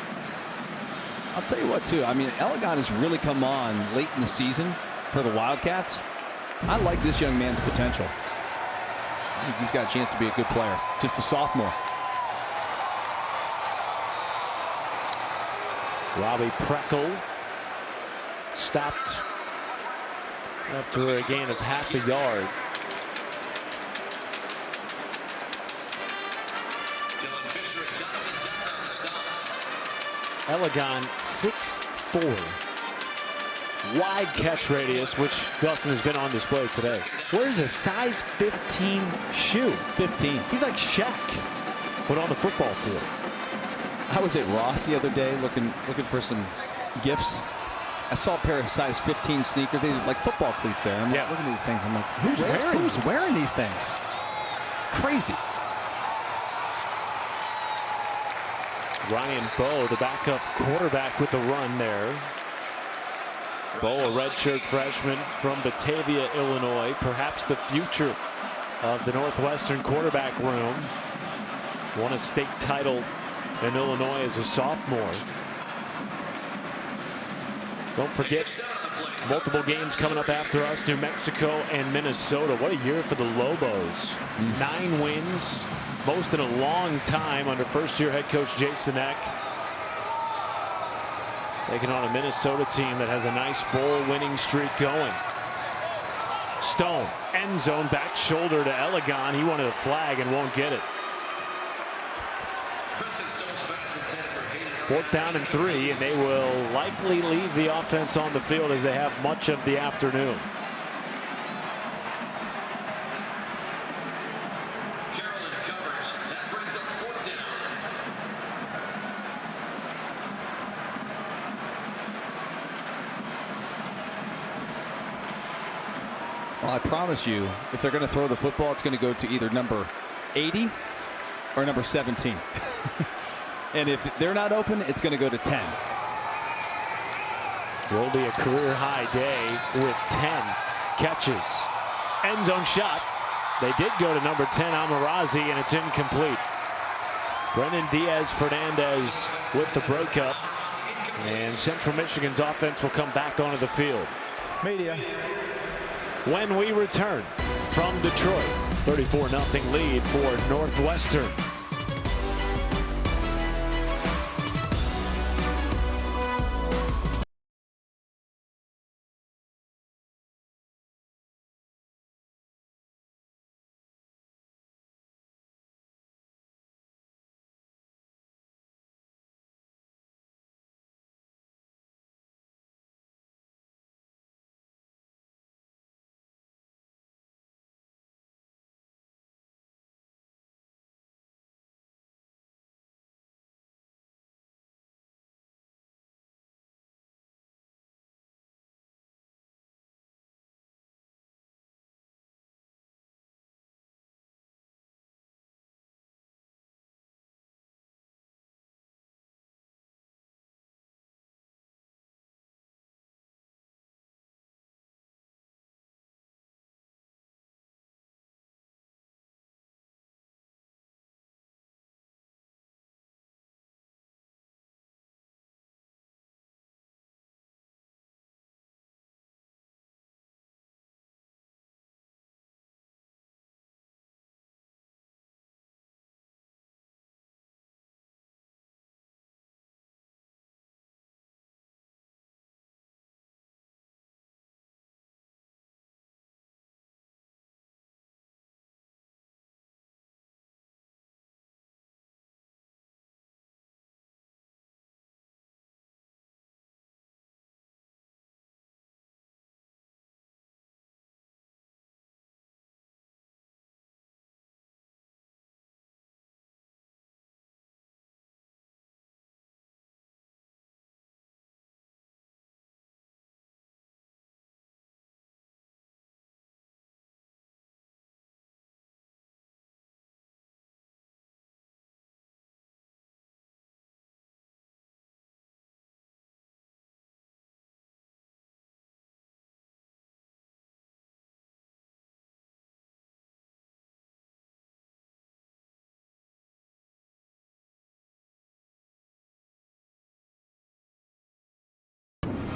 I'll tell you what, too. I mean, Elegon has really come on late in the season for the Wildcats. I like this young man's potential. I think he's got a chance to be a good player. Just a sophomore. Robbie Preckle stopped after a gain of half a yard. Elegon 6'4". Wide catch radius, which Dustin has been on display today. Wears a size 15 shoe. 15. He's like Shaq, but on the football field. I was at Ross the other day looking for some gifts. I saw a pair of size 15 sneakers. They had like football cleats there. I'm like, looking at these things. I'm like, who's wearing these things? Crazy. Ryan Bowe, the backup quarterback with the run there. Bowe, a redshirt freshman from Batavia, Illinois. Perhaps the future of the Northwestern quarterback room. Won a state title in Illinois as a sophomore. Don't forget, multiple games coming up after us, New Mexico and Minnesota. What a year for the Lobos. 9 wins, most in a long time under first-year head coach Jason Eck. Taking on a Minnesota team that has a nice bowl winning streak going. Stone, end zone, back shoulder to Elegon. He wanted a flag and won't get it. 4th down and 3, and they will likely leave the offense on the field as they have much of the afternoon. Well, I promise you, if they're going to throw the football, it's going to go to either number 80 or number 17. And if they're not open, it's going to go to 10. Will be a career-high day with 10 catches. End zone shot. They did go to number 10, Amarazi, and it's incomplete. Brennan Diaz-Fernandez with the breakup. And Central Michigan's offense will come back onto the field. Media. When we return from Detroit, 34-0 lead for Northwestern.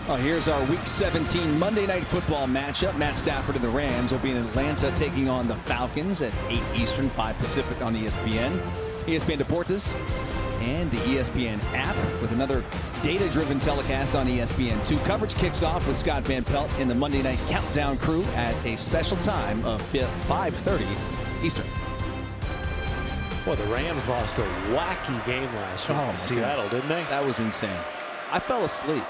Well, here's our Week 17 Monday Night Football matchup. Matt Stafford and the Rams will be in Atlanta taking on the Falcons at 8 Eastern, 5 Pacific on ESPN. ESPN Deportes and the ESPN app with another data-driven telecast on ESPN2. Coverage kicks off with Scott Van Pelt and the Monday Night Countdown crew at a special time of 5:30 Eastern. Well, the Rams lost a wacky game last week to Seattle, didn't they? That was insane. I fell asleep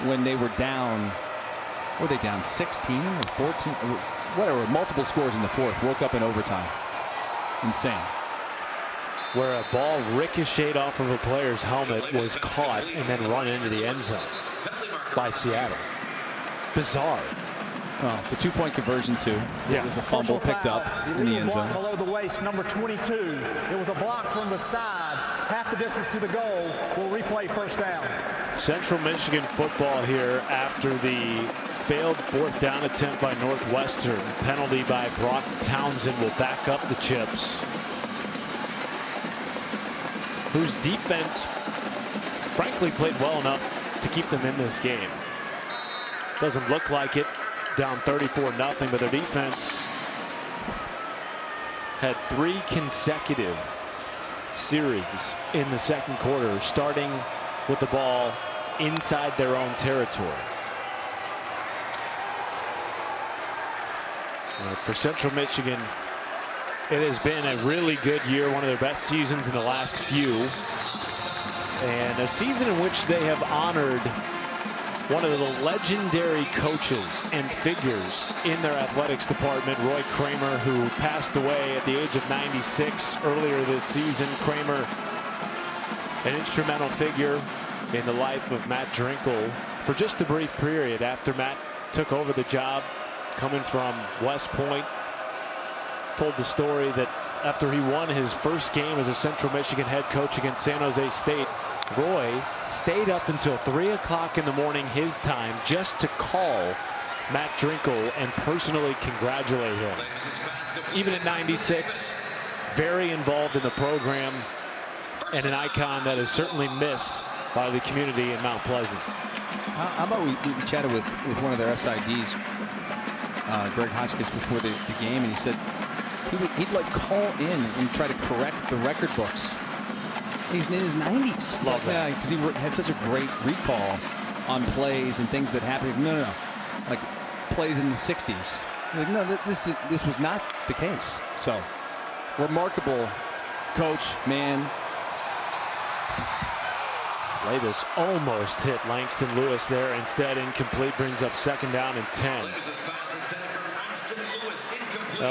when they were down. Were they down 16 or 14? Whatever, multiple scores in the fourth. Woke up in overtime. Insane. Where a ball ricocheted off of a player's helmet, was caught, and then run into the end zone by Seattle. Bizarre. Well, the two-point conversion, too. Yeah. It was a fumble picked up in the end zone. Below the waist, number 22. It was a block from the side. Half the distance to the goal. We'll replay first down. Central Michigan football here after the failed fourth down attempt by Northwestern. Penalty by Brock Townsend will back up the Chips, whose defense frankly played well enough to keep them in this game. Doesn't look like it, down 34-0, but their defense had 3 consecutive series in the second quarter, starting with the ball inside their own territory. For Central Michigan, it has been a really good year, one of their best seasons in the last few, and a season in which they have honored one of the legendary coaches and figures in their athletics department, Roy Kramer, who passed away at the age of 96 earlier this season. Kramer, an instrumental figure in the life of Matt Drinkle for just a brief period after Matt took over the job, coming from West Point. Told the story that after he won his first game as a Central Michigan head coach against San Jose State, Roy stayed up until 3 o'clock in the morning his time just to call Matt Drinkle and personally congratulate him. Even at 96, very involved in the program, and an icon that is certainly missed by the community in Mount Pleasant. How about we chatted with one of their SIDs, Greg Hotchkiss, before the game, and he said he'd like call in and try to correct the record books. He's in his 90s. Love that. Yeah, because he had such a great recall on plays and things that happened. No. Like plays in the 60s. Like, no, this was not the case. So, remarkable coach, man. Labus almost hit Langston Lewis there. Instead, incomplete, brings up 2nd down and 10.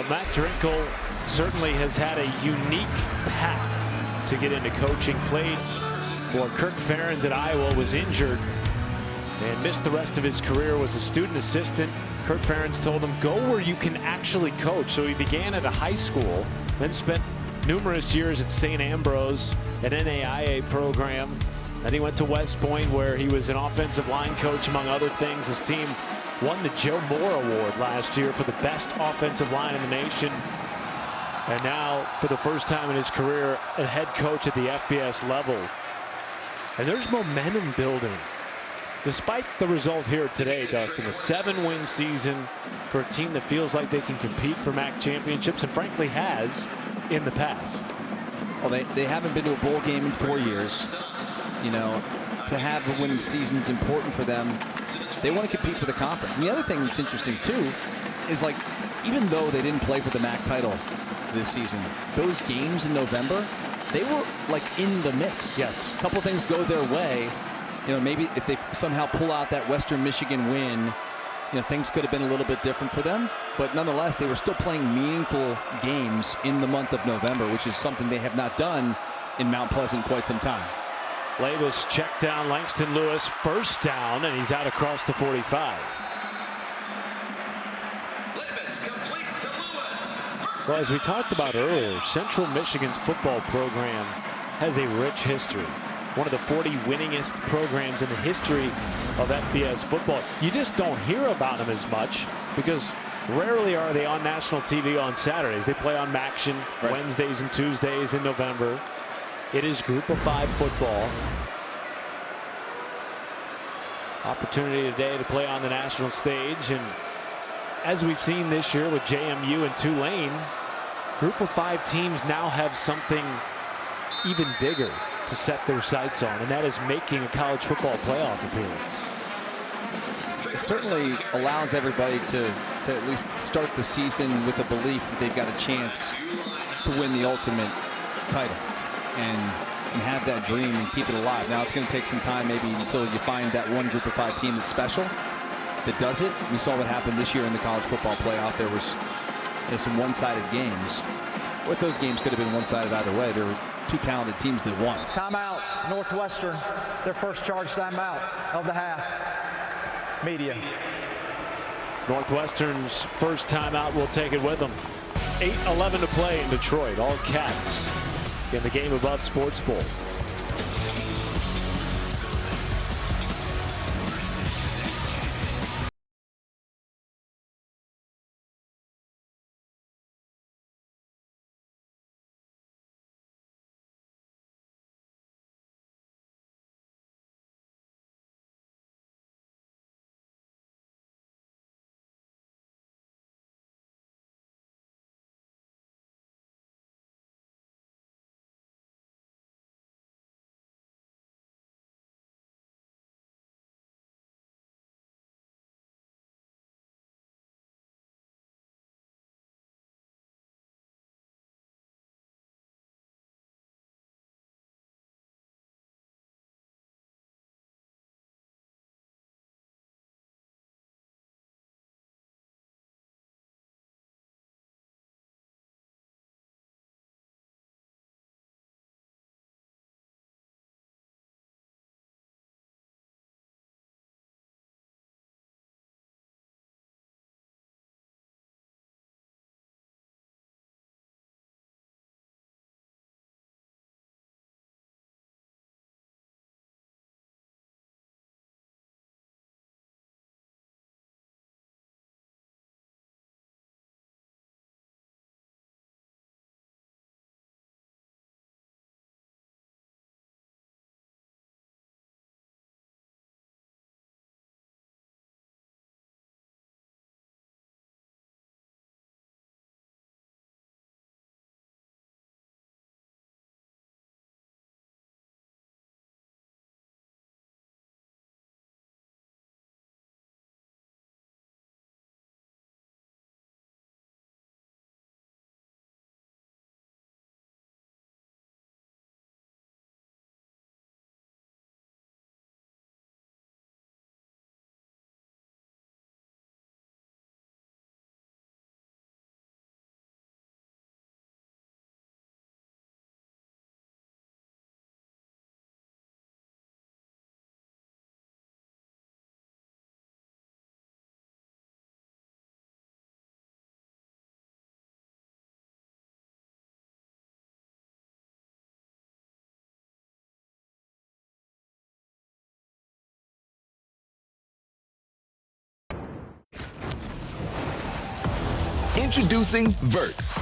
Matt Drinkle certainly has had a unique path to get into coaching. Played for Kirk Ferentz at Iowa, was injured, and missed the rest of his career, was a student assistant. Kirk Ferentz told him, go where you can actually coach. So he began at a high school, then spent numerous years at St. Ambrose, an NAIA program. Then he went to West Point, where he was an offensive line coach, among other things. His team won the Joe Moore Award last year for the best offensive line in the nation. And now, for the first time in his career, a head coach at the FBS level. And there's momentum building. Despite the result here today, Dustin, a 7-win season for a team that feels like they can compete for MAC championships, and frankly has in the past. Well, they haven't been to a bowl game in 4 years. You know, to have a winning season is important for them. They want to compete for the conference. And the other thing that's interesting too is, like, even though they didn't play for the MAC title this season, those games in November, they were like in the mix. Yes. A couple things go their way. You know, maybe if they somehow pull out that Western Michigan win, you know, things could have been a little bit different for them. But nonetheless, they were still playing meaningful games in the month of November, which is something they have not done in Mount Pleasant quite some time. Labus checked down Langston Lewis, 1st down, and he's out across the 45. Well, as we talked about earlier, Central Michigan's football program has a rich history. One of the 40 winningest programs in the history of FBS football. You just don't hear about them as much because rarely are they on national TV on Saturdays. They play on MACtion Wednesdays and Tuesdays in November. It is Group of 5 football. Opportunity today to play on the national stage, and as we've seen this year with JMU and Tulane, Group of 5 teams now have something even bigger to set their sights on, and that is making a college football playoff appearance. It certainly allows everybody to at least start the season with the belief that they've got a chance to win the ultimate title and have that dream and keep it alive. Now it's going to take some time, maybe until you find that one Group of 5 team that's special, that does it. We saw what happened this year in the college football playoff. There was some one-sided games. But those games could have been one-sided either way. There were 2 talented teams that won. Timeout, Northwestern, their first charge timeout of the half. Media. Northwestern's first timeout will take it with them. 8:11 to play in Detroit. All Cats in the Game Above Sports Bowl. Introducing Verts.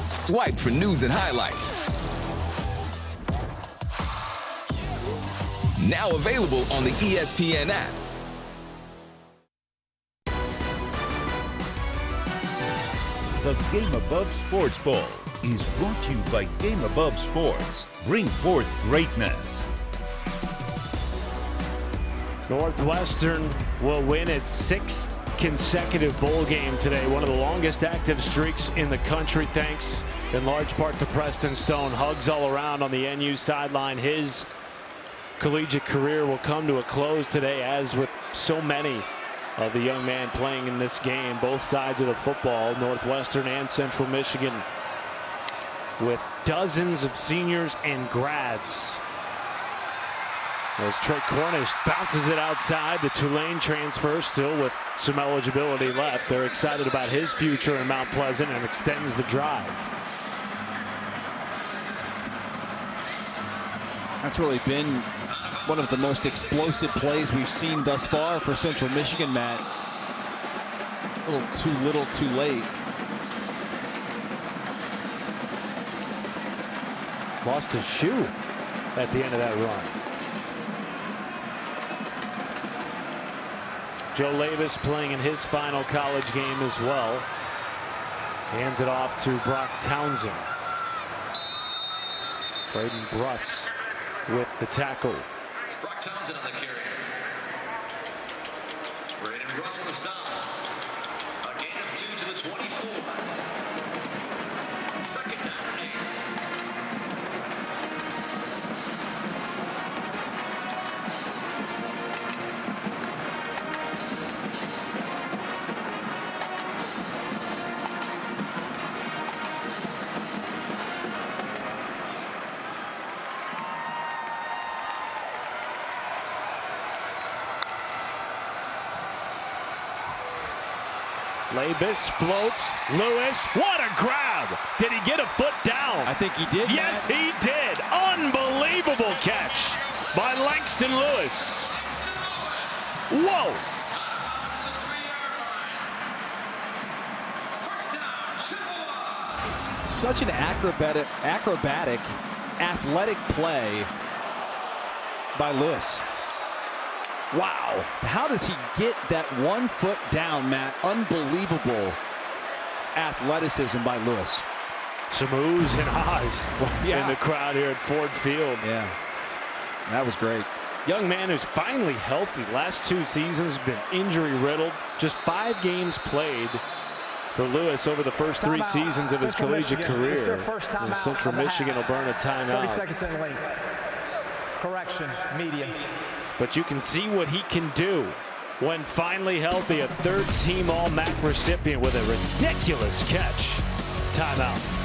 Swipe for news and highlights. Now available on the ESPN app. The GameAbove Sports Bowl is brought to you by GameAbove Sports. Bring forth greatness. Northwestern will win its 6th consecutive bowl game today. One of the longest active streaks in the country, thanks in large part to Preston Stone. Hugs all around on the NU sideline. His collegiate career will come to a close today, as with so many of the young man playing in this game. Both sides of the football, Northwestern and Central Michigan, with dozens of seniors and grads. As Trey Cornish bounces it outside, the Tulane transfer still with some eligibility left. They're excited about his future in Mount Pleasant and extends the drive. That's really been one of the most explosive plays we've seen thus far for Central Michigan, Matt. A little too late. Lost his shoe at the end of that run. Joe Lavis playing in his final college game as well. Hands it off to Brock Townsend. Braden Bruss with the tackle. Brock Townsend on the carry. Braden Bruss on the stop. A gain of 2 to the 24. Second down and 8. Labus floats. Lewis, what a grab! Did he get a foot down? I think he did. Yes, he did. Unbelievable catch by Langston Lewis. Whoa! Such an acrobatic, athletic play by Lewis. Wow. How does he get that 1 foot down, Matt? Unbelievable athleticism by Lewis. Some oohs and ahs in the crowd here at Ford Field. Yeah, that was great. Young man who's finally healthy. Last 2 seasons been injury riddled. Just 5 games played for Lewis over the first 3 seasons of his collegiate career. It's their first timeout. Central Michigan will burn a timeout. 30 seconds in length. Correction, medium. But you can see what he can do when finally healthy. A 3rd-team All-MAC recipient with a ridiculous catch. Timeout.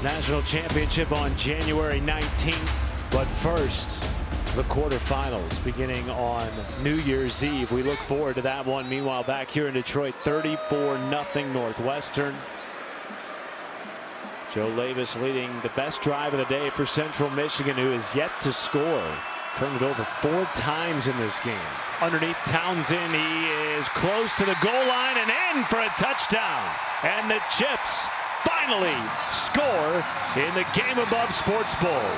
National Championship on January 19th. But first, the quarterfinals beginning on New Year's Eve. We look forward to that one. Meanwhile, back here in Detroit, 34-0 Northwestern. Joe Lavis leading the best drive of the day for Central Michigan, who is yet to score. Turned it over 4 times in this game. Underneath Townsend, he is close to the goal line and in for a touchdown. And the Chips finally score in the GameAbove Sports Bowl.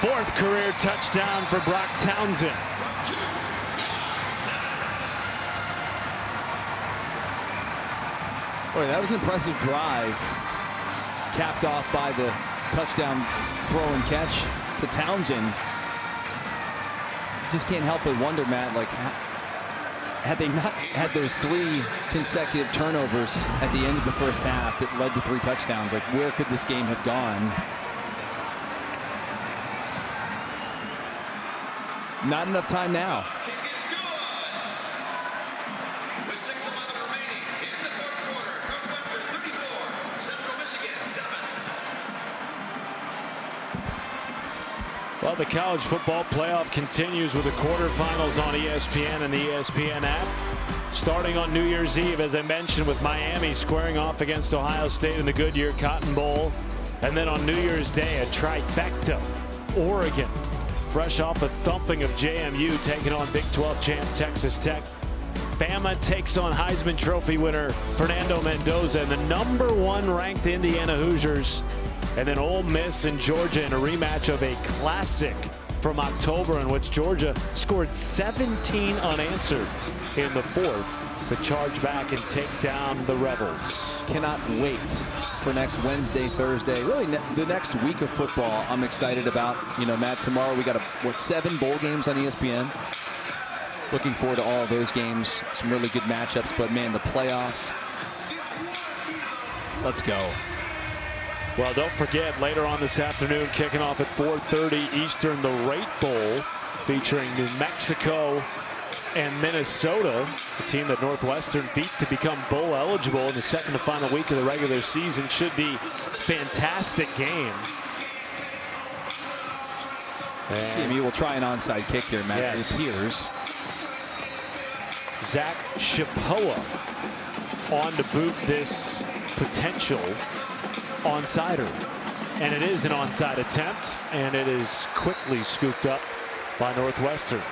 4th career touchdown for Brock Townsend. Boy, that was an impressive drive, capped off by the touchdown throw and catch to Townsend. Just can't help but wonder, Matt, like, had they not had those 3 consecutive turnovers at the end of the first half that led to 3 touchdowns, like, where could this game have gone? Not enough time now. With 6:11 remaining in the 4th quarter, Northwestern 34, Central Michigan 7. Well, the college football playoff continues with the quarterfinals on ESPN and the ESPN app. Starting on New Year's Eve, as I mentioned, with Miami squaring off against Ohio State in the Goodyear Cotton Bowl. And then on New Year's Day, a trifecta. Oregon, fresh off a thumping of JMU, taking on Big 12 champ Texas Tech. Bama takes on Heisman Trophy winner Fernando Mendoza and the #1 ranked Indiana Hoosiers. And then Ole Miss and Georgia in a rematch of a classic from October, in which Georgia scored 17 unanswered in the 4th to charge back and take down the Rebels. Cannot wait for next Wednesday, Thursday, really the next week of football. I'm excited about. You know, Matt, tomorrow we got 7 bowl games on ESPN. Looking forward to all of those games. Some really good matchups, but man, the playoffs. Let's go. Well, don't forget, later on this afternoon, kicking off at 4:30 Eastern, the Rate Bowl, featuring New Mexico and Minnesota, the team that Northwestern beat to become bowl eligible in the second to final week of the regular season. Should be fantastic game. CMU will try an onside kick here, Matt. Yes. It appears. Zach Shapoa on to boot this potential onsider. And it is an onside attempt, and it is quickly scooped up by Northwestern.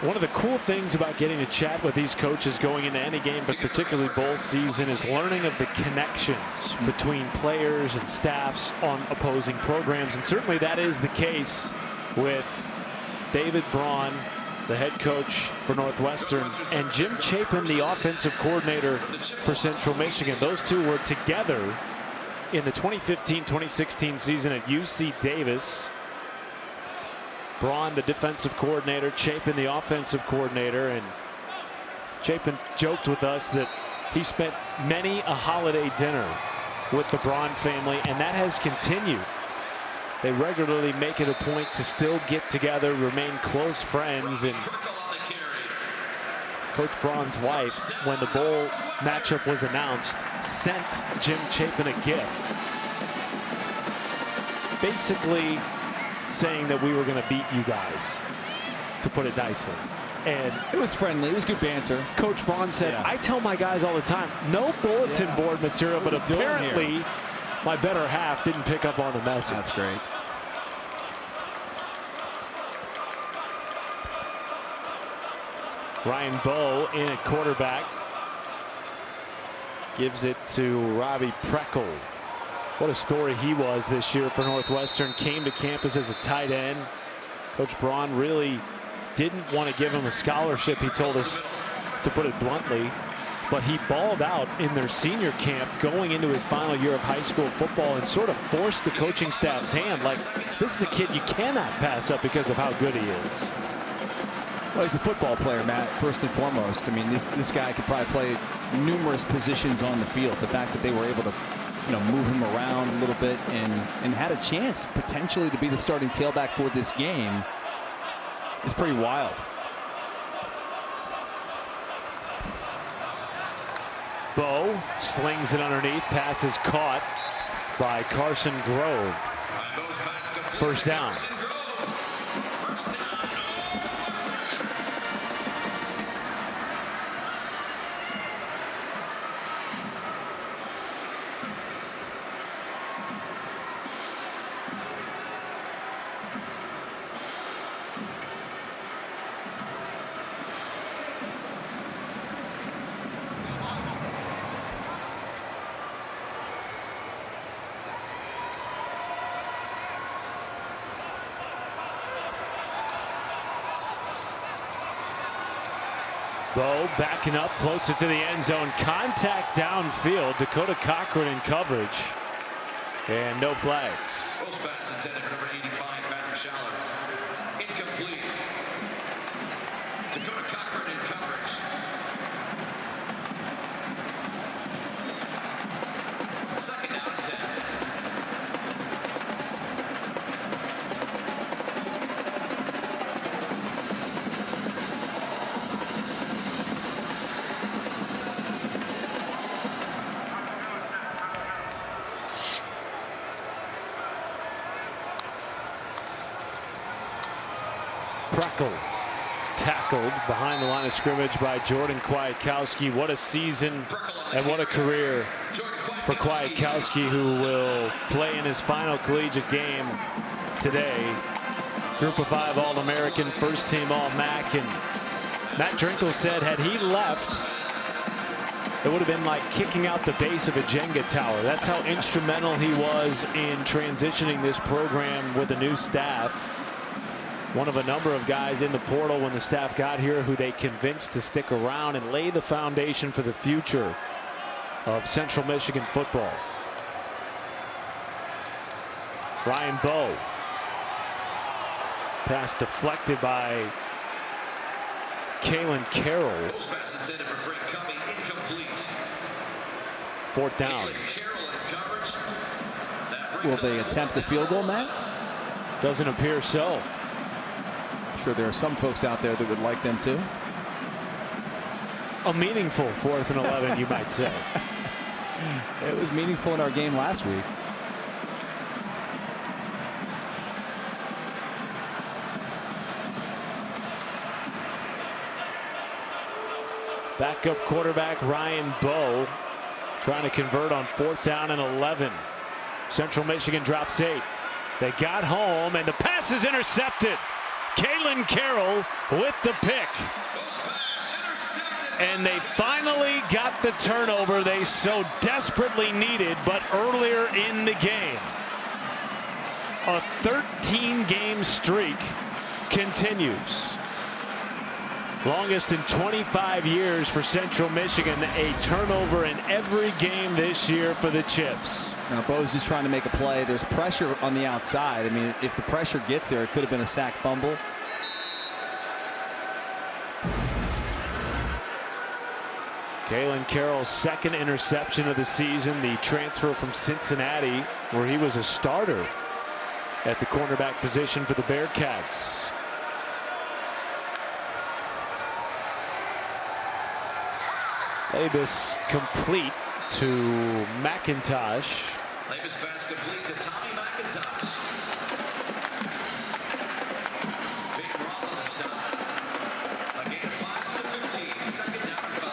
One of the cool things about getting to chat with these coaches going into any game, but particularly bowl season, is learning of the connections between players and staffs on opposing programs. And certainly that is the case with David Braun, the head coach for Northwestern, and Jim Chapin, the offensive coordinator for Central Michigan. Those two were together in the 2015-2016 season at UC Davis. Braun, the defensive coordinator, Chapin, the offensive coordinator. And Chapin joked with us that he spent many a holiday dinner with the Braun family, and that has continued. They regularly make it a point to still get together, remain close friends. And Coach Braun's wife, when the bowl matchup was announced, sent Jim Chapin a gift, basically saying that we were going to beat you guys, to put it nicely. And it was friendly. It was good banter. Coach Braun said, I tell my guys all the time, no bulletin board material, but apparently my better half didn't pick up on the message. That's great. Ryan Bowe in at quarterback. Gives it to Robbie Preckle. What a story he was this year for Northwestern. Came to campus as a tight end. Coach Braun really didn't want to give him a scholarship, he told us, to put it bluntly. But he balled out in their senior camp going into his final year of high school football and sort of forced the coaching staff's hand. Like, this is a kid you cannot pass up because of how good he is. Well, he's a football player, Matt, first and foremost. I mean, this guy could probably play numerous positions on the field. The fact that they were able to, move him around a little bit and had a chance potentially to be the starting tailback for this game is pretty wild. Bowe slings it underneath. Pass is caught by Carson Grove. First down. Bowe backing up, floats it to the end zone. Contact downfield. Dakota Cochran in coverage. And no flags. Close pass intended for number 85, Patrick Schaller. Incomplete. Dakota Cochran in coverage. Second down and 10. Preckle tackled behind the line of scrimmage by Jordan Kwiatkowski. What a season and what a career for Kwiatkowski, who will play in his final collegiate game today. Group of 5 All-American, first team All-MAC, and Matt Drinkle said had he left, it would have been like kicking out the base of a Jenga tower. That's how instrumental he was in transitioning this program with a new staff. One of a number of guys in the portal when the staff got here who they convinced to stick around and lay the foundation for the future of Central Michigan football. Ryan Bowe. Pass deflected by Kalen Carroll. Fourth down. Will they attempt a field goal, Matt? Doesn't appear so. I'm sure there are some folks out there that would like them to. A meaningful 4th and 11, you might say. It was meaningful in our game last week. Backup quarterback Ryan Bowe trying to convert on 4th down and 11. Central Michigan drops 8. They got home and the pass is intercepted. Kalen Carroll with the pick. And they finally got the turnover they so desperately needed, but earlier in the game. A 13-game streak continues. Longest in 25 years for Central Michigan. A turnover in every game this year for the Chips. Now Bowe's just trying to make a play. There's pressure on the outside. I mean, if the pressure gets there, it could have been a sack fumble. Kalen Carroll's second interception of the season. The transfer from Cincinnati, where he was a starter at the cornerback position for the Bearcats. Labus complete to McIntosh. Labus pass complete to Tommy McIntosh. Big roll on the stop. A gain of 5 to the 15. Second down and 5.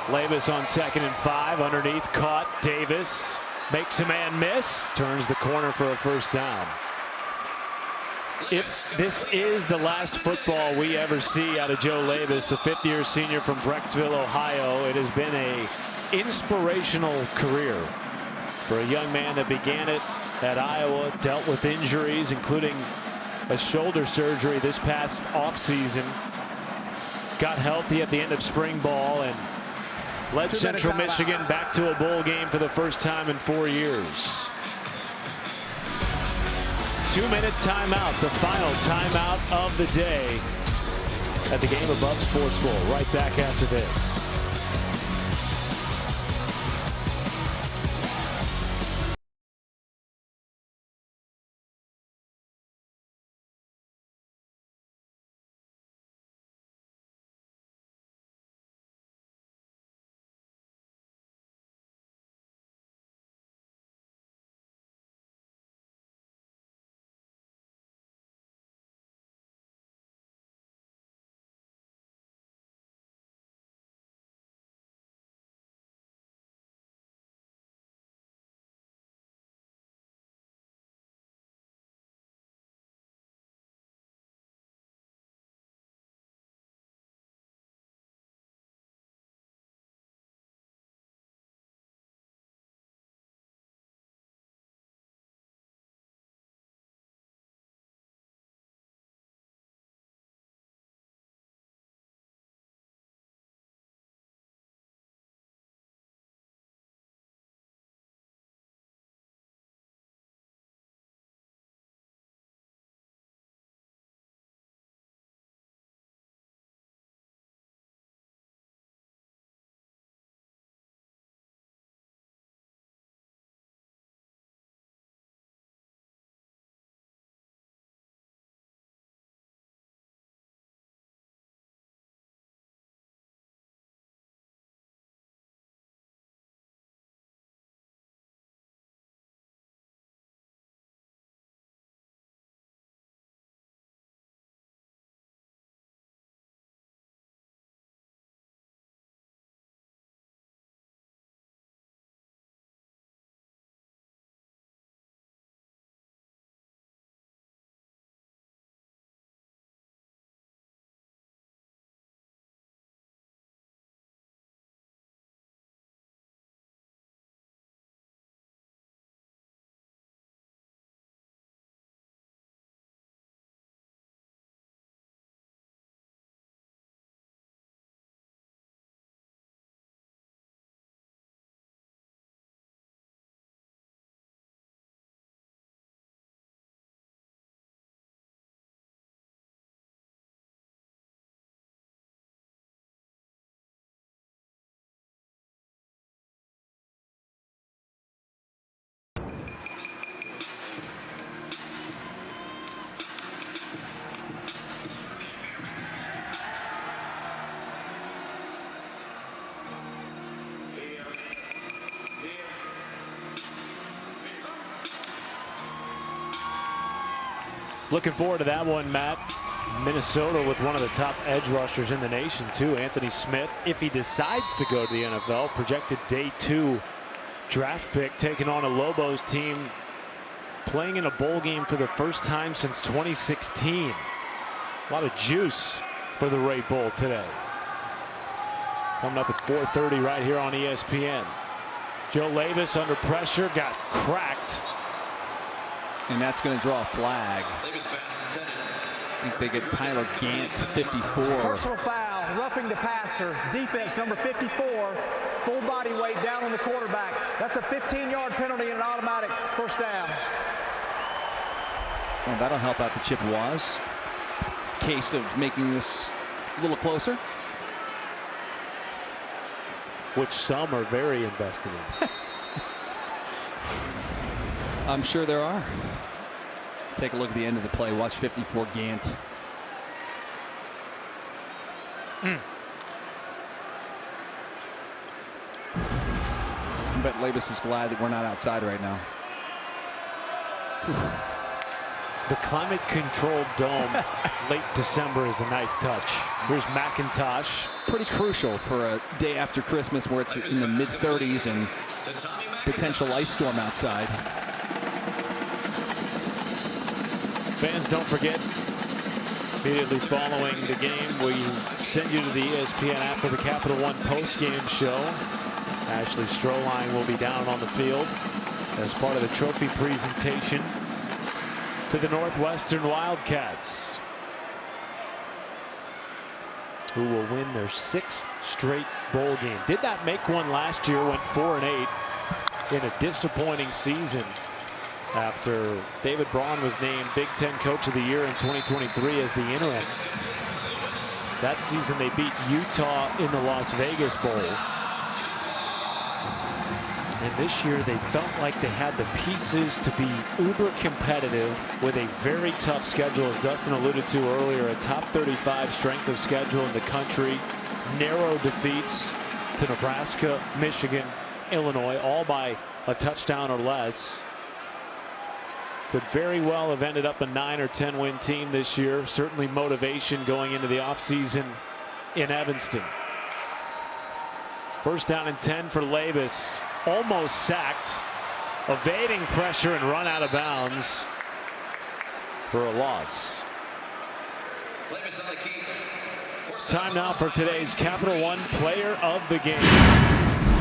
Labus on 2nd and 5. Underneath, caught. Davis makes a man miss. Turns the corner for a first down. If this is the last football we ever see out of Joe Labus, the 5th-year senior from Brecksville, Ohio, it has been an inspirational career for a young man that began it at Iowa, dealt with injuries, including a shoulder surgery this past offseason. Got healthy at the end of spring ball and led Central Michigan back to a bowl game for the first time in 4 years. 2-minute timeout, the final timeout of the day. at the Game Above Sports Bowl. Right back after this. Looking forward to that one, Matt. Minnesota with one of the top edge rushers in the nation, too, Anthony Smith. If he decides to go to the NFL, projected day 2 draft pick, taking on a Lobos team playing in a bowl game for the first time since 2016. A lot of juice for the Ray Bowl today. Coming up at 4:30 right here on ESPN. Joe Labus under pressure, got cracked. And that's going to draw a flag. I think they get Tyler Gant, 54. Personal foul, roughing the passer. Defense number 54, full body weight down on the quarterback. That's a 15-yard penalty and an automatic first down. Well, that'll help out the Chippewas. Case of making this a little closer. Which some are very invested in. I'm sure there are. Take a look at the end of the play. Watch 54 Gant. I bet Labus is glad that we're not outside right now. The climate-controlled dome late December is a nice touch. Here's McIntosh. Pretty crucial for a day after Christmas where it's in the mid-30s and potential ice storm outside. Fans, don't forget, immediately following the game, we send you to the ESPN app for the Capital One post-game show. Ashley Stroline will be down on the field as part of the trophy presentation to the Northwestern Wildcats, who will win their 6th straight bowl game. Did not make one last year, went 4-8 in a disappointing season after David Braun was named Big Ten Coach of the Year in 2023 as the interim. That season they beat Utah in the Las Vegas Bowl. And this year they felt like they had the pieces to be uber competitive with a very tough schedule, as Dustin alluded to earlier, a top 35 strength of schedule in the country. Narrow defeats to Nebraska, Michigan, Illinois, all by a touchdown or less. Could very well have ended up a 9 or 10 win team this year. Certainly motivation going into the offseason in Evanston. First down and 10 for Labus. Almost sacked, evading pressure and run out of bounds for a loss. Time now for today's Capital One Player of the Game.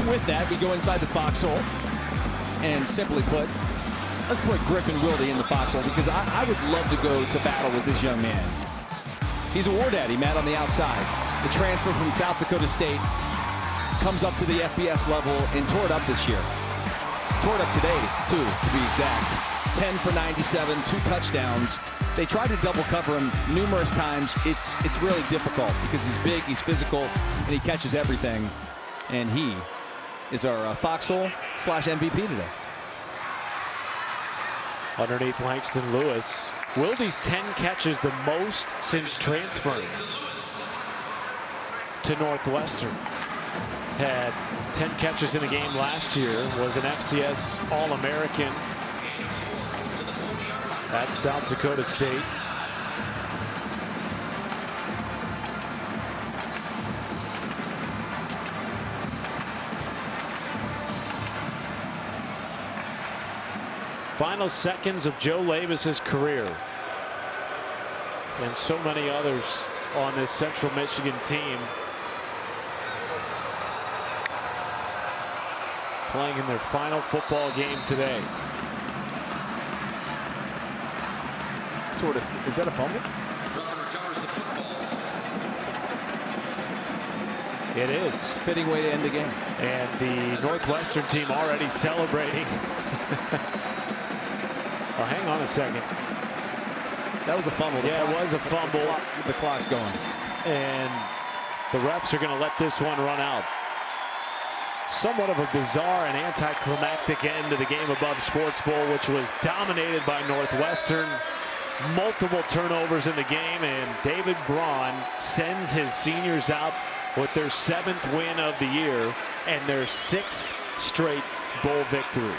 With that, we go inside the foxhole, and simply put, let's put Griffin Wilde in the foxhole, because I would love to go to battle with this young man. He's a war daddy, Matt, on the outside. The transfer from South Dakota State comes up to the FBS level and tore it up this year. Tore it up today, too, to be exact. 10 for 97, 2 touchdowns. They tried to double cover him numerous times. It's really difficult because he's big, he's physical, and he catches everything. And he is our foxhole / MVP today. Underneath Langston Lewis. Wilde's 10 catches, the most since transferring to Northwestern. Had 10 catches in a game last year, was an FCS All-American at South Dakota State. Final seconds of Joe Labus's career, and so many others on this Central Michigan team playing in their final football game today. Sort of. Is that a fumble? It is. Fitting way to end the game. And the Northwestern team already celebrating. Oh, hang on a second. That was a fumble. Yeah, it was a fumble. The clock's going. And the refs are going to let this one run out. Somewhat of a bizarre and anticlimactic end to the GameAbove Sports Bowl, which was dominated by Northwestern. Multiple turnovers in the game, and David Braun sends his seniors out with their 7th win of the year and their 6th straight bowl victory.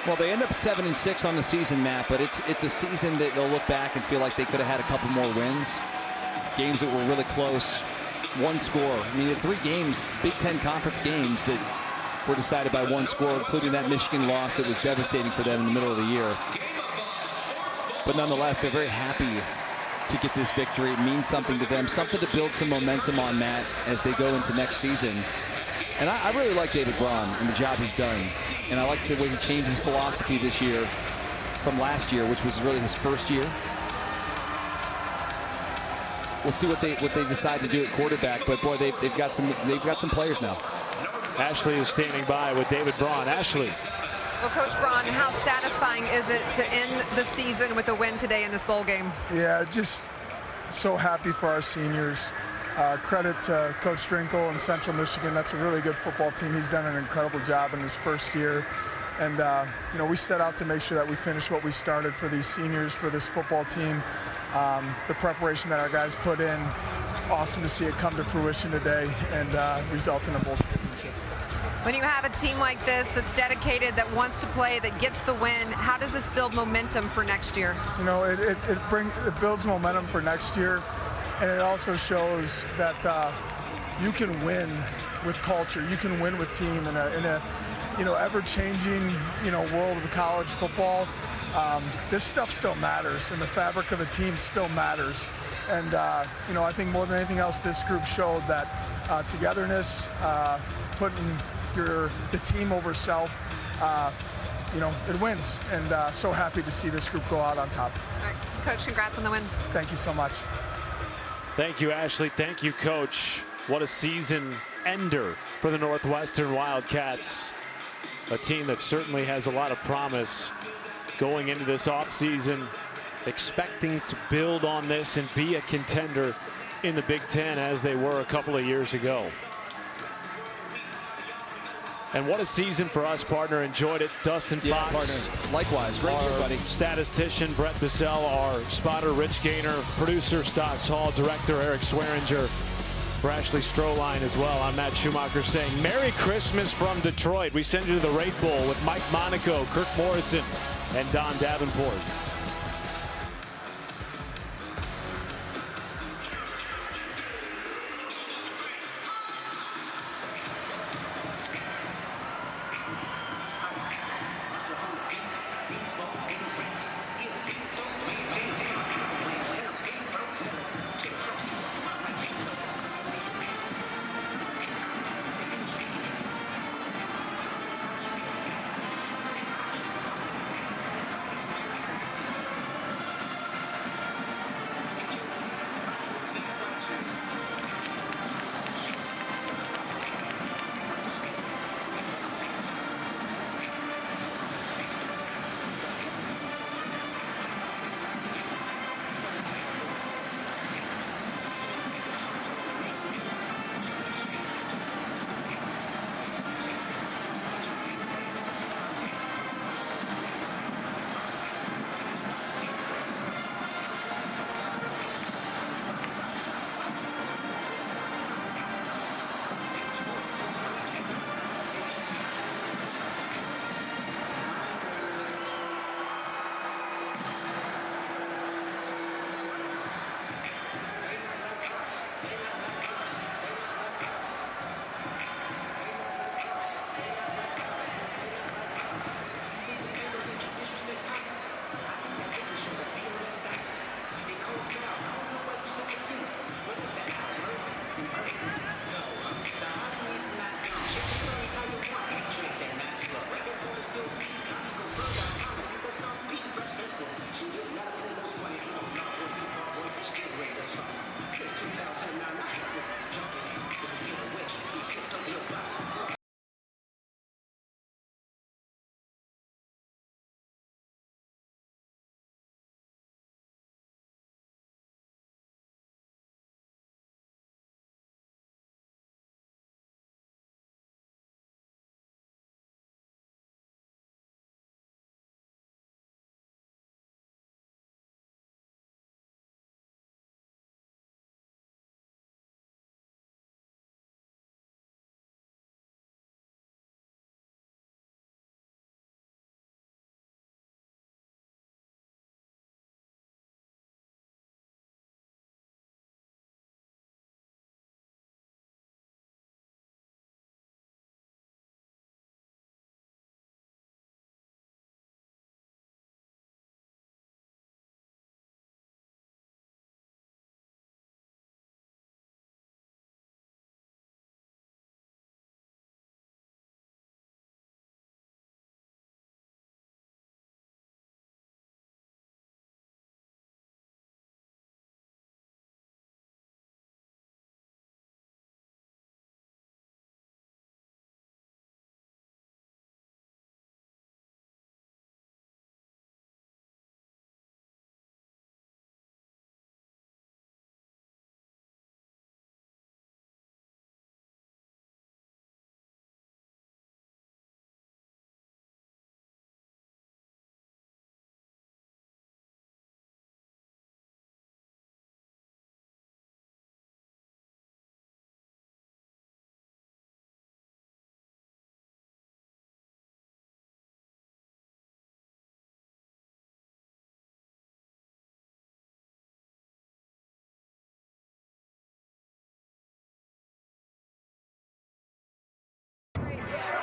Well, they end up 7-6 on the season, Matt, but it's a season that they'll look back and feel like they could have had a couple more wins. Games that were really close. One score. I mean, 3 games, Big Ten Conference games that were decided by 1 score, including that Michigan loss that was devastating for them in the middle of the year. But nonetheless, they're very happy to get this victory. It means something to them, something to build some momentum on, Matt, as they go into next season. And I really like David Braun and the job he's done. And I like the way he changed his philosophy this year from last year, which was really his first year. We'll see what they decide to do at quarterback, but boy, they've got some players now. Ashley is standing by with David Braun. Ashley. Well, Coach Braun, how satisfying is it to end the season with a win today in this bowl game? Yeah, just so happy for our seniors. Credit to Coach Drinkle and Central Michigan. That's a really good football team. He's done an incredible job in his first year. And, you know, we set out to make sure that we finish what we started for these seniors, for this football team. The preparation that our guys put in, awesome to see it come to fruition today and result in a bowl championship. When you have a team like this that's dedicated, that wants to play, that gets the win, how does this build momentum for next year? You know, it builds momentum for next year, and it also shows that you can win with culture. You can win with team in a you know, ever-changing, you know, world of college football. This stuff still matters, and the fabric of a team still matters. And you know, I think more than anything else, this group showed that togetherness, putting the team over self, you know, it wins. And so happy to see this group go out on top. All right, Coach, congrats on the win. Thank you so much. Thank you, Ashley. Thank you, Coach. What a season ender for the Northwestern Wildcats. A team that certainly has a lot of promise going into this offseason, expecting to build on this and be a contender in the Big Ten as they were a couple of years ago. And what a season for us, partner. Enjoyed it. Dustin Fox. Partner. Likewise. Great year, buddy. Statistician Brett Bissell, our spotter Rich Gaynor, producer Stotts Hall, director Eric Swearinger. For Ashley Stroline as well, I'm Matt Schumacher saying Merry Christmas from Detroit. We send you to the Rate Bowl with Mike Monaco, Kirk Morrison, and Don Davenport.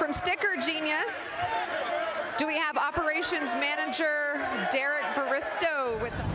From Sticker Genius, do we have operations manager Derek Varisto with the